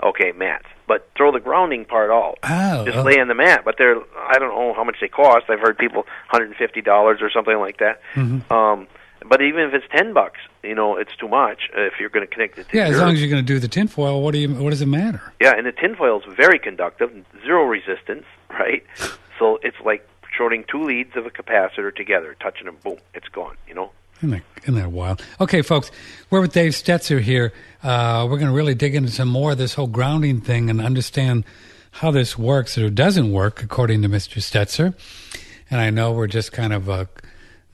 C: Okay, mats. But throw the grounding part out. Just lay on the mat. But I don't know how much they cost. I've heard people $150 or something like that. Mm-hmm. But even if it's $10, it's too much if you're going to connect it to
B: as long as you're going to do the tinfoil, what does it matter?
C: Yeah, and the tinfoil is very conductive, zero resistance, right? So it's like shorting two leads of a capacitor together, touching them, boom, it's gone,
B: Isn't that wild? Okay, folks, we're with Dave Stetzer here. We're going to really dig into some more of this whole grounding thing and understand how this works or doesn't work, according to Mr. Stetzer. And I know we're just kind of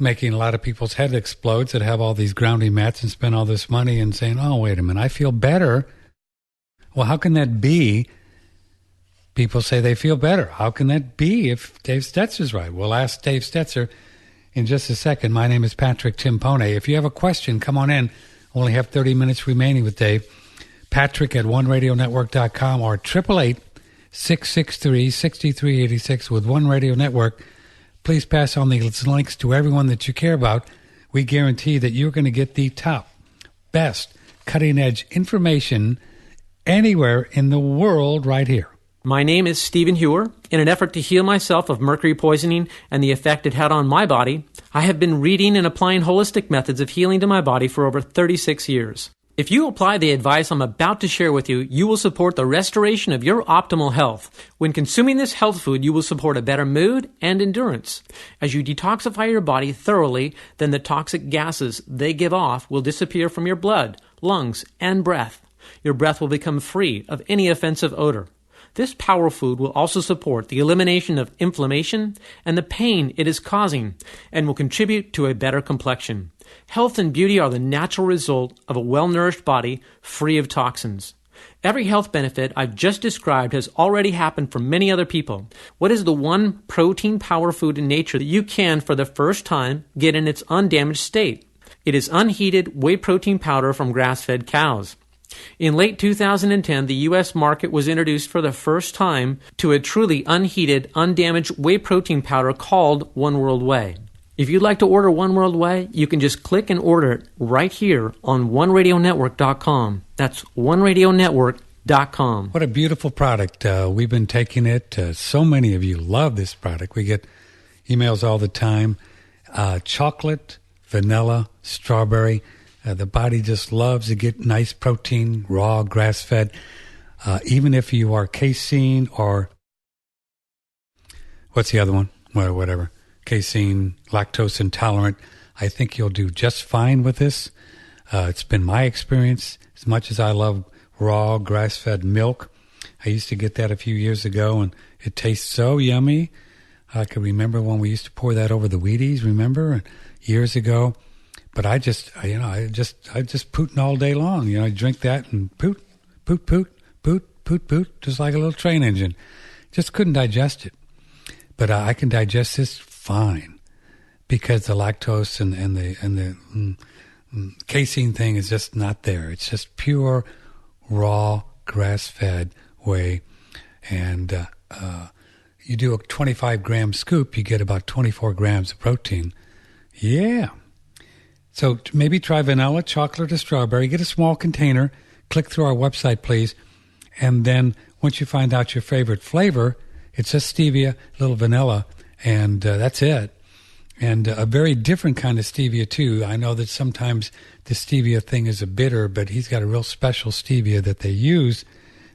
B: making a lot of people's head explode that have all these grounding mats and spend all this money and saying, oh, wait a minute, I feel better. Well, how can that be? People say they feel better. How can that be if Dave Stetzer's right? We'll ask Dave Stetzer in just a second. My name is Patrick Timpone. If you have a question, come on in. Only have 30 minutes remaining with Dave. Patrick at OneRadioNetwork.com or 888-663-6386 with One Radio Network. Please pass on these links to everyone that you care about. We guarantee that you're going to get the top, best, cutting-edge information anywhere in the world right here.
I: My name is Stephen Hewer. In an effort to heal myself of mercury poisoning and the effect it had on my body, I have been reading and applying holistic methods of healing to my body for over 36 years. If you apply the advice I'm about to share with you, you will support the restoration of your optimal health. When consuming this health food, you will support a better mood and endurance. As you detoxify your body thoroughly, then the toxic gases they give off will disappear from your blood, lungs, and breath. Your breath will become free of any offensive odor. This power food will also support the elimination of inflammation and the pain it is causing, and will contribute to a better complexion. Health and beauty are the natural result of a well-nourished body free of toxins. Every health benefit I've just described has already happened for many other people. What is the one protein power food in nature that you can, for the first time, get in its undamaged state? It is unheated whey protein powder from grass-fed cows. In late 2010, the U.S. market was introduced for the first time to a truly unheated, undamaged whey protein powder called One World Whey. If you'd like to order One World Whey, you can just click and order it right here on OneRadioNetwork.com. That's OneRadioNetwork.com.
B: What a beautiful product. We've been taking it. So many of you love this product. We get emails all the time. Chocolate, vanilla, strawberry. The body just loves to get nice protein, raw, grass-fed. Even if you are casein or what's the other one? Well, whatever. Casein, lactose intolerant. I think you'll do just fine with this. It's been my experience. As much as I love raw, grass-fed milk, I used to get that a few years ago, and it tastes so yummy. I can remember when we used to pour that over the Wheaties, remember? Years ago. But I just pootin' all day long. I drink that and poot, poot, poot, poot, poot, poot, just like a little train engine. Just couldn't digest it. But I can digest this fine because the lactose and the casein thing is just not there. It's just pure, raw, grass-fed whey. And you do a 25-gram scoop, you get about 24 grams of protein. Yeah. So maybe try vanilla, chocolate, or strawberry. Get a small container. Click through our website, please. And then once you find out your favorite flavor, it's just stevia, a little vanilla, and that's it. And a very different kind of stevia, too. I know that sometimes the stevia thing is a bitter, but he's got a real special stevia that they use.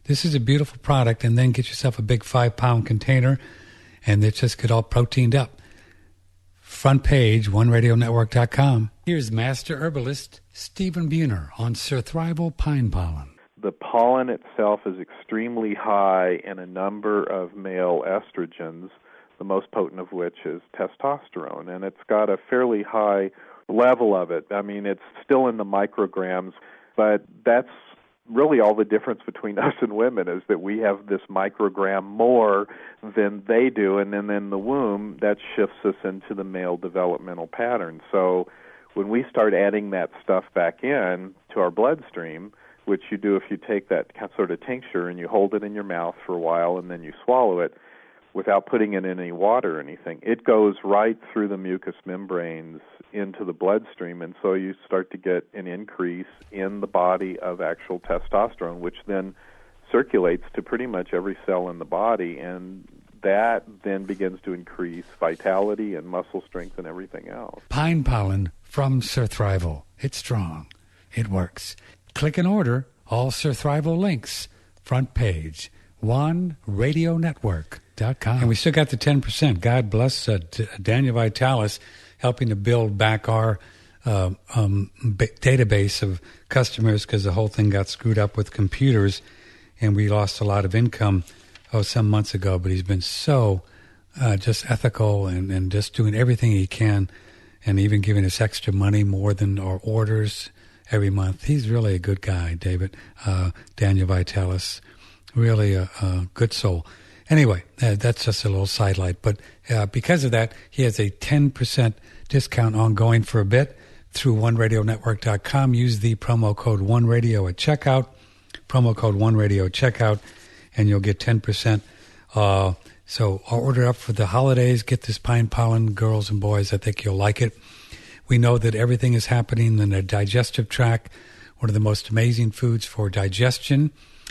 B: This is a beautiful product, and then get yourself a big 5-pound container, and it just get all proteined up. Front page, OneRadioNetwork.com. Here's Master Herbalist Stephen Buhner on Sir Thrival Pine Pollen.
J: The pollen itself is extremely high in a number of male estrogens, the most potent of which is testosterone, and it's got a fairly high level of it. I mean, it's still in the micrograms, but that's really all the difference between us and women is that we have this microgram more than they do, and then in the womb, that shifts us into the male developmental pattern. So when we start adding that stuff back in to our bloodstream, which you do if you take that sort of tincture and you hold it in your mouth for a while and then you swallow it without putting it in any water or anything. It goes right through the mucous membranes into the bloodstream, and so you start to get an increase in the body of actual testosterone, which then circulates to pretty much every cell in the body, and that then begins to increase vitality and muscle strength and everything else.
B: Pine pollen from Surthrival. It's strong. It works. Click and order all Surthrival links. Front page. OneRadioNetwork.com. And we still got the 10%. God bless Daniel Vitalis helping to build back our database of customers because the whole thing got screwed up with computers and we lost a lot of income some months ago. But he's been so just ethical and just doing everything he can and even giving us extra money more than our orders every month. He's really a good guy, David, Daniel Vitalis. Really a good soul. Anyway, that's just a little sidelight. But because of that, he has a 10% discount ongoing for a bit through OneRadioNetwork.com. Use the promo code OneRadio at checkout. Promo code OneRadio at checkout, and you'll get 10%. So order up for the holidays. Get this pine pollen, girls and boys. I think you'll like it. We know that everything is happening in the digestive tract. One of the most amazing foods for digestion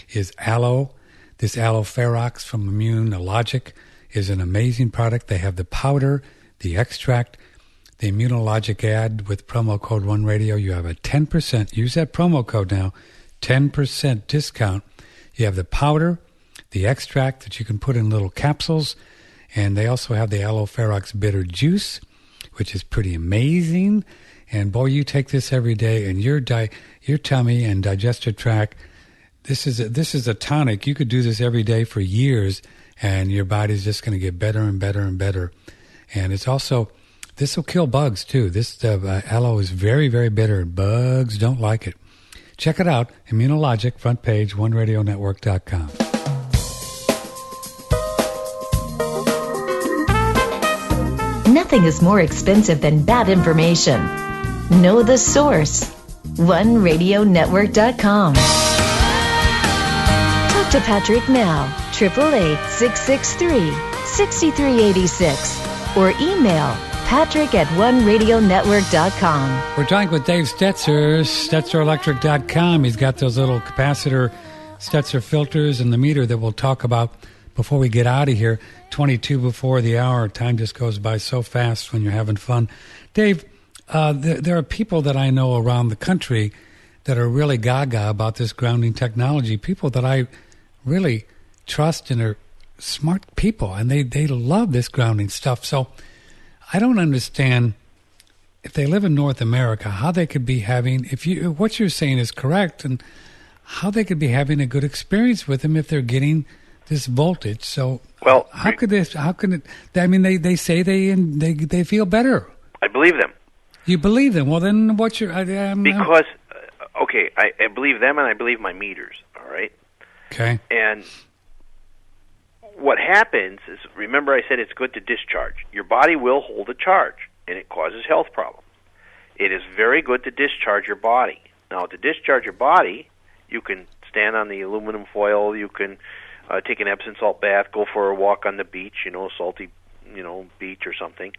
B: is aloe. This aloe ferox from Immunologic is an amazing product. They have the powder, the extract, the Immunologic ad with promo code OneRadio. You have a 10%. Use that promo code now. 10% discount. You have the powder, the extract that you can put in little capsules, and they also have the aloe ferox bitter juice, which is pretty amazing. And boy, you take this every day, and your tummy and digestive tract. This is a tonic. You could do this every day for years, and your body's just going to get better and better and better. And it's also, this will kill bugs too. This aloe is very, very bitter. Bugs don't like it. Check it out. Immunologic, front page, OneRadioNetwork.com.
H: Nothing is more expensive than bad information. Know the source. OneRadioNetwork.com. Talk to Patrick now. 888-663-6386. Or email patrick@oneradionetwork.com.
B: We're talking with Dave Stetzer, STETZERelectric.com. He's got those little capacitor Stetzer filters and the meter that we'll talk about before we get out of here. 22 before the hour. Time just goes by so fast when you're having fun. Dave, there are people that I know around the country that are really gaga about this grounding technology, people that I really trust and are smart people, and they love this grounding stuff. So I don't understand, if they live in North America, how they could be having, what you're saying is correct, and how they could be having a good experience with them if they're getting this voltage. So how could it, I mean, they say they feel better.
C: I believe them.
B: You believe them? Well, then what's your...
C: I believe them, and I believe my meters, all right?
B: Okay.
C: And what happens is, remember I said it's good to discharge. Your body will hold a charge, and it causes health problems. It is very good to discharge your body. Now, to discharge your body, you can stand on the aluminum foil, you can take an Epsom salt bath, go for a walk on the beach, salty, beach or something,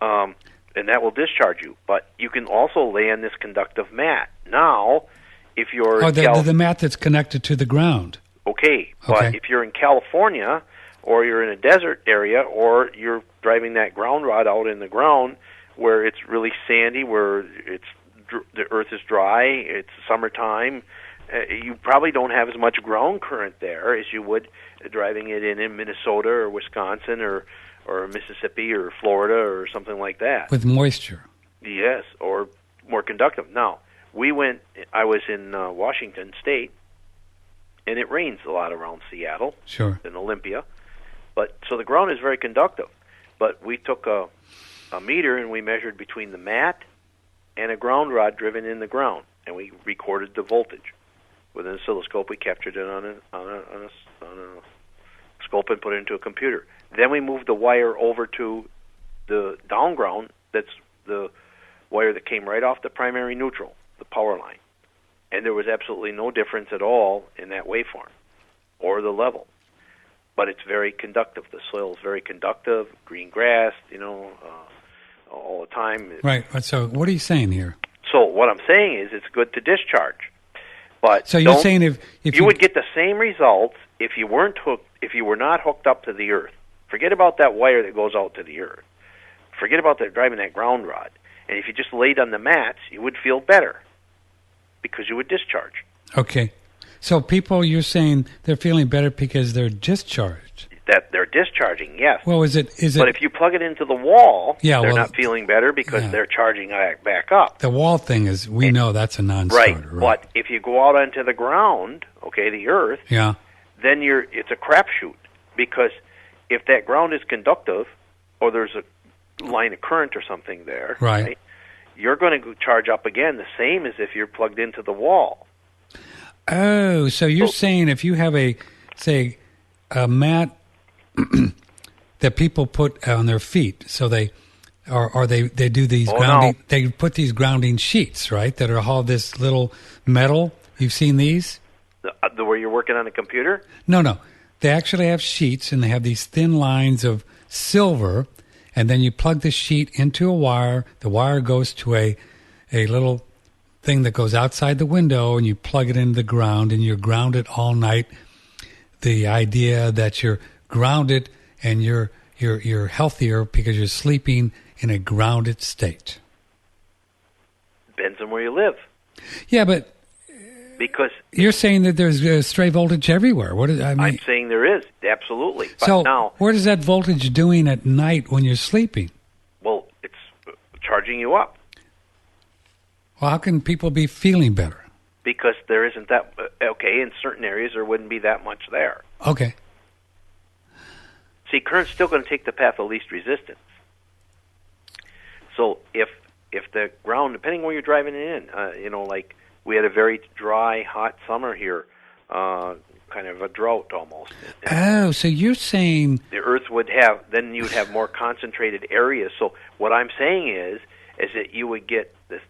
C: and that will discharge you. But you can also lay on this conductive mat. Now, if you're...
B: the mat that's connected to the ground.
C: Okay, but if you're in California, or you're in a desert area, or you're driving that ground rod out in the ground where it's really sandy, where the earth is dry, it's summertime, you probably don't have as much ground current there as you would driving it in Minnesota or Wisconsin or Mississippi or Florida or something like that.
B: With moisture.
C: Yes, or more conductive. Now, I was in Washington State, and it rains a lot around Seattle,
B: sure,
C: and Olympia. So the ground is very conductive. But we took a meter and we measured between the mat and a ground rod driven in the ground, and we recorded the voltage. With an oscilloscope, we captured it on a scope and put it into a computer. Then we moved the wire over to the down ground. That's the wire that came right off the primary neutral, the power line. and there was absolutely no difference at all in that waveform or the level. But it's very conductive. The soil is very conductive, green grass, all the time.
B: Right. So what are you saying here?
C: So what I'm saying is it's good to discharge. But
B: so you're saying if
C: you would get the same results if you were not hooked up to the earth. Forget about that wire that goes out to the earth. Forget about that driving that ground rod. And if you just laid on the mats, you would feel better because you would discharge.
B: Okay. So people, you're saying they're feeling better because they're discharged.
C: That they're discharging, yes.
B: Well, is it?
C: But if you plug it into the wall, they're
B: well,
C: not feeling better because they're charging back up.
B: The wall thing is, we know that's a non-starter.
C: Right. But if you go out onto the ground, the earth, then it's a crapshoot because if that ground is conductive or there's a line of current or something there, right, you're going to charge up again the same as if you're plugged into the wall.
B: Oh, so you're saying if you have a mat that people put on their feet, so they do these grounding. No. They put these grounding sheets, right? That are all this little metal. You've seen these?
C: Where you're working on a computer?
B: No. They actually have sheets, and they have these thin lines of silver, and then you plug the sheet into a wire. The wire goes to a little thing that goes outside the window, and you plug it into the ground, and you're grounded all night. The idea that you're grounded and you're healthier because you're sleeping in a grounded state.
C: Depends on where you live.
B: Yeah, but
C: because
B: you're saying that there's stray voltage everywhere.
C: I'm saying there is, absolutely. But
B: so
C: now,
B: what is that voltage doing at night when you're sleeping?
C: Well, it's charging you up.
B: Well, how can people be feeling better?
C: Because there isn't that, in certain areas there wouldn't be that much there.
B: Okay.
C: See, current's still going to take the path of least resistance. So if the ground, depending where you're driving it in, like we had a very dry, hot summer here, kind of a drought almost.
B: Oh, so you're saying
C: the earth would then you'd have more concentrated areas. So what I'm saying is that you would get this.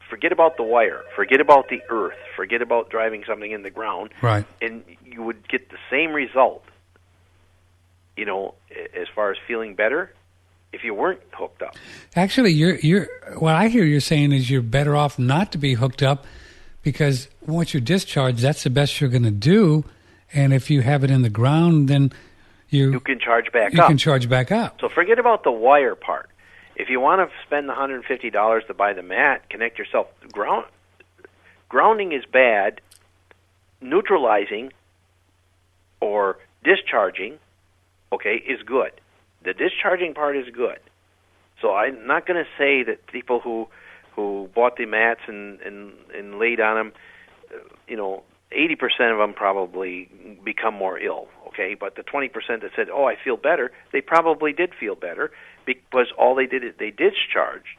C: Forget about the wire, forget about the earth, forget about driving something in the ground,
B: right?
C: And you would get the same result, as far as feeling better, if you weren't hooked up.
B: Actually, you're what I hear you're saying is you're better off not to be hooked up because once you're discharged, that's the best you're going to do, and if you have it in the ground, then you
C: can charge back up.
B: You can charge back up.
C: So forget about the wire part. If you want to spend the $150 to buy the mat, connect yourself. Grounding is bad. Neutralizing or discharging, is good. The discharging part is good. So I'm not going to say that people who bought the mats and laid on them, 80% of them probably become more ill, But the 20% that said, I feel better, they probably did feel better because all they did is they discharged,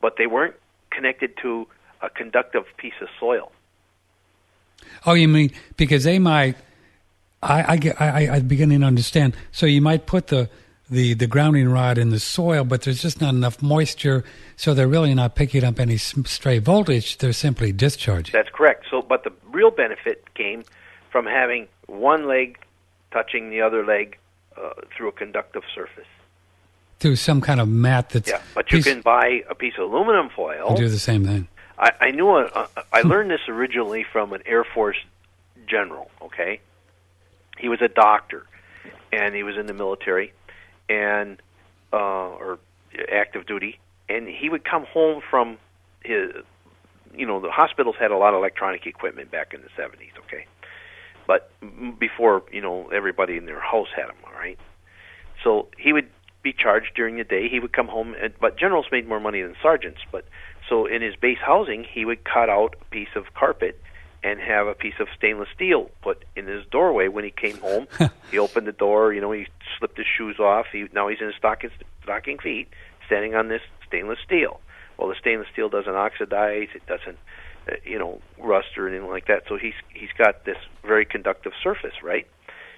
C: but they weren't connected to a conductive piece of soil.
B: Oh, you mean because they might, I'm beginning to understand. So you might put the grounding rod in the soil, but there's just not enough moisture, so they're really not picking up any stray voltage. They're simply discharging.
C: That's correct. So, but the real benefit came from having one leg touching the other leg through a conductive surface.
B: Through some kind of mat that's...
C: Yeah, but you can buy a piece of aluminum foil.
B: And do the same thing.
C: I knew I learned this originally from an Air Force general, He was a doctor, and he was in the military, and or active duty, and he would come home from his, the hospitals had a lot of electronic equipment back in the 70s, but before, everybody in their house had them, all right? So he would be charged during the day. He would come home, but generals made more money than sergeants, so in his base housing, he would cut out a piece of carpet and have a piece of stainless steel put in his doorway when he came home. He opened the door, he slipped his shoes off. Now he's in his stocking feet, standing on this stainless steel. Well, the stainless steel doesn't oxidize, it doesn't, rust or anything like that. So he's got this very conductive surface, right?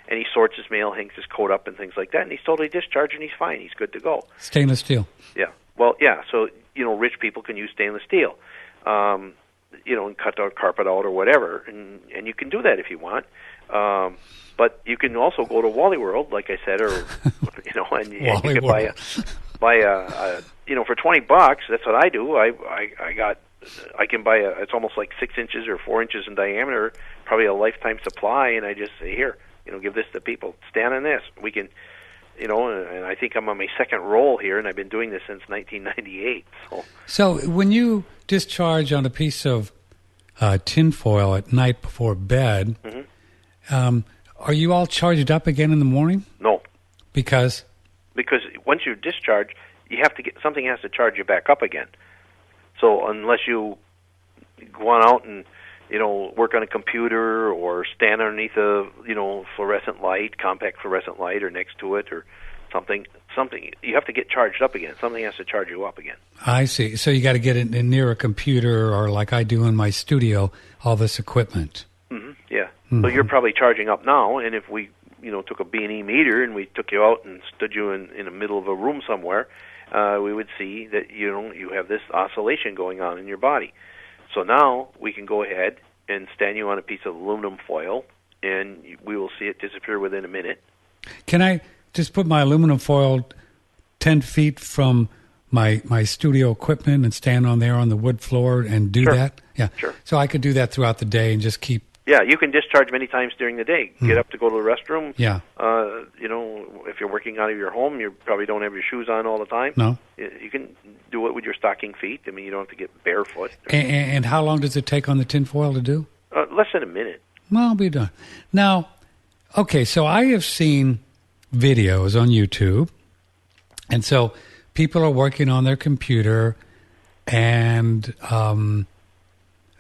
C: And he sorts his mail, hangs his coat up and things like that, and he's totally discharged and he's fine. He's good to go. Stainless steel. Yeah. Well, yeah, so, rich people can use stainless steel. and cut the carpet out or whatever, and you can do that if you want. But you can also go to Wally World, like I said, or and you can buy a for $20. That's what I do. I can buy it's almost like 6 inches or 4 inches in diameter, probably a lifetime supply, and I just say, here, give this to people. Stand on this. We can, and I think I'm on my second roll here, and I've been doing this since 1998.
B: So when you discharge on a piece of tinfoil at night before bed, are you all charged up again in the morning?
C: No.
B: Because
C: once you discharge, you have to something has to charge you back up again. So unless you go on out and work on a computer or stand underneath a fluorescent light, compact fluorescent light, or next to it, or something, you have to get charged up again. Something has to charge you up again. I see. So you got to get in near a computer, or like I do in my studio, all this equipment. Yeah. So you're probably charging up now, and if we took a B&E meter and we took you out and stood you in the middle of a room somewhere, we would see that you have this oscillation going on in your body. So now we can go ahead and stand you on a piece of aluminum foil, and we will see it disappear within a minute. Can I just put my aluminum foil 10 feet from my studio equipment and stand on there on the wood floor and do that? Yeah. Sure. So I could do that throughout the day and just keep... Yeah, you can discharge many times during the day. Get up to go to the restroom. Yeah. If you're working out of your home, you probably don't have your shoes on all the time. No. You can do it with your stocking feet. I mean, you don't have to get barefoot. And how long does it take on the tinfoil to do? Less than a minute. Well, I'll be done. Now, okay, so I have seen videos on YouTube, and so people are working on their computer, and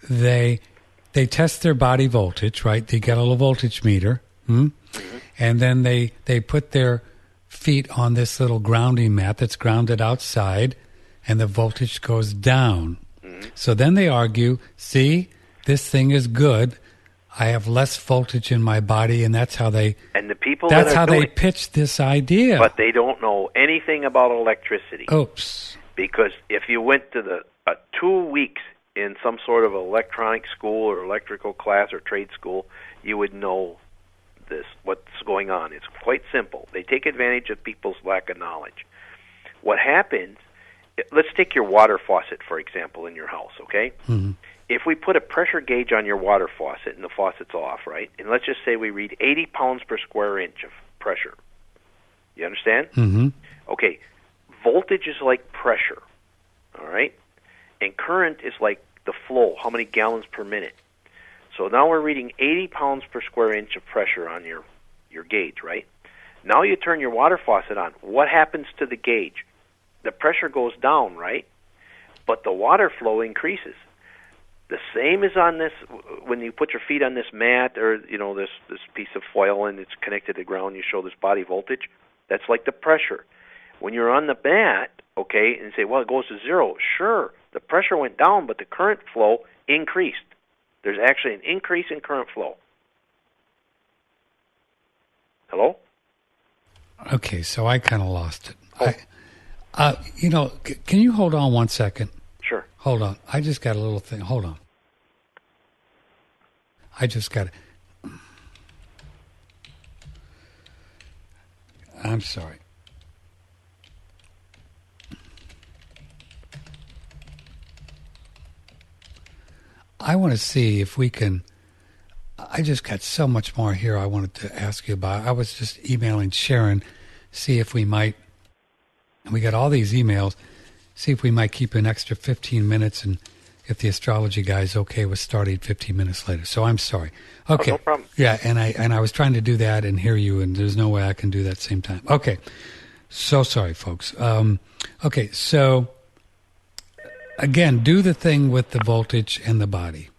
C: they test their body voltage, right? They get a little voltage meter, and then they put their feet on this little grounding mat that's grounded outside, and the voltage goes down. So then they argue, see, this thing is good. I have less voltage in my body, and that's how they... And the people that's how they pitch this idea. But they don't know anything about electricity. Oops. Because if you went to 2 weeks in some sort of electronic school or electrical class or trade school, you would know what's going on. It's quite simple. They take advantage of people's lack of knowledge. What happens, let's take your water faucet, for example, in your house, okay? Mm-hmm. If we put a pressure gauge on your water faucet and the faucet's off, right, and let's just say we read 80 pounds per square inch of pressure. You understand? Mm-hmm. Okay, voltage is like pressure, all right? And current is like the flow, how many gallons per minute. So now we're reading 80 pounds per square inch of pressure on your gauge, right? Now you turn your water faucet on. What happens to the gauge? The pressure goes down, right? But the water flow increases. The same is on this, when you put your feet on this mat or, this piece of foil and it's connected to the ground, you show this body voltage. That's like the pressure. When you're on the mat, okay, and say, well, it goes to zero. Sure, the pressure went down, but the current flow increased. There's actually an increase in current flow. Hello? Okay, so I kind of lost it. Oh. Can you hold on 1 second? Sure. Hold on. I just got a little thing. Hold on. I just got it. I'm sorry. I want to see if we can... I just got so much more here I wanted to ask you about. I was just emailing Sharon, see if we might... We got all these emails. See if we might keep an extra 15 minutes, and if the astrology guy is okay with starting 15 minutes later. So I'm sorry. Okay. Oh, no problem. Yeah, and I was trying to do that and hear you, and there's no way I can do that at the same time. Okay. So sorry, folks. Okay, so again, do the thing with the voltage and the body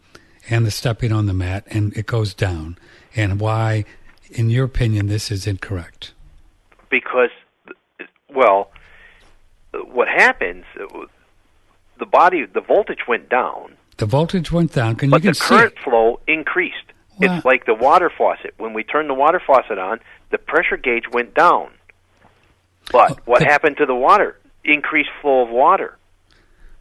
C: and the stepping on the mat, and it goes down. And why, in your opinion, this is incorrect? Because, well... What happens, the voltage went down. The voltage went down, but the current flow increased. Well, it's like the water faucet. When we turn the water faucet on, the pressure gauge went down. But what happened to the water? Increased flow of water.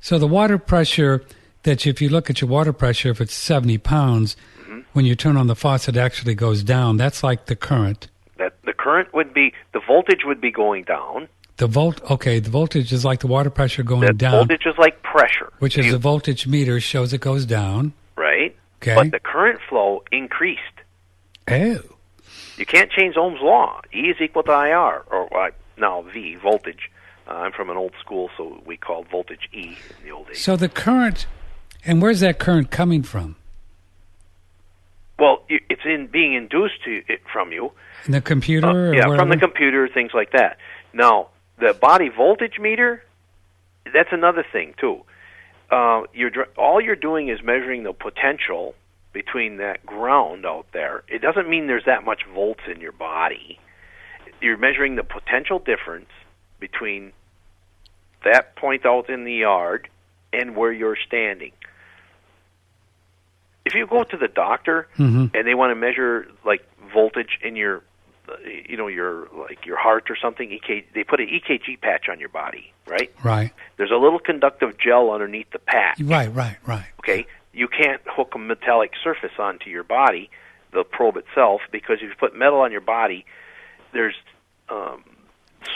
C: So the water pressure
B: that if you look at your water pressure, if it's 70 pounds, when you turn on the faucet, it actually goes down. That's like the current.
C: That the current would be, the voltage would be going down.
B: The voltage is like the water pressure going down.
C: Voltage is like pressure.
B: Which is the voltage meter shows it goes down.
C: Right.
B: Okay.
C: But the current flow increased.
B: Oh.
C: You can't change Ohm's law. E is equal to IR, or now V, voltage. I'm from an old school, so we called voltage E in the old days.
B: So the current, and where's that current coming from?
C: Well, it's being induced from you.
B: In the computer?
C: Yeah, from the computer, things like that. Now, the body voltage meter, that's another thing, too. All you're doing is measuring the potential between that ground out there. It doesn't mean there's that much volts in your body. You're measuring the potential difference between that point out in the yard and where you're standing. If you go to the doctor and they want to measure like voltage in your, your heart or something, they put an EKG patch on your body, right?
B: Right.
C: There's a little conductive gel underneath the patch.
B: Right.
C: Okay. You can't hook a metallic surface onto your body, the probe itself, because if you put metal on your body, there's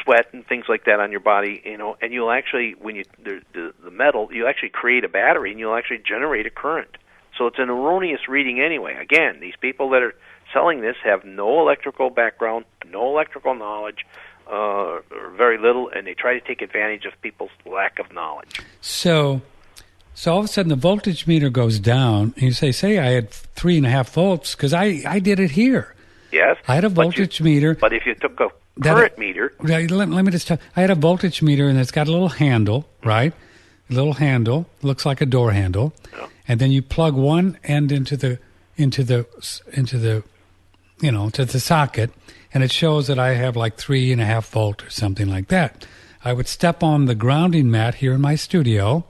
C: sweat and things like that on your body, and you'll actually, when the metal, you actually create a battery and you'll actually generate a current. So it's an erroneous reading anyway. Again, these people that are selling this have no electrical background, no electrical knowledge, or very little, and they try to take advantage of people's lack of knowledge.
B: So all of a sudden the voltage meter goes down, and you say I had 3.5 volts, because I did it here.
C: Yes.
B: I had a voltage meter.
C: But if you took a current meter...
B: Let me just tell you. I had a voltage meter, and it's got a little handle, right? A little handle. Looks like a door handle. Yeah. And then you plug one end into the socket, and it shows that I have like 3.5 volt or something like that. I would step on the grounding mat here in my studio.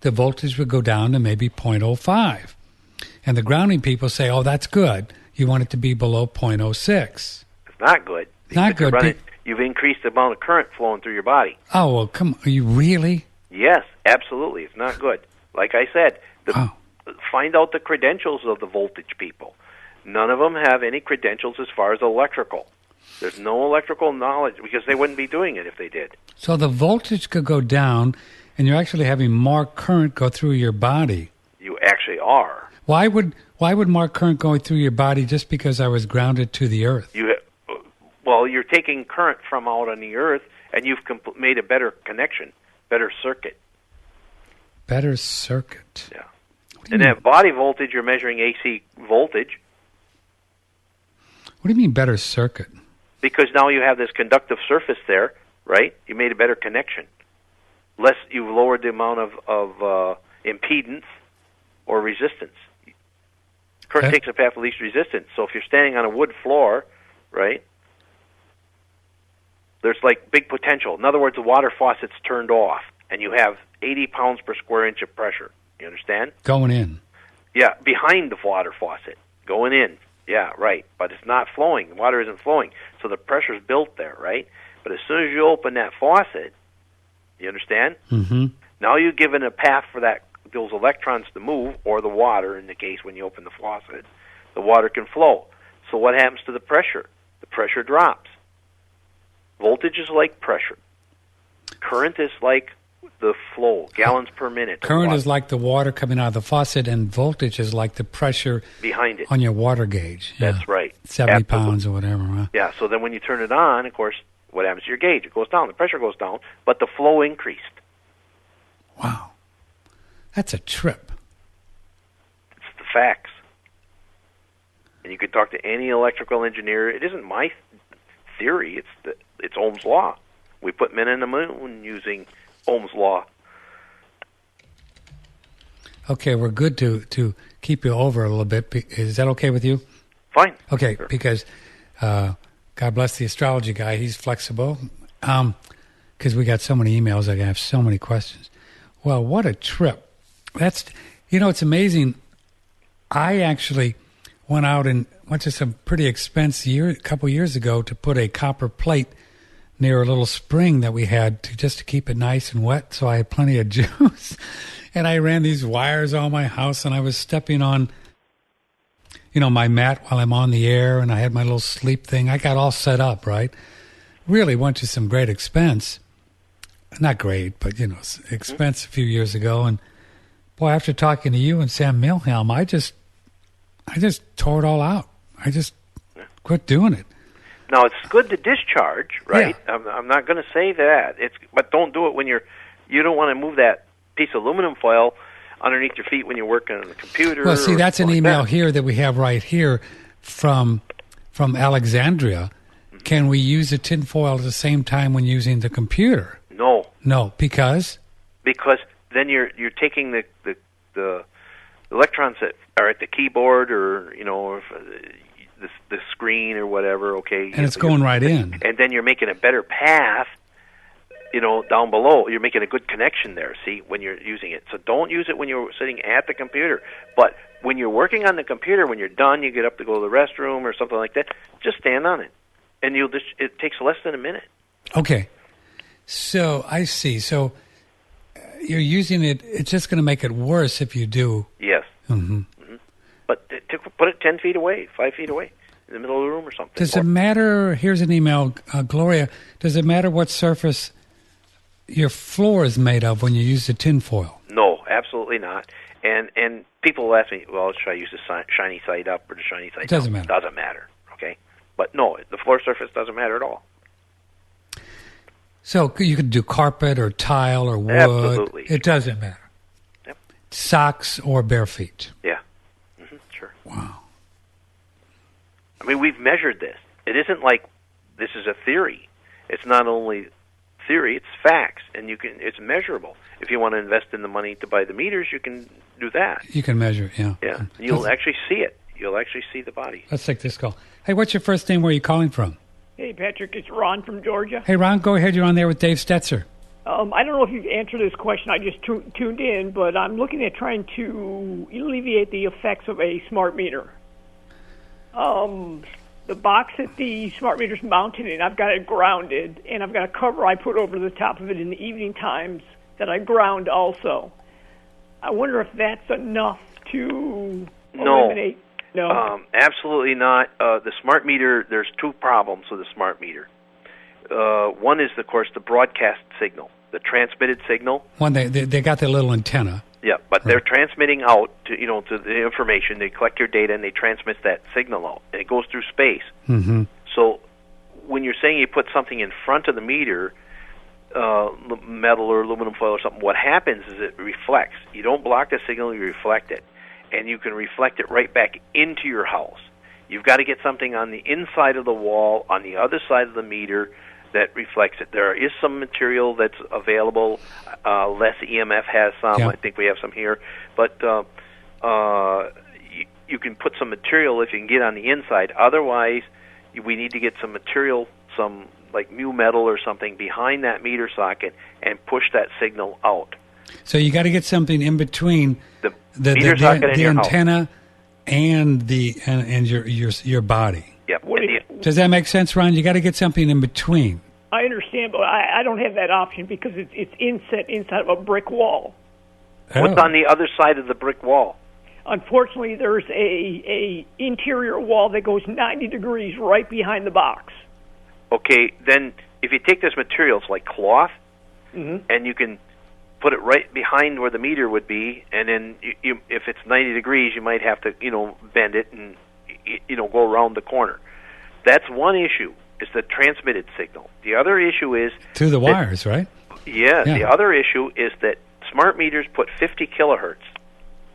B: The voltage would go down to maybe 0.05. And the grounding people say, oh, that's good. You want it to be below 0.06.
C: It's not good.
B: Not good.
C: You've increased the amount of current flowing through your body.
B: Oh, well, come on. Are you really?
C: Yes, absolutely. It's not good. Like I said, find out the credentials of the voltage people. None of them have any credentials as far as electrical. There's no electrical knowledge because they wouldn't be doing it if they did.
B: So the voltage could go down, and you're actually having more current go through your body.
C: You actually are.
B: Why would more current go through your body just because I was grounded to the earth?
C: Well, you're taking current from out on the earth, and you've made a better connection, better circuit.
B: Better circuit.
C: Yeah. And then body voltage, you're measuring AC voltage.
B: What do you mean better circuit?
C: Because now you have this conductive surface there, right? You made a better connection. You've lowered the amount of impedance or resistance. Current takes a path of least resistance. So if you're standing on a wood floor, right, there's like big potential. In other words, the water faucet's turned off, and you have 80 pounds per square inch of pressure. You understand?
B: Going in.
C: Yeah, behind the water faucet. Going in. Yeah, right. But it's not flowing. The water isn't flowing. So the pressure's built there, right? But as soon as you open that faucet, you understand?
B: Mm-hmm.
C: Now you've given a path for those electrons to move, or the water, in the case when you open the faucet. The water can flow. So what happens to the pressure? The pressure drops. Voltage is like pressure. Current is like the flow, gallons per minute.
B: Current is like the water coming out of the faucet, and voltage is like the pressure
C: behind it
B: on your water gauge.
C: That's right.
B: 70 pounds or whatever. Huh?
C: Yeah, so then when you turn it on, of course, what happens to your gauge? It goes down. The pressure goes down, but the flow increased.
B: Wow. That's a trip.
C: It's the facts. And you could talk to any electrical engineer. It isn't my theory. It's Ohm's law. We put men in the moon using Ohm's law.
B: Okay, we're good to keep you over a little bit. Is that okay with you?
C: Fine.
B: Okay,
C: sure.
B: Because God bless the astrology guy. He's flexible. Because we got so many emails, I have so many questions. Well, what a trip. It's amazing. I actually went out and went to some pretty expensive a couple years ago to put a copper plate near a little spring that we had just to keep it nice and wet, so I had plenty of juice. And I ran these wires all my house, and I was stepping on, my mat while I'm on the air, and I had my little sleep thing. I got all set up, right? Really went to some great expense. Not great, but, expense a few years ago. And, boy, after talking to you and Sam Milhelm, I just tore it all out. I just quit doing it.
C: Now, it's good to discharge, right?
B: Yeah.
C: I'm not going to say that. But don't do it when you don't want to move that piece of aluminum foil underneath your feet when you're working on the computer.
B: Well, see, that's an email here that we have right here from Alexandria. Can we use a tin foil at the same time when using the computer? No, because? Because
C: then you're taking the electrons that are at the keyboard or the screen or whatever. Okay,
B: and it's going right in.
C: And then you're making a better path. Down below, you're making a good connection there. See, when you're using it, so don't use it when you're sitting at the computer. But when you're working on the computer, when you're done, you get up to go to the restroom or something like that. Just stand on it, and it takes less than a minute.
B: Okay. So I see. So you're using it. It's just going to make it worse if you do.
C: Yes.
B: Mm-hmm.
C: Mm-hmm. But put it 10 feet away, 5 feet away, in the middle of the room or something.
B: Does it matter? Here's an email, Gloria. Does it matter what surface your floor is made of when you use the tin foil?
C: No, absolutely not. And people will ask me, well, should I use the shiny side up or the shiny side down?
B: Doesn't matter.
C: Doesn't matter. Okay. But no, the floor surface doesn't matter at all.
B: So you could do carpet or tile or wood.
C: Absolutely.
B: It doesn't matter.
C: Yep.
B: Socks or bare feet.
C: Yeah. Mm-hmm. Sure.
B: Wow.
C: I mean, we've measured this. It isn't like this is a theory. It's not only theory, it's facts, and it's measurable. If you want to invest in the money to buy the meters, you can do that.
B: You can measure it, yeah.
C: Yeah. You'll actually see it. You'll actually see the body.
B: Let's take this call. Hey, what's your first name? Where are you calling from?
K: Hey, Patrick, it's Ron from Georgia.
B: Hey, Ron, go ahead. You're on there with Dave Stetzer.
K: I don't know if you've answered this question. I just tuned in, but I'm looking at trying to alleviate the effects of a smart meter. The box that the smart meter's mounted in, I've got it grounded, and I've got a cover I put over the top of it in the evening times that I ground also. I wonder if that's enough to eliminate... No,
C: absolutely not. The smart meter, there's two problems with the smart meter. One is, of course, the broadcast signal, the transmitted signal.
B: One, they got their little antenna.
C: Yeah, but they're transmitting out to to the information. They collect your data and they transmit that signal out, and it goes through space.
B: Mm-hmm.
C: So when you're saying you put something in front of the meter, metal or aluminum foil or something, what happens is it reflects. You don't block the signal, you reflect it. And you can reflect it right back into your house. You've got to get something on the inside of the wall, on the other side of the meter, that reflects it. There is some material that's available. Less EMF has some.
B: Yeah.
C: I think we have some here. But you can put some material if you can get on the inside. Otherwise, we need to get some material, some like mu metal or something behind that meter socket and push that signal out.
B: So you got to get something in between the antenna
C: house.
B: and your body.
C: Yep.
B: Does that make sense, Ron? You got to get something in between.
K: I understand, but I don't have that option because it's inset inside of a brick wall.
C: What's on the other side of the brick wall?
K: Unfortunately, there's a interior wall that goes 90 degrees right behind the box.
C: Okay, then if you take this material, it's like cloth, and you can put it right behind where the meter would be, and then if it's 90 degrees, you might have to bend it and go around the corner. That's one issue. Is the transmitted signal. The other issue is
B: through the wires, right?
C: Yeah. The other issue is that smart meters put 50 kilohertz,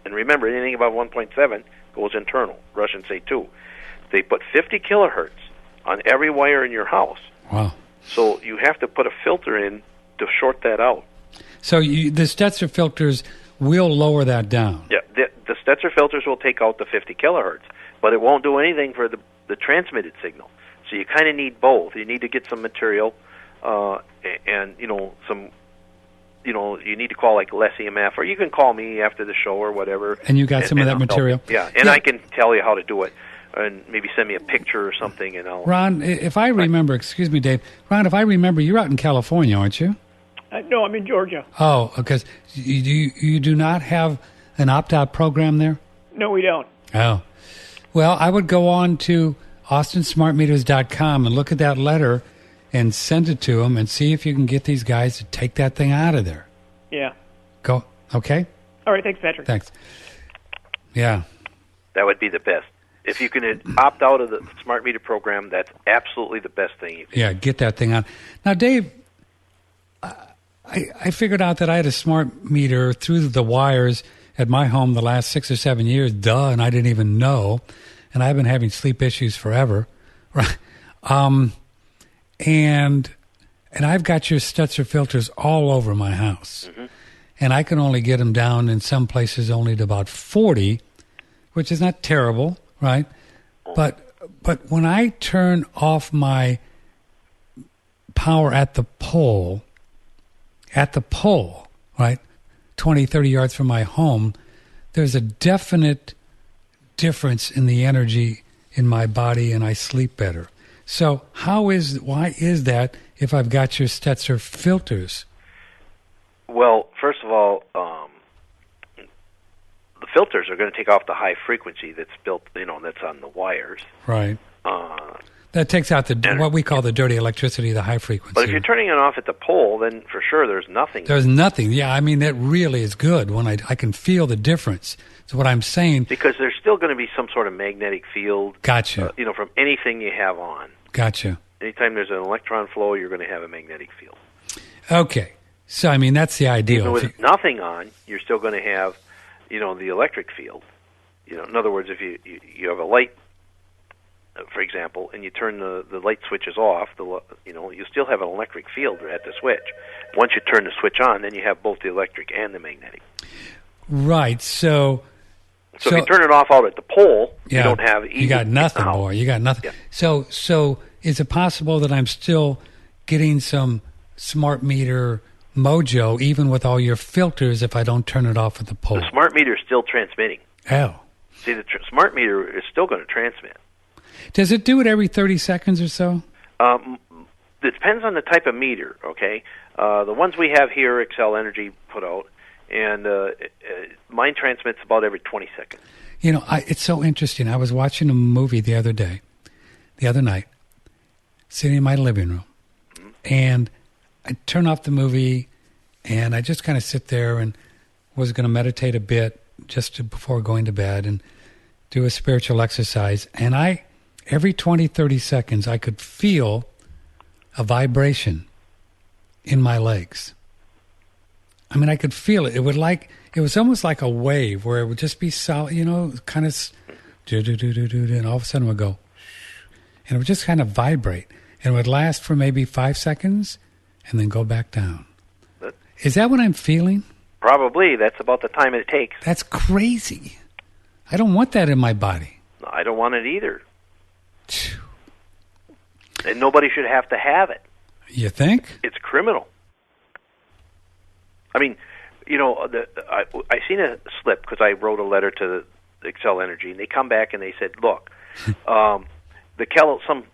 C: and remember, anything above 1.7 goes internal. Russians say 2. They put 50 kilohertz on every wire in your house.
B: Wow.
C: So you have to put a filter in to short that out.
B: So the Stetzer filters will lower that down.
C: Yeah, the Stetzer filters will take out the 50 kilohertz, but it won't do anything for the transmitted signal. So you kind of need both. You need to get some material, and some, you need to call like less EMF, or you can call me after the show or whatever.
B: And you got some of that material.
C: Yeah, and I can tell you how to do it, and maybe send me a picture or something, and I'll.
B: Ron, if I remember, excuse me, Dave. Ron, if I remember, you're out in California, aren't you?
K: No, I'm in Georgia.
B: Oh, because you do not have an opt-out program there?
K: No, we don't.
B: Oh. Well, I would go on to AustinSmartMeters.com and look at that letter and send it to them and see if you can get these guys to take that thing out of there.
K: Yeah.
B: Go. Okay?
K: All right, thanks, Patrick.
B: Thanks. Yeah.
C: That would be the best. If you can opt out of the smart meter program, that's absolutely the best thing you can do.
B: Yeah, get that thing out. Now, Dave, I figured out that I had a smart meter through the wires at my home the last 6 or 7 years, and I didn't even know. And I've been having sleep issues forever. Right? And I've got your Stetzer filters all over my house. Mm-hmm. And I can only get them down in some places only to about 40, which is not terrible, right? But when I turn off my power at the pole, right, 20, 30 yards from my home, there's a definite difference in the energy in my body and I sleep better. So why is that if I've got your Stetzer filters?
C: Well, first of all, the filters are going to take off the high frequency that's built, that's on the wires.
B: Right. That takes out what we call the dirty electricity, the high frequency.
C: But if you're turning it off at the pole, then for sure there's nothing.
B: There's nothing. Yeah, I mean, that really is good when I can feel the difference. That's what I'm saying.
C: Because there's still going to be some sort of magnetic field.
B: Gotcha.
C: From anything you have on.
B: Gotcha.
C: Anytime there's an electron flow, you're going to have a magnetic field.
B: Okay. So, I mean, that's the ideal.
C: Even with nothing on, you're still going to have, the electric field. In other words, if you have a light, for example, and you turn the light switches off, you still have an electric field at the switch. Once you turn the switch on, then you have both the electric and the magnetic.
B: Right. So
C: if you turn it off out at the pole, you don't have either.
B: You got nothing, boy. You got nothing. Yeah. So is it possible that I'm still getting some smart meter mojo even with all your filters if I don't turn it off at the pole?
C: The smart meter is still transmitting.
B: Oh.
C: See, the smart meter is still going to transmit.
B: Does it do it every 30 seconds or so?
C: It depends on the type of meter, okay? The ones we have here, Excel Energy put out, and mine transmits about every 20 seconds.
B: It's so interesting. I was watching a movie the other night, sitting in my living room, and I turn off the movie, and I just kind of sit there and was going to meditate a bit before going to bed and do a spiritual exercise, and every 20, 30 seconds, I could feel a vibration in my legs. I mean, I could feel it. It was almost like a wave where it would just be solid, kind of do-do-do-do-do, and all of a sudden it would go, and it would just kind of vibrate. And it would last for maybe 5 seconds and then go back down. Is that what I'm feeling?
C: Probably. That's about the time it takes.
B: That's crazy. I don't want that in my body.
C: No, I don't want it either. And nobody should have to have it.
B: You think?
C: It's criminal. I mean, I seen a slip because I wrote a letter to the Excel Energy, and they come back and they said, look, some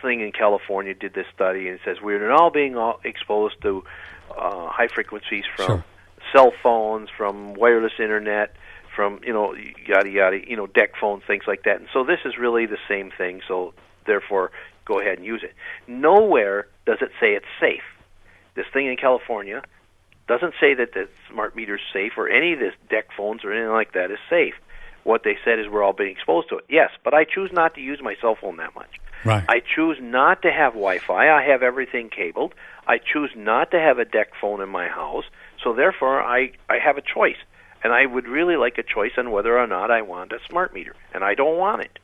C: thing in California did this study, and it says we're now being exposed to high frequencies from cell phones, from wireless internet, from yada yada, deck phones, things like that. And so this is really the same thing. So therefore, go ahead and use it. Nowhere does it say it's safe. This thing in California doesn't say that the smart meter is safe, or any of this deck phones or anything like that is safe. What they said is we're all being exposed to it. Yes, but I choose not to use my cell phone that much.
B: Right.
C: I choose not to have Wi-Fi. I have everything cabled. I choose not to have a deck phone in my house. So therefore, I have a choice. And I would really like a choice on whether or not I want a smart meter. And I don't want it.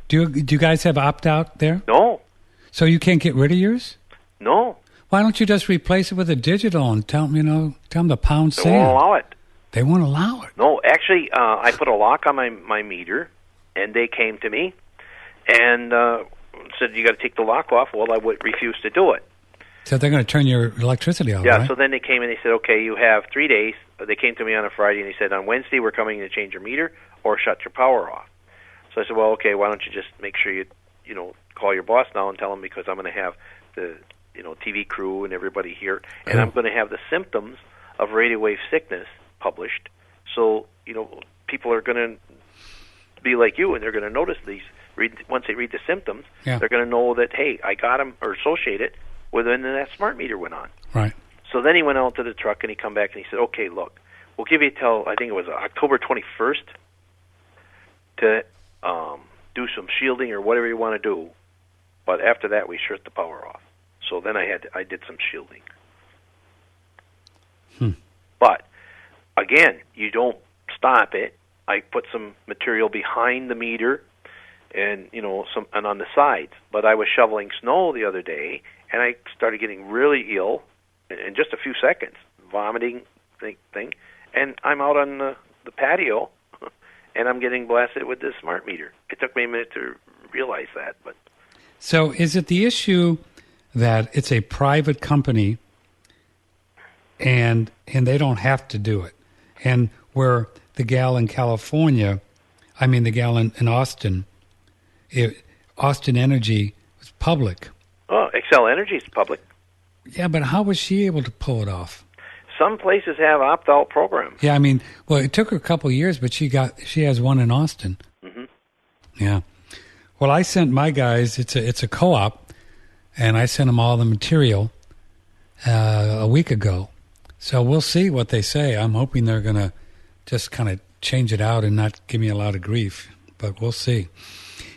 B: Do you guys have opt-out there?
C: No.
B: So you can't get rid of yours?
C: No.
B: Why don't you just replace it with a digital and tell them the pound sand?
C: They won't allow it.
B: They won't allow it?
C: No. Actually, I put a lock on my meter, and they came to me and said, you got to take the lock off. Well, I would refuse to do it.
B: So they're going to turn your electricity off,
C: Yeah,
B: right?
C: So then they came and they said, okay, you have 3 days. They came to me on a Friday, and they said, on Wednesday we're coming to change your meter or shut your power off. So I said, well, okay, why don't you just make sure you call your boss now and tell him, because I'm going to have the TV crew and everybody here, and I'm going to have the symptoms of radio wave sickness published. So, people are going to be like you, and they're going to notice these. Once they read the symptoms, they're going to know that, hey, I got them, or associate it with when that smart meter went on.
B: Right.
C: So then he went out to the truck, and he come back, and he said, okay, look, we'll give you till, I think it was October 21st, to do some shielding or whatever you want to do, but after that, we shut the power off. So then I did some shielding. But, again, you don't stop it. I put some material behind the meter and and on the sides. But I was shoveling snow the other day, and I started getting really ill in just a few seconds, vomiting thing. And I'm out on the patio, and I'm getting blasted with this smart meter. It took me a minute to realize that. But
B: so is it the issue that it's a private company and they don't have to do it? And where the gal in California, the gal in Austin, Austin Energy was public.
C: Oh, Excel Energy is public.
B: Yeah, but how was she able to pull it off?
C: Some places have opt-out programs.
B: Yeah, it took her a couple of years, but she has one in Austin.
C: Mm-hmm.
B: Yeah. Well, I sent my guys. It's a co-op, and I sent them all the material a week ago. So we'll see what they say. I'm hoping they're going to just kind of change it out and not give me a lot of grief, but we'll see.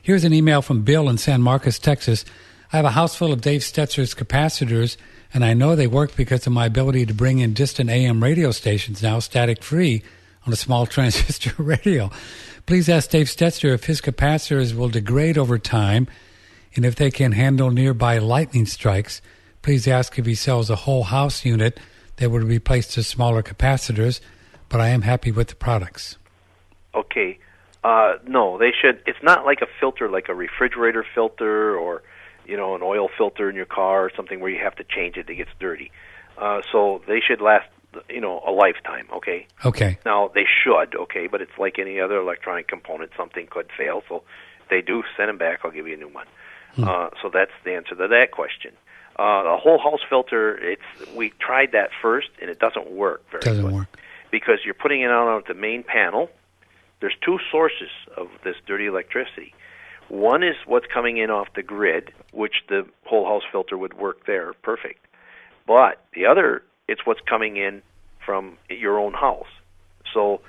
B: Here's an email from Bill in San Marcos, Texas. I have a house full of Dave Stetzer's capacitors, and I know they work because of my ability to bring in distant AM radio stations now, static-free, on a small transistor radio. Please ask Dave Stetzer if his capacitors will degrade over time and if they can handle nearby lightning strikes. Please ask if he sells a whole house unit that would replace the smaller capacitors, but I am happy with the products.
C: Okay. No, they should. It's not like a filter, like a refrigerator filter or, an oil filter in your car or something where you have to change it, it gets dirty. So they should last, a lifetime, okay?
B: Okay.
C: Now, they should, okay, but it's like any other electronic component. Something could fail, so if they do, send them back. I'll give you a new one. So that's the answer to that question. A whole house filter, we tried that first, and it doesn't work very good.
B: Doesn't work.
C: Because you're putting it out on the main panel. There's two sources of this dirty electricity. One is what's coming in off the grid, which the whole house filter would work there, perfect. But the other, it's what's coming in from your own house. So,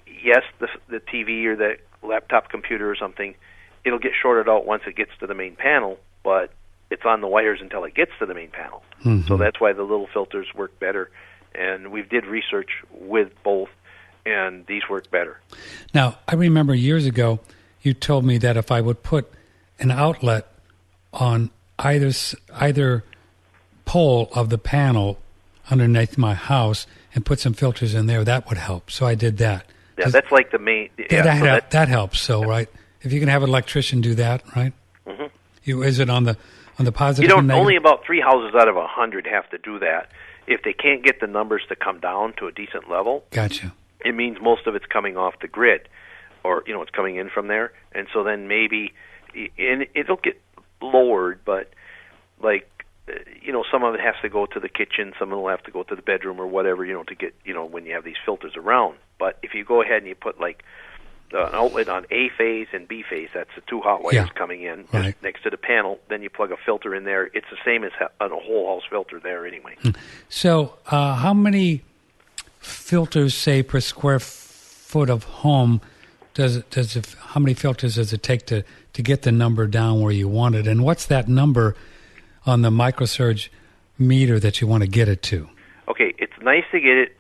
C: yes, the TV or the laptop computer or something, it'll get shorted out once it gets to the main panel, but it's on the wires until it gets to the main panel.
B: Mm-hmm.
C: So that's why the little filters work better. And we did research with both, and these work better.
B: Now, I remember years ago, you told me that if I would put an outlet on either pole of the panel underneath my house and put some filters in there, that would help. So I did that.
C: Yeah, that's like the main... Yeah,
B: that helps. So, yeah. Right? If you can have an electrician do that, right?
C: Mm-hmm.
B: Is it on the positive?
C: Only about 3 houses out of 100 have to do that. If they can't get the numbers to come down to a decent level...
B: Gotcha.
C: It means most of it's coming off the grid, or it's coming in from there, and so then maybe it'll get lowered, but some of it has to go to the kitchen, some of it will have to go to the bedroom or whatever, to get when you have these filters around. But if you go ahead and you put an outlet on A phase and B phase, that's the two hot wires coming in
B: right
C: next to the panel. Then you plug a filter in there. It's the same as a whole house filter there anyway.
B: So how many filters, say, per square foot of home how many filters does it take to get the number down where you want it? And what's that number on the microsurge meter that you want to get it to?
C: Okay, it's nice to get it,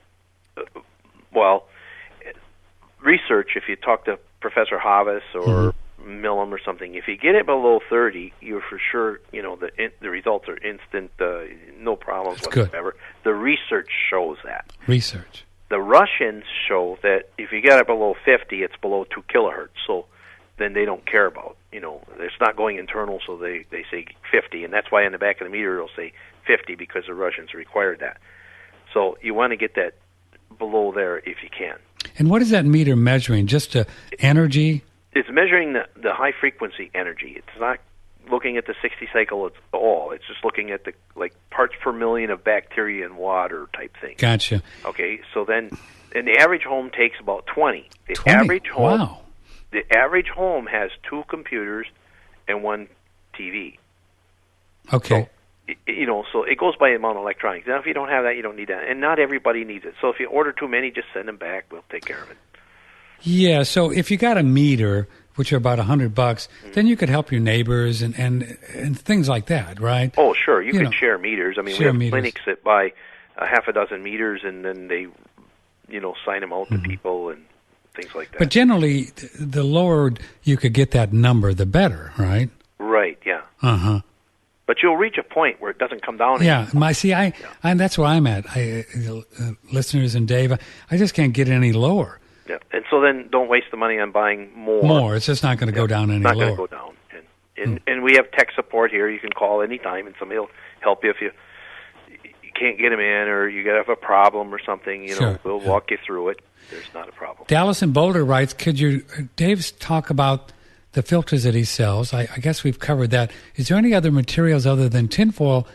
C: research, if you talk to Professor Havis or Millam or something, if you get it below 30, you're for sure, the results are instant, no problems
B: That's
C: whatsoever.
B: Good.
C: The research shows that.
B: Research.
C: The Russians show that if you get it below 50, it's below 2 kilohertz, so then they don't care about, it's not going internal, so they say 50, and that's why in the back of the meter it'll say 50 because the Russians required that. So you want to get that below there if you can.
B: And what is that meter measuring? Just energy?
C: It's measuring the high-frequency energy. It's not looking at the 60 cycle at all. It's just looking at the parts per million of bacteria in water type thing.
B: Gotcha.
C: Okay, so then, and the average home takes about 20. The
B: 20?
C: average home,
B: Wow.
C: The average home has 2 computers and 1 TV.
B: Okay.
C: So, so it goes by the amount of electronics. Now, if you don't have that, you don't need that. And not everybody needs it. So if you order too many, just send them back. We'll take care of it.
B: Yeah, so if you got a meter, which are about $100, then you could help your neighbors and things like that, right?
C: Oh, sure. You can share meters. I mean, we have clinics that buy a half a dozen meters, and then they, sign them out to people and things like that.
B: But generally, the lower you could get that number, the better, right?
C: Right, yeah.
B: Uh-huh.
C: But you'll reach a point where it doesn't come down anymore.
B: Yeah, and that's where I'm at. Listeners and Dave, I just can't get it any lower.
C: Yeah, and so then don't waste the money on buying more.
B: More, it's just not going to go down any lower.
C: It's not going to go down. And we have tech support here. You can call anytime, and somebody will help you if you can't get them in, or you have a problem or something. We'll walk you through it. There's not a problem.
B: Dallas in Boulder writes, could you, Dave's talk about the filters that he sells? I guess we've covered that. Is there any other materials other than tinfoil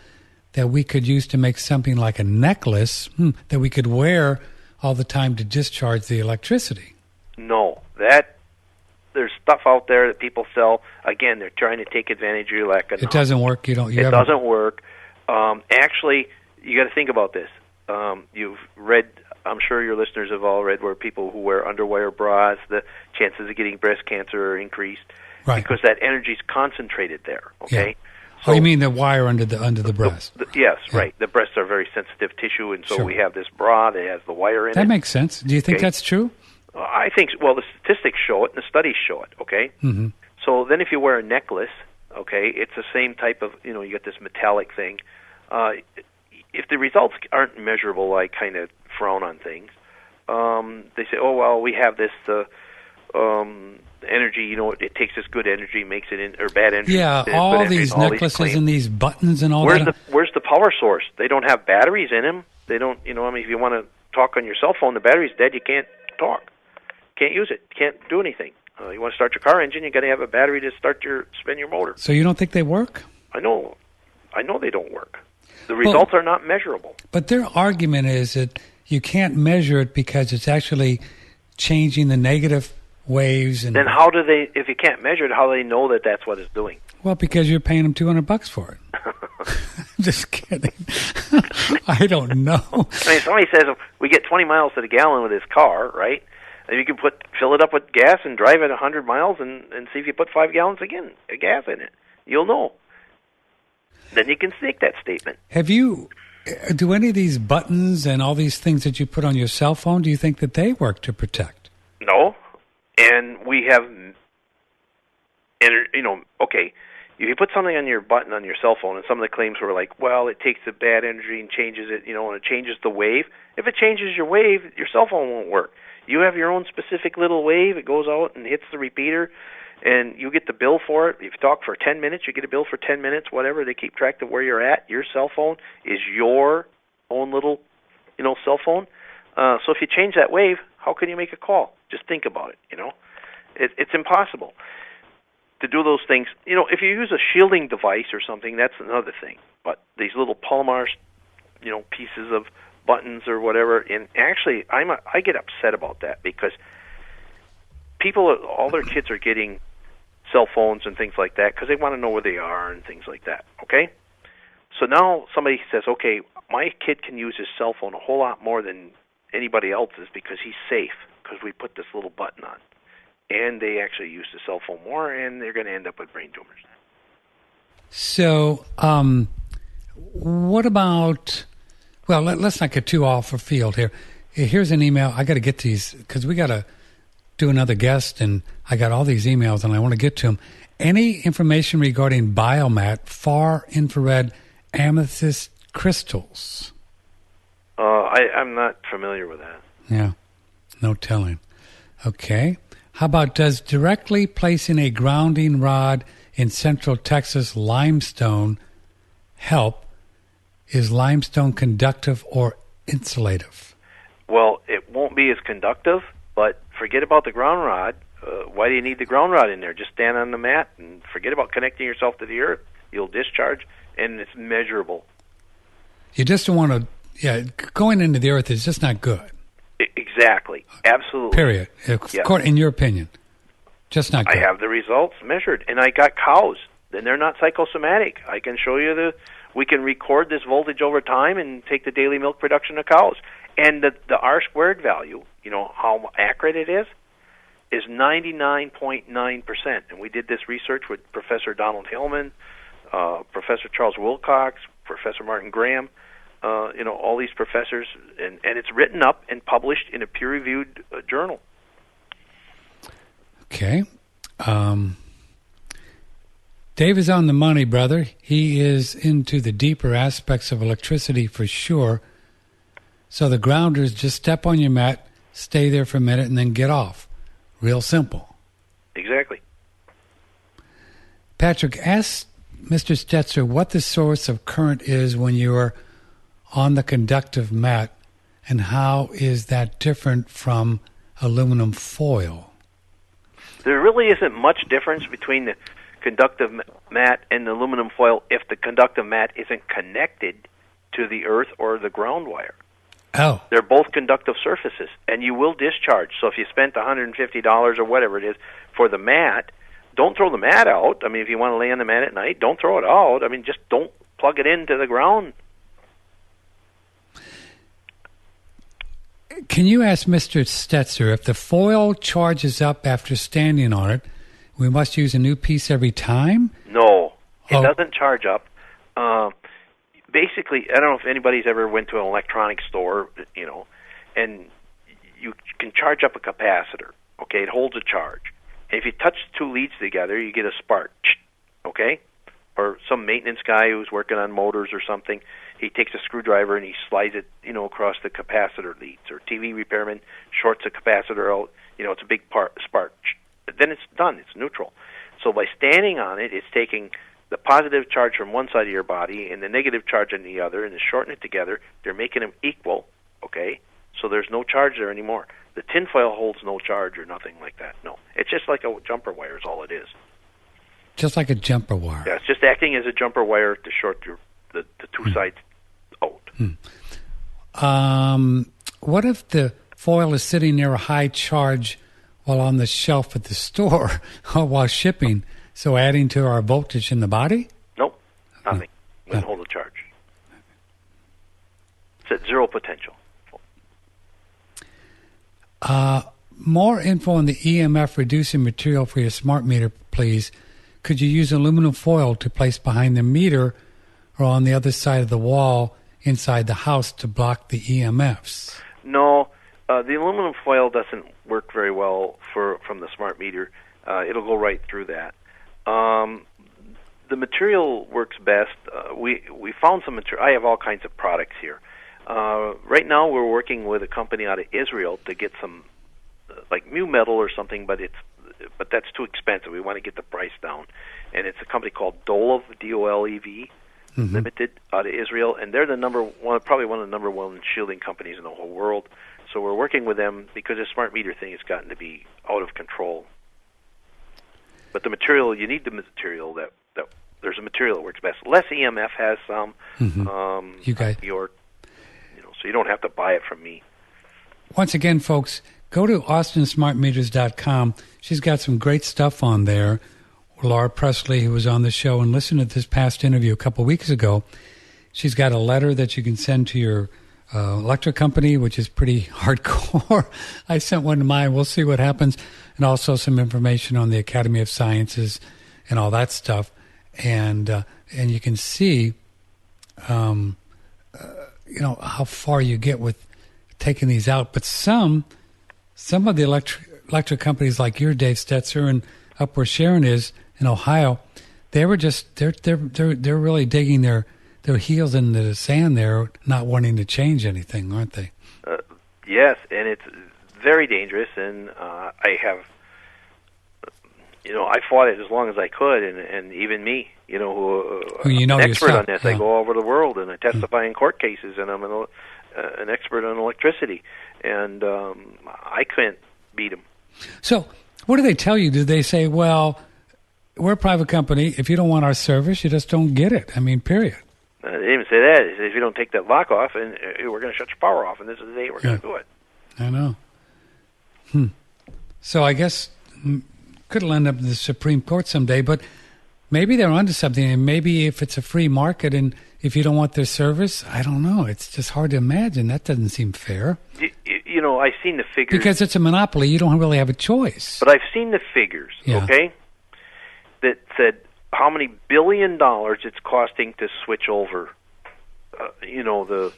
B: that we could use to make something like a necklace that we could wear all the time to discharge the electricity?
C: No. There's stuff out there that people sell. Again, they're trying to take advantage of your lack of knowledge.
B: It doesn't work. It
C: doesn't work. Actually, you got to think about this. You've read, I'm sure your listeners have all read, where people who wear underwire bras, the chances of getting breast cancer are increased,
B: right?
C: Because that energy is concentrated there. Okay.
B: Yeah. So, you mean the wire under the breast?
C: Yes, right. The breasts are very sensitive tissue, and so we have this bra that has the wire in it.
B: That makes sense. Do you think that's true?
C: I think, the statistics show it, and the studies show it, okay?
B: Mm-hmm.
C: So then if you wear a necklace, okay, it's the same type of, you get this metallic thing. If the results aren't measurable, I kind of frown on things. They say, we have this energy, it takes this good energy, makes it or bad energy.
B: Yeah, all these necklaces and these buttons and all that.
C: Where's the power source? They don't have batteries in them. They don't, if you want to talk on your cell phone, the battery's dead, you can't talk. Can't use it. Can't do anything. You want to start your car engine, you got to have a battery to spin your motor.
B: So you don't think they work?
C: I know they don't work. The results are not measurable.
B: But their argument is that you can't measure it because it's actually changing the negative waves. And
C: then how do they, if you can't measure it, how do they know that that's what it's doing?
B: Well, because you're paying them $200 for it. Just kidding. I don't know.
C: Somebody says we get 20 miles to the gallon with this car, right? And you can fill it up with gas and drive it 100 miles and see if you put 5 gallons of gas in it. You'll know. Then you can make that statement.
B: Do any of these buttons and all these things that you put on your cell phone, do you think that they work to protect?
C: No. And we have, okay, if you put something on your button on your cell phone, and some of the claims were like, it takes the bad energy and changes it, and it changes the wave. If it changes your wave, your cell phone won't work. You have your own specific little wave. It goes out and hits the repeater, and you get the bill for it. If you talk for 10 minutes, you get a bill for 10 minutes, whatever. They keep track of where you're at. Your cell phone is your own little, cell phone. So if you change that wave, how can you make a call? Just think about it, It's impossible to do those things. If you use a shielding device or something, that's another thing. But these little polymer, pieces of buttons or whatever, and actually I get upset about that because all their kids are getting cell phones and things like that because they want to know where they are and things like that, okay? So now somebody says, okay, my kid can use his cell phone a whole lot more than anybody else's because he's safe because we put this little button on. And they actually use the cell phone more, and they're going to end up with brain tumors.
B: So what about... Well, let's not get too off the field here. Here's an email. I got to get these because we got to do another guest, and I got all these emails, and I want to get to them. Any information regarding Biomat far infrared amethyst crystals?
C: I'm not familiar with that.
B: Yeah, no telling. Okay. How about does directly placing a grounding rod in Central Texas limestone help? Is limestone conductive or insulative?
C: Well, it won't be as conductive, but forget about the ground rod. why do you need the ground rod in there? Just stand on the mat and forget about connecting yourself to the earth. You'll discharge, and it's measurable.
B: You just don't want to, going into the earth is just not good.
C: Exactly. Absolutely.
B: Period. In your opinion. Just not good.
C: I have the results measured, and I got cows, and they're not psychosomatic. I can show you we can record this voltage over time and take the daily milk production of cows. And the R squared value, how accurate it is 99.9%. And we did this research with Professor Donald Hillman, Professor Charles Wilcox, Professor Martin Graham, all these professors, and it's written up and published in a peer-reviewed journal.
B: Okay. Dave is on the money, brother. He is into the deeper aspects of electricity for sure. So the grounders, just step on your mat, stay there for a minute, and then get off. Real simple.
C: Exactly.
B: Patrick, ask Mr. Stetzer what the source of current is when you are on the conductive mat, and how is that different from aluminum foil?
C: There really isn't much difference between the conductive mat and the aluminum foil if the conductive mat isn't connected to the earth or the ground wire.
B: Oh.
C: They're both conductive surfaces, and you will discharge. So if you spent $150 or whatever it is for the mat, don't throw the mat out. I mean, if you want to lay on the mat at night, don't throw it out. I mean, just don't plug it into the ground.
B: Can you ask Mr. Stetzer, if the foil charges up after standing on it, we must use a new piece every time?
C: No, it doesn't charge up. Basically, I don't know if anybody's ever went to an electronics store, and you can charge up a capacitor, okay? It holds a charge. And if you touch two leads together, you get a spark, okay? Or some maintenance guy who's working on motors or something, he takes a screwdriver and he slides it, across the capacitor leads. Or TV repairman shorts a capacitor out, it's a big spark. Then it's done. It's neutral. So by standing on it, it's taking the positive charge from one side of your body and the negative charge on the other, and to shorten it together, they're making them equal, okay? So there's no charge there anymore. The tinfoil holds no charge or nothing like that. No. It's just like a jumper wire is all it is.
B: Just like a jumper wire.
C: Yeah, it's just acting as a jumper wire to short the two sides out.
B: What if the foil is sitting near a high charge while on the shelf at the store or while shipping, so adding to our voltage in the body?
C: Nope, nothing. It doesn't hold a charge. It's at zero potential.
B: More info on the EMF reducing material for your smart meter, please. Could you use aluminum foil to place behind the meter or on the other side of the wall inside the house to block the EMFs?
C: No, the aluminum foil doesn't work very well from the smart meter. It'll go right through that. The material works best. We found some material. I have all kinds of products here. Right now we're working with a company out of Israel to get some like mu metal or something, but that's too expensive. We want to get the price down. And it's a company called Dolev, Dolev, Limited, out of Israel, and they're probably one of the number one shielding companies in the whole world. So we're working with them because the smart meter thing has gotten to be out of control. But the material, you need the material that there's a material that works best. Less EMF has some. So you don't have to buy it from me.
B: Once again, folks, go to AustinSmartMeters.com. She's got some great stuff on there. Laura Presley, who was on the show and listened to this past interview a couple weeks ago, she's got a letter that you can send to your electric company, which is pretty hardcore. I sent one to mine. We'll see what happens. And also some information on the Academy of Sciences and all that stuff. And you can see, how far you get with taking these out. But some of the electric companies like your Dave Stetzer and up where Sharon is in Ohio, they're really digging their heels into the sand there, not wanting to change anything, aren't they?
C: Yes, and it's very dangerous. And I have, I fought it as long as I could, and even me, who I'm an expert on this. I go all over the world and I testify in court cases, and I'm an expert on electricity, and I couldn't beat them.
B: So What do they tell you? Do they say, well, we're a private company. If you don't want our service, you just don't get it? I mean, period.
C: They didn't even say that. They said, if you don't take that lock off, and we're going to shut your power off, and this is the day we're going to do it.
B: I know. So I guess could end up in the Supreme Court someday, but maybe they're onto something, and maybe if it's a free market and if you don't want their service, I don't know. It's just hard to imagine. That doesn't seem fair.
C: You know, I've seen the figures.
B: Because it's a monopoly, you don't really have a choice.
C: But I've seen the figures, okay, that said how many $1 billion it's costing to switch over, the...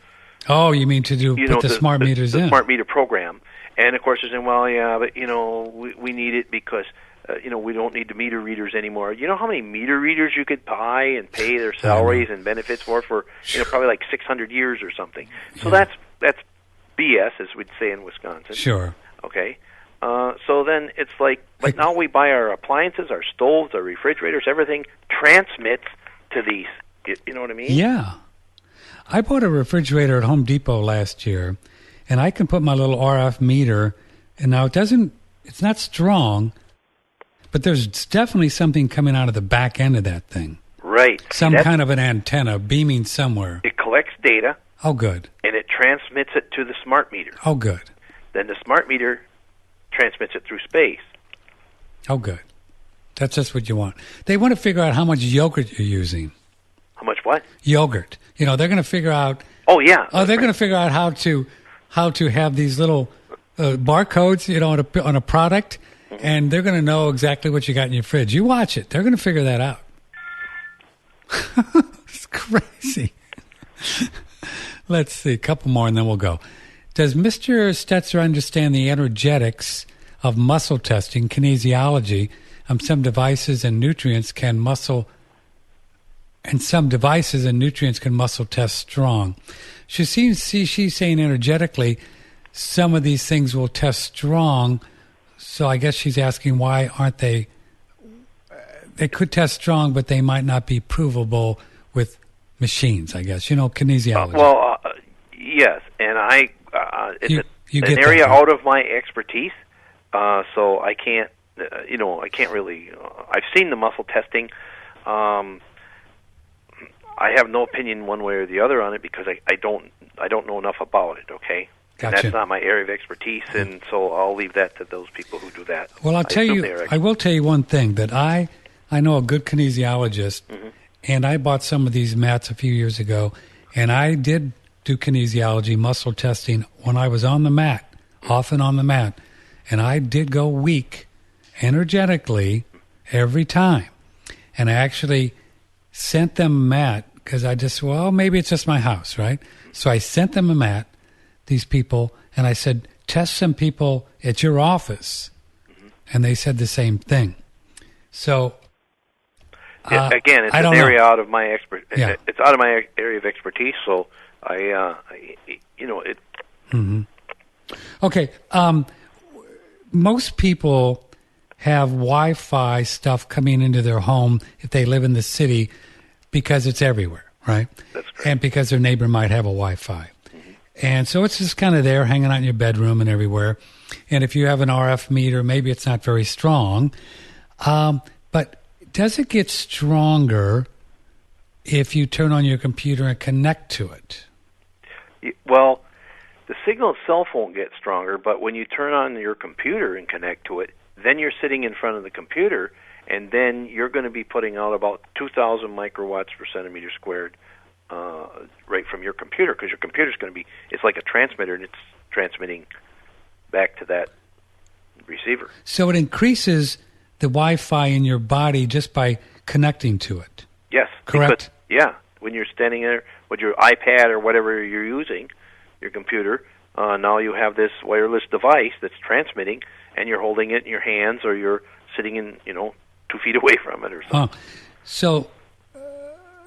B: Oh, you mean to put the smart meters in?
C: The smart meter program. And, of course, they're saying, well, yeah, but, we need it because... we don't need the meter readers anymore. You know how many meter readers you could buy and pay their salaries and benefits for probably like 600 years or something. So that's BS, as we'd say in Wisconsin.
B: Sure.
C: Okay. So then it's like, but now we buy our appliances, our stoves, our refrigerators, everything transmits to these. You know what I mean?
B: Yeah. I bought a refrigerator at Home Depot last year, and I can put my little RF meter, and now it's not strong, but there's definitely something coming out of the back end of that thing.
C: Right.
B: Some kind of an antenna beaming somewhere.
C: It collects data.
B: Oh, good.
C: And it transmits it to the smart meter.
B: Oh, good.
C: Then the smart meter transmits it through space.
B: Oh, good. That's just what you want. They want to figure out how much yogurt you're using.
C: How much what?
B: Yogurt. They're going to figure out...
C: Oh, yeah.
B: They're going to figure out how to have these little barcodes, on a product, and they're going to know exactly what you got in your fridge. You watch it. They're going to figure that out. It's crazy. Let's see, a couple more and then we'll go. Does Mr. Stetzer understand the energetics of muscle testing, kinesiology, some devices and nutrients can muscle test strong? She's saying energetically, some of these things will test strong. So I guess she's asking why aren't they? They could test strong, but they might not be provable with machines. I guess kinesiology.
C: Yes, and it's an area out of my expertise, so I can't. I can't really. I've seen the muscle testing. I have no opinion one way or the other on it because I don't know enough about it. Okay.
B: Gotcha.
C: And that's not my area of expertise, and so I'll leave that to those people who do that.
B: Well, I will tell you one thing, that I know a good kinesiologist, and I bought some of these mats a few years ago, and I did do kinesiology, muscle testing, when I was on the mat, often on the mat, and I did go weak energetically every time. And I actually sent them a mat, because maybe it's just my house, right? So I sent them a mat, these people, and I said, test some people at your office. And they said the same thing. So,
C: again, it's an area out of my It's out of my area of expertise, so it.
B: Okay. Most people have Wi-Fi stuff coming into their home if they live in the city because it's everywhere, right?
C: That's correct.
B: And because their neighbor might have a Wi-Fi. And so it's just kind of there hanging out in your bedroom and everywhere. And if you have an RF meter, maybe it's not very strong. But does it get stronger if you turn on your computer and connect to it?
C: Well, the signal itself won't get stronger, but when you turn on your computer and connect to it, then you're sitting in front of the computer, and then you're going to be putting out about 2,000 microwatts per centimeter squared right from your computer, because your computer's going to be, it's like a transmitter, and it's transmitting back to that receiver.
B: So it increases the Wi-Fi in your body just by connecting to it.
C: Yes.
B: Correct?
C: Because, when you're standing there with your iPad or whatever you're using, your computer, now you have this wireless device that's transmitting, and you're holding it in your hands, or you're sitting in, 2 feet away from it or something.
B: So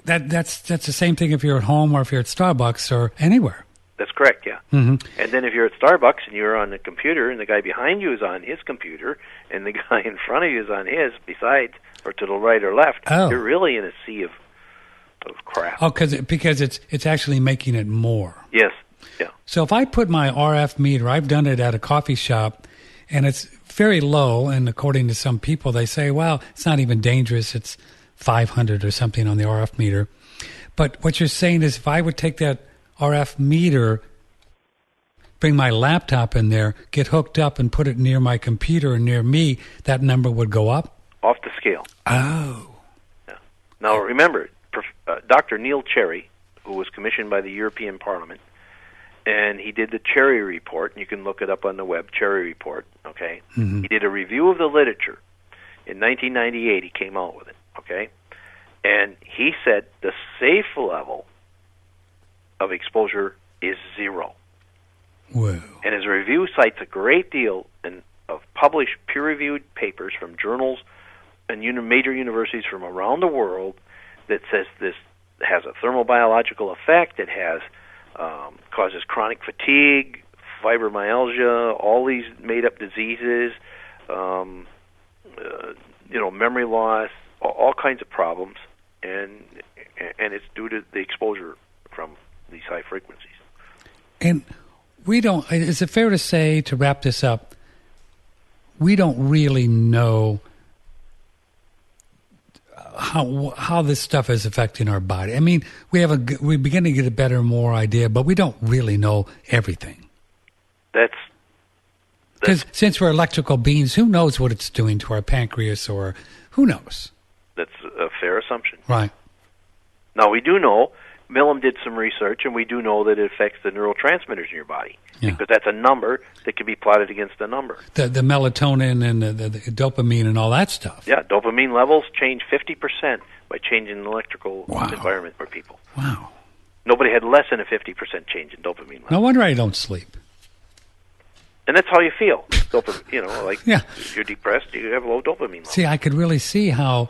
B: that's the same thing if you're at home or if you're at Starbucks or anywhere.
C: That's correct, yeah.
B: Mm-hmm.
C: And then if you're at Starbucks and you're on the computer and the guy behind you is on his computer and the guy in front of you is on his, besides, or to the right or left, you're really in a sea of crap.
B: Oh, because it's actually making it more.
C: Yes, yeah.
B: So if I put my RF meter, I've done it at a coffee shop, and it's very low. And according to some people, they say, well, it's not even dangerous. It's 500 or something on the RF meter. But what you're saying is if I would take that RF meter, bring my laptop in there, get hooked up and put it near my computer or near me, that number would go up?
C: Off the scale.
B: Oh.
C: Yeah. Now, remember, Dr. Neil Cherry, who was commissioned by the European Parliament, and he did the Cherry Report, and you can look it up on the web, Cherry Report, okay? Mm-hmm. He did a review of the literature. In 1998, he came out with it, okay? And he said the safe level of exposure is 0.
B: Whoa.
C: And his review cites a great deal of published peer-reviewed papers from journals and major universities from around the world that says this has a thermobiological effect. It has causes chronic fatigue, fibromyalgia, all these made-up diseases, memory loss, all kinds of problems, and it's due to the exposure from these high frequencies.
B: And we don't. Is it fair to say, to wrap this up, we don't really know how this stuff is affecting our body? I mean, we begin to get a better, more idea, but we don't really know everything. Because since we're electrical beings, who knows what it's doing to our pancreas, or who knows?
C: That's a fair assumption.
B: Right.
C: Now, we do know, Millam did some research, and we do know that it affects the neurotransmitters in your body, because that's a number that can be plotted against a number.
B: The melatonin and the dopamine and all that stuff.
C: Yeah, dopamine levels change 50% by changing the electrical environment for people.
B: Wow.
C: Nobody had less than a 50% change in dopamine levels.
B: No wonder I don't sleep.
C: And that's how you feel. If you're depressed, you have low dopamine levels.
B: See, I could really see how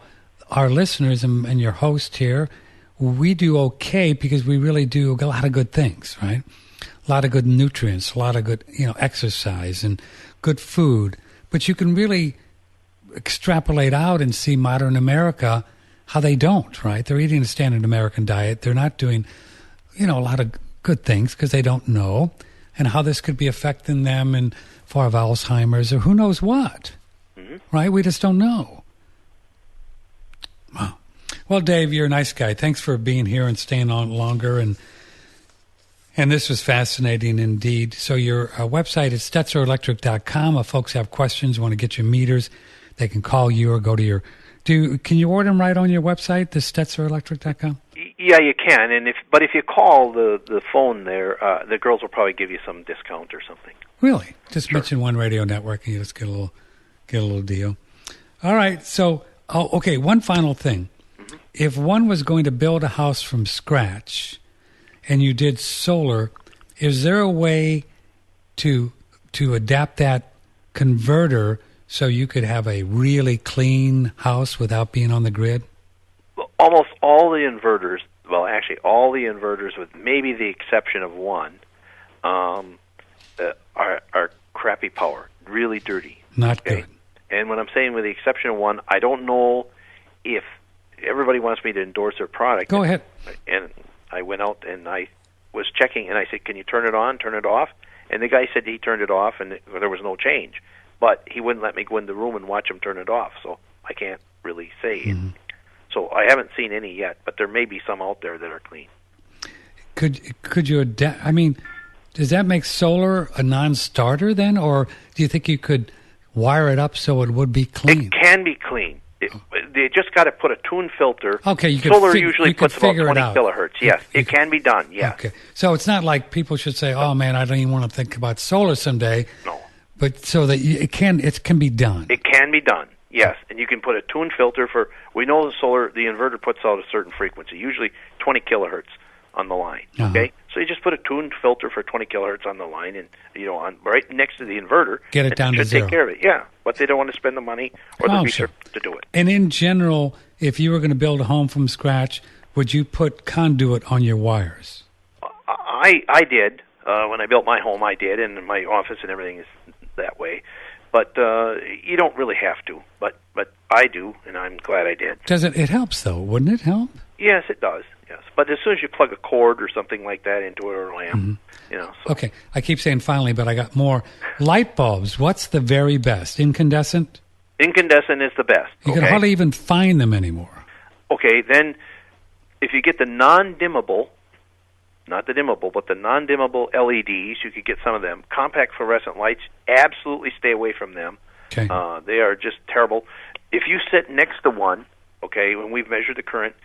B: our listeners and your host here, we do okay because we really do a lot of good things, right? A lot of good nutrients, a lot of good, exercise and good food. But you can really extrapolate out and see modern America, how they don't, right? They're eating a standard American diet. They're not doing, a lot of good things because they don't know, and how this could be affecting them and for Alzheimer's or who knows what, right? We just don't know. Wow. Well, Dave, you're a nice guy. Thanks for being here and staying on longer. And this was fascinating indeed. So your website is STETZERelectric.com. If folks have questions, want to get your meters, they can call you or go to your... Can you order them right on your website, the STETZERelectric.com?
C: Yeah, you can. But if you call the phone there, the girls will probably give you some discount or something.
B: Really? Just mention One Radio Network and you just get a little deal. All right. So, okay, one final thing. Mm-hmm. If one was going to build a house from scratch and you did solar, is there a way to adapt that converter so you could have a really clean house without being on the grid?
C: Almost all the inverters, actually all the inverters with maybe the exception of one, are crappy power, really dirty.
B: Not good.
C: And when I'm saying with the exception of one, I don't know if everybody wants me to endorse their product.
B: Go ahead.
C: And I went out and I was checking, and I said, can you turn it on, turn it off? And the guy said he turned it off, and there was no change. But he wouldn't let me go in the room and watch him turn it off, so I can't really say. Mm-hmm. So I haven't seen any yet, but there may be some out there that are clean.
B: Could you adapt? I mean, does that make solar a non-starter then, or do you think you could wire it up so it would be clean?
C: It can be clean. They just got to put a tune filter.
B: Okay,
C: solar usually puts about 20 kilohertz. Yes, it can be done. Yes.
B: Okay, so it's not like people should say, "Oh man, I don't even want to think about solar someday."
C: No.
B: But so that it can be done.
C: It can be done. Yes, and you can put a tune filter for. We know the inverter puts out a certain frequency, usually 20 kilohertz on the line.
B: Uh-huh.
C: Okay, so you just put a tuned filter for 20 kilohertz on the line, and on right next to the inverter.
B: Get it down to zero.
C: Take care of it. Yeah, but they don't want to spend the money or the research to do it.
B: And in general, if you were going to build a home from scratch, would you put conduit on your wires?
C: I did when I built my home. I did, and my office and everything is that way. But you don't really have to. But I do, and I'm glad I did.
B: Does it? It helps, though, wouldn't it help?
C: Yes, it does. Yes, but as soon as you plug a cord or something like that into it or a lamp, you know. So.
B: Okay, I keep saying finally, but I got more. Light bulbs, what's the very best? Incandescent?
C: Incandescent is the best.
B: You can hardly even find them anymore.
C: Okay, then if you get the non-dimmable, not the dimmable, but the non-dimmable LEDs, you could get some of them. Compact fluorescent lights, absolutely stay away from them.
B: Okay.
C: They are just terrible. If you sit next to one, okay, when we've measured the current,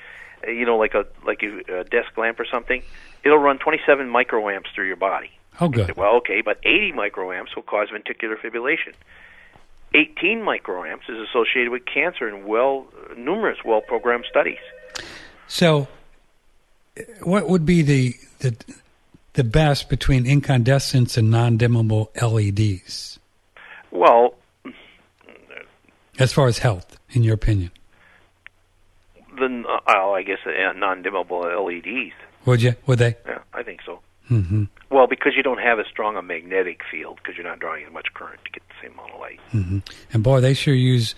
C: you know, like a desk lamp or something, it'll run 27 microamps through your body.
B: Oh, good.
C: Say, well, okay, but 80 microamps will cause ventricular fibrillation. 18 microamps is associated with cancer in numerous well-programmed studies.
B: So, what would be the best between incandescents and non-dimmable LEDs?
C: Well,
B: as far as health, in your opinion,
C: I guess non-dimmable LEDs.
B: Would you? Would they?
C: Yeah, I think so.
B: Mm-hmm.
C: Well, because you don't have as strong a magnetic field, because you're not drawing as much current to get the same amount of light.
B: Mm-hmm. And boy, they sure use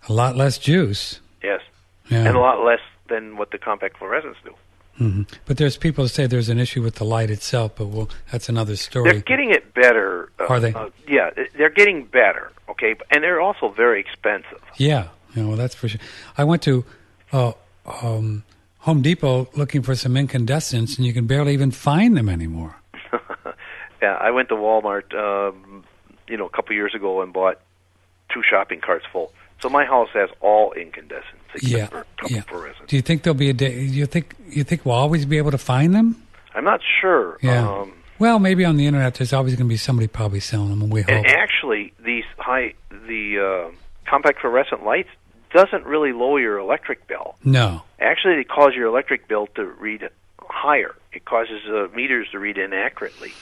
B: a lot less juice.
C: Yes,
B: yeah.
C: And a lot less than what the compact fluorescents do.
B: Mm-hmm. But there's people who say there's an issue with the light itself, but that's another story.
C: They're getting it better.
B: Are they?
C: Yeah, they're getting better, okay? And they're also very expensive.
B: Yeah, well, that's for sure. I went to Home Depot looking for some incandescents, and you can barely even find them anymore.
C: Yeah, I went to Walmart, a couple years ago and bought 2 shopping carts full. So my house has all incandescents except for a couple fluorescents. Do
B: you think there'll be a day? You think we'll always be able to find them?
C: I'm not sure.
B: Yeah. Well, maybe on the internet, there's always going to be somebody probably selling them, and we hope.
C: And actually, the compact fluorescent lights doesn't really lower your electric bill.
B: No.
C: Actually, it causes your electric bill to read higher. It causes meters to read inaccurately.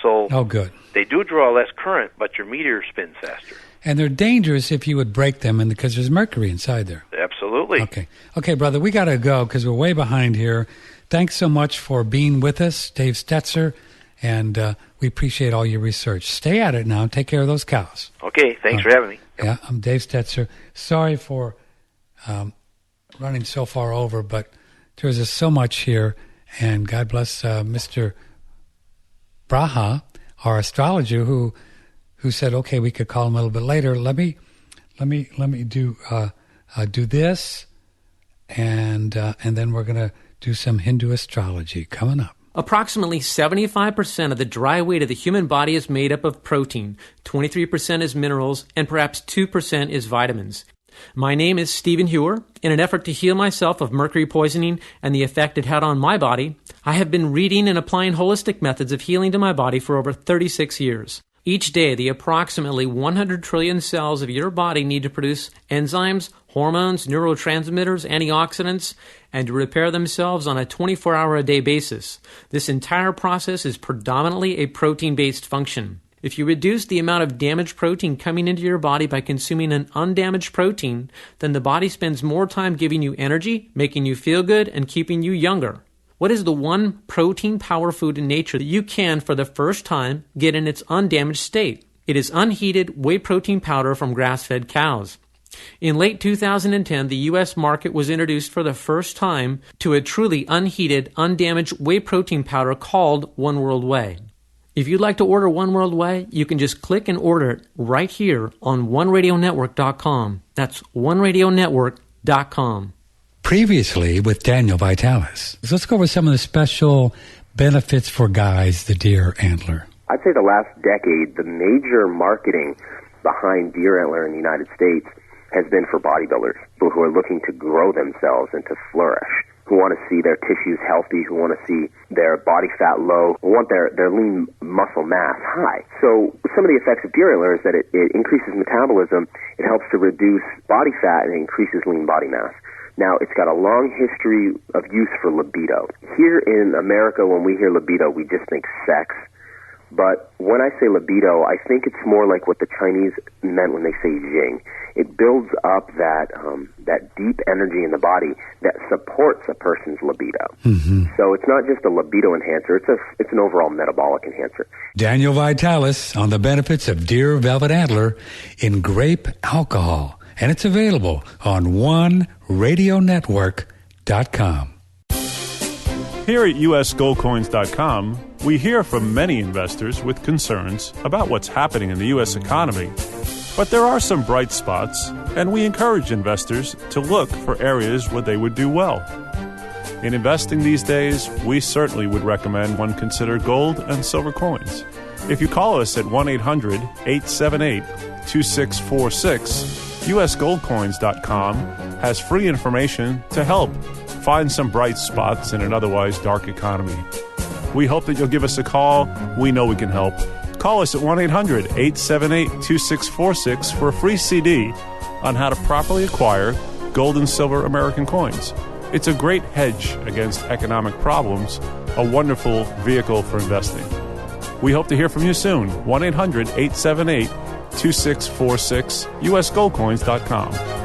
C: So
B: good.
C: They do draw less current, but your meter spins faster.
B: And they're dangerous if you would break them, and because there's mercury inside there.
C: Absolutely.
B: Okay, brother, we got to go because we're way behind here. Thanks so much for being with us, Dave Stetzer, and we appreciate all your research. Stay at it now and take care of those cows.
C: Okay, thanks for having me. Yep.
B: Yeah, I'm Dave Stetzer. Sorry for running so far over, but there's just so much here, and God bless Mr. Braha, our astrologer, who said, okay, we could call him a little bit later. Let me do this, and then we're going to do some Hindu astrology coming up.
I: Approximately 75% of the dry weight of the human body is made up of protein, 23% is minerals, and perhaps 2% is vitamins. My name is Stephen Hewer. In an effort to heal myself of mercury poisoning and the effect it had on my body, I have been reading and applying holistic methods of healing to my body for over 36 years. Each day, the approximately 100 trillion cells of your body need to produce enzymes, hormones, neurotransmitters, antioxidants, and to repair themselves on a 24-hour-a-day basis. This entire process is predominantly a protein-based function. If you reduce the amount of damaged protein coming into your body by consuming an undamaged protein, then the body spends more time giving you energy, making you feel good, and keeping you younger. What is the one protein power food in nature that you can, for the first time, get in its undamaged state? It is unheated whey protein powder from grass-fed cows. In late 2010, the U.S. market was introduced for the first time to a truly unheated, undamaged whey protein powder called One World Whey. If you'd like to order One World Whey, you can just click and order it right here on OneRadioNetwork.com. That's OneRadioNetwork.com.
B: Previously with Daniel Vitalis. Let's go over some of the special benefits for guys, the deer antler.
G: I'd say the last decade, the major marketing behind deer antler in the United States has been for bodybuilders, people who are looking to grow themselves and to flourish, who want to see their tissues healthy, who want to see their body fat low, who want their lean muscle mass high. So some of the effects of deer antler is that it increases metabolism, it helps to reduce body fat, and it increases lean body mass. Now, it's got a long history of use for libido. Here in America, when we hear libido, we just think sex. But when I say libido, I think it's more like what the Chinese meant when they say jing. It builds up that deep energy in the body that supports a person's libido. Mm-hmm. So it's not just a libido enhancer, it's an overall metabolic enhancer.
B: Daniel Vitalis on the benefits of deer velvet antler in grape alcohol. And it's available on OneRadioNetwork.com.
L: Here at usgoldcoins.com, we hear from many investors with concerns about what's happening in the U.S. economy. But there are some bright spots, and we encourage investors to look for areas where they would do well. In investing these days, we certainly would recommend one consider gold and silver coins. If you call us at 1-800-878-2646, usgoldcoins.com has free information to help find some bright spots in an otherwise dark economy. We hope that you'll give us a call. We know we can help. Call us at 1-800-878-2646 for a free CD on how to properly acquire gold and silver American coins. It's a great hedge against economic problems, a wonderful vehicle for investing. We hope to hear from you soon. 1-800-878-2646, usgoldcoins.com.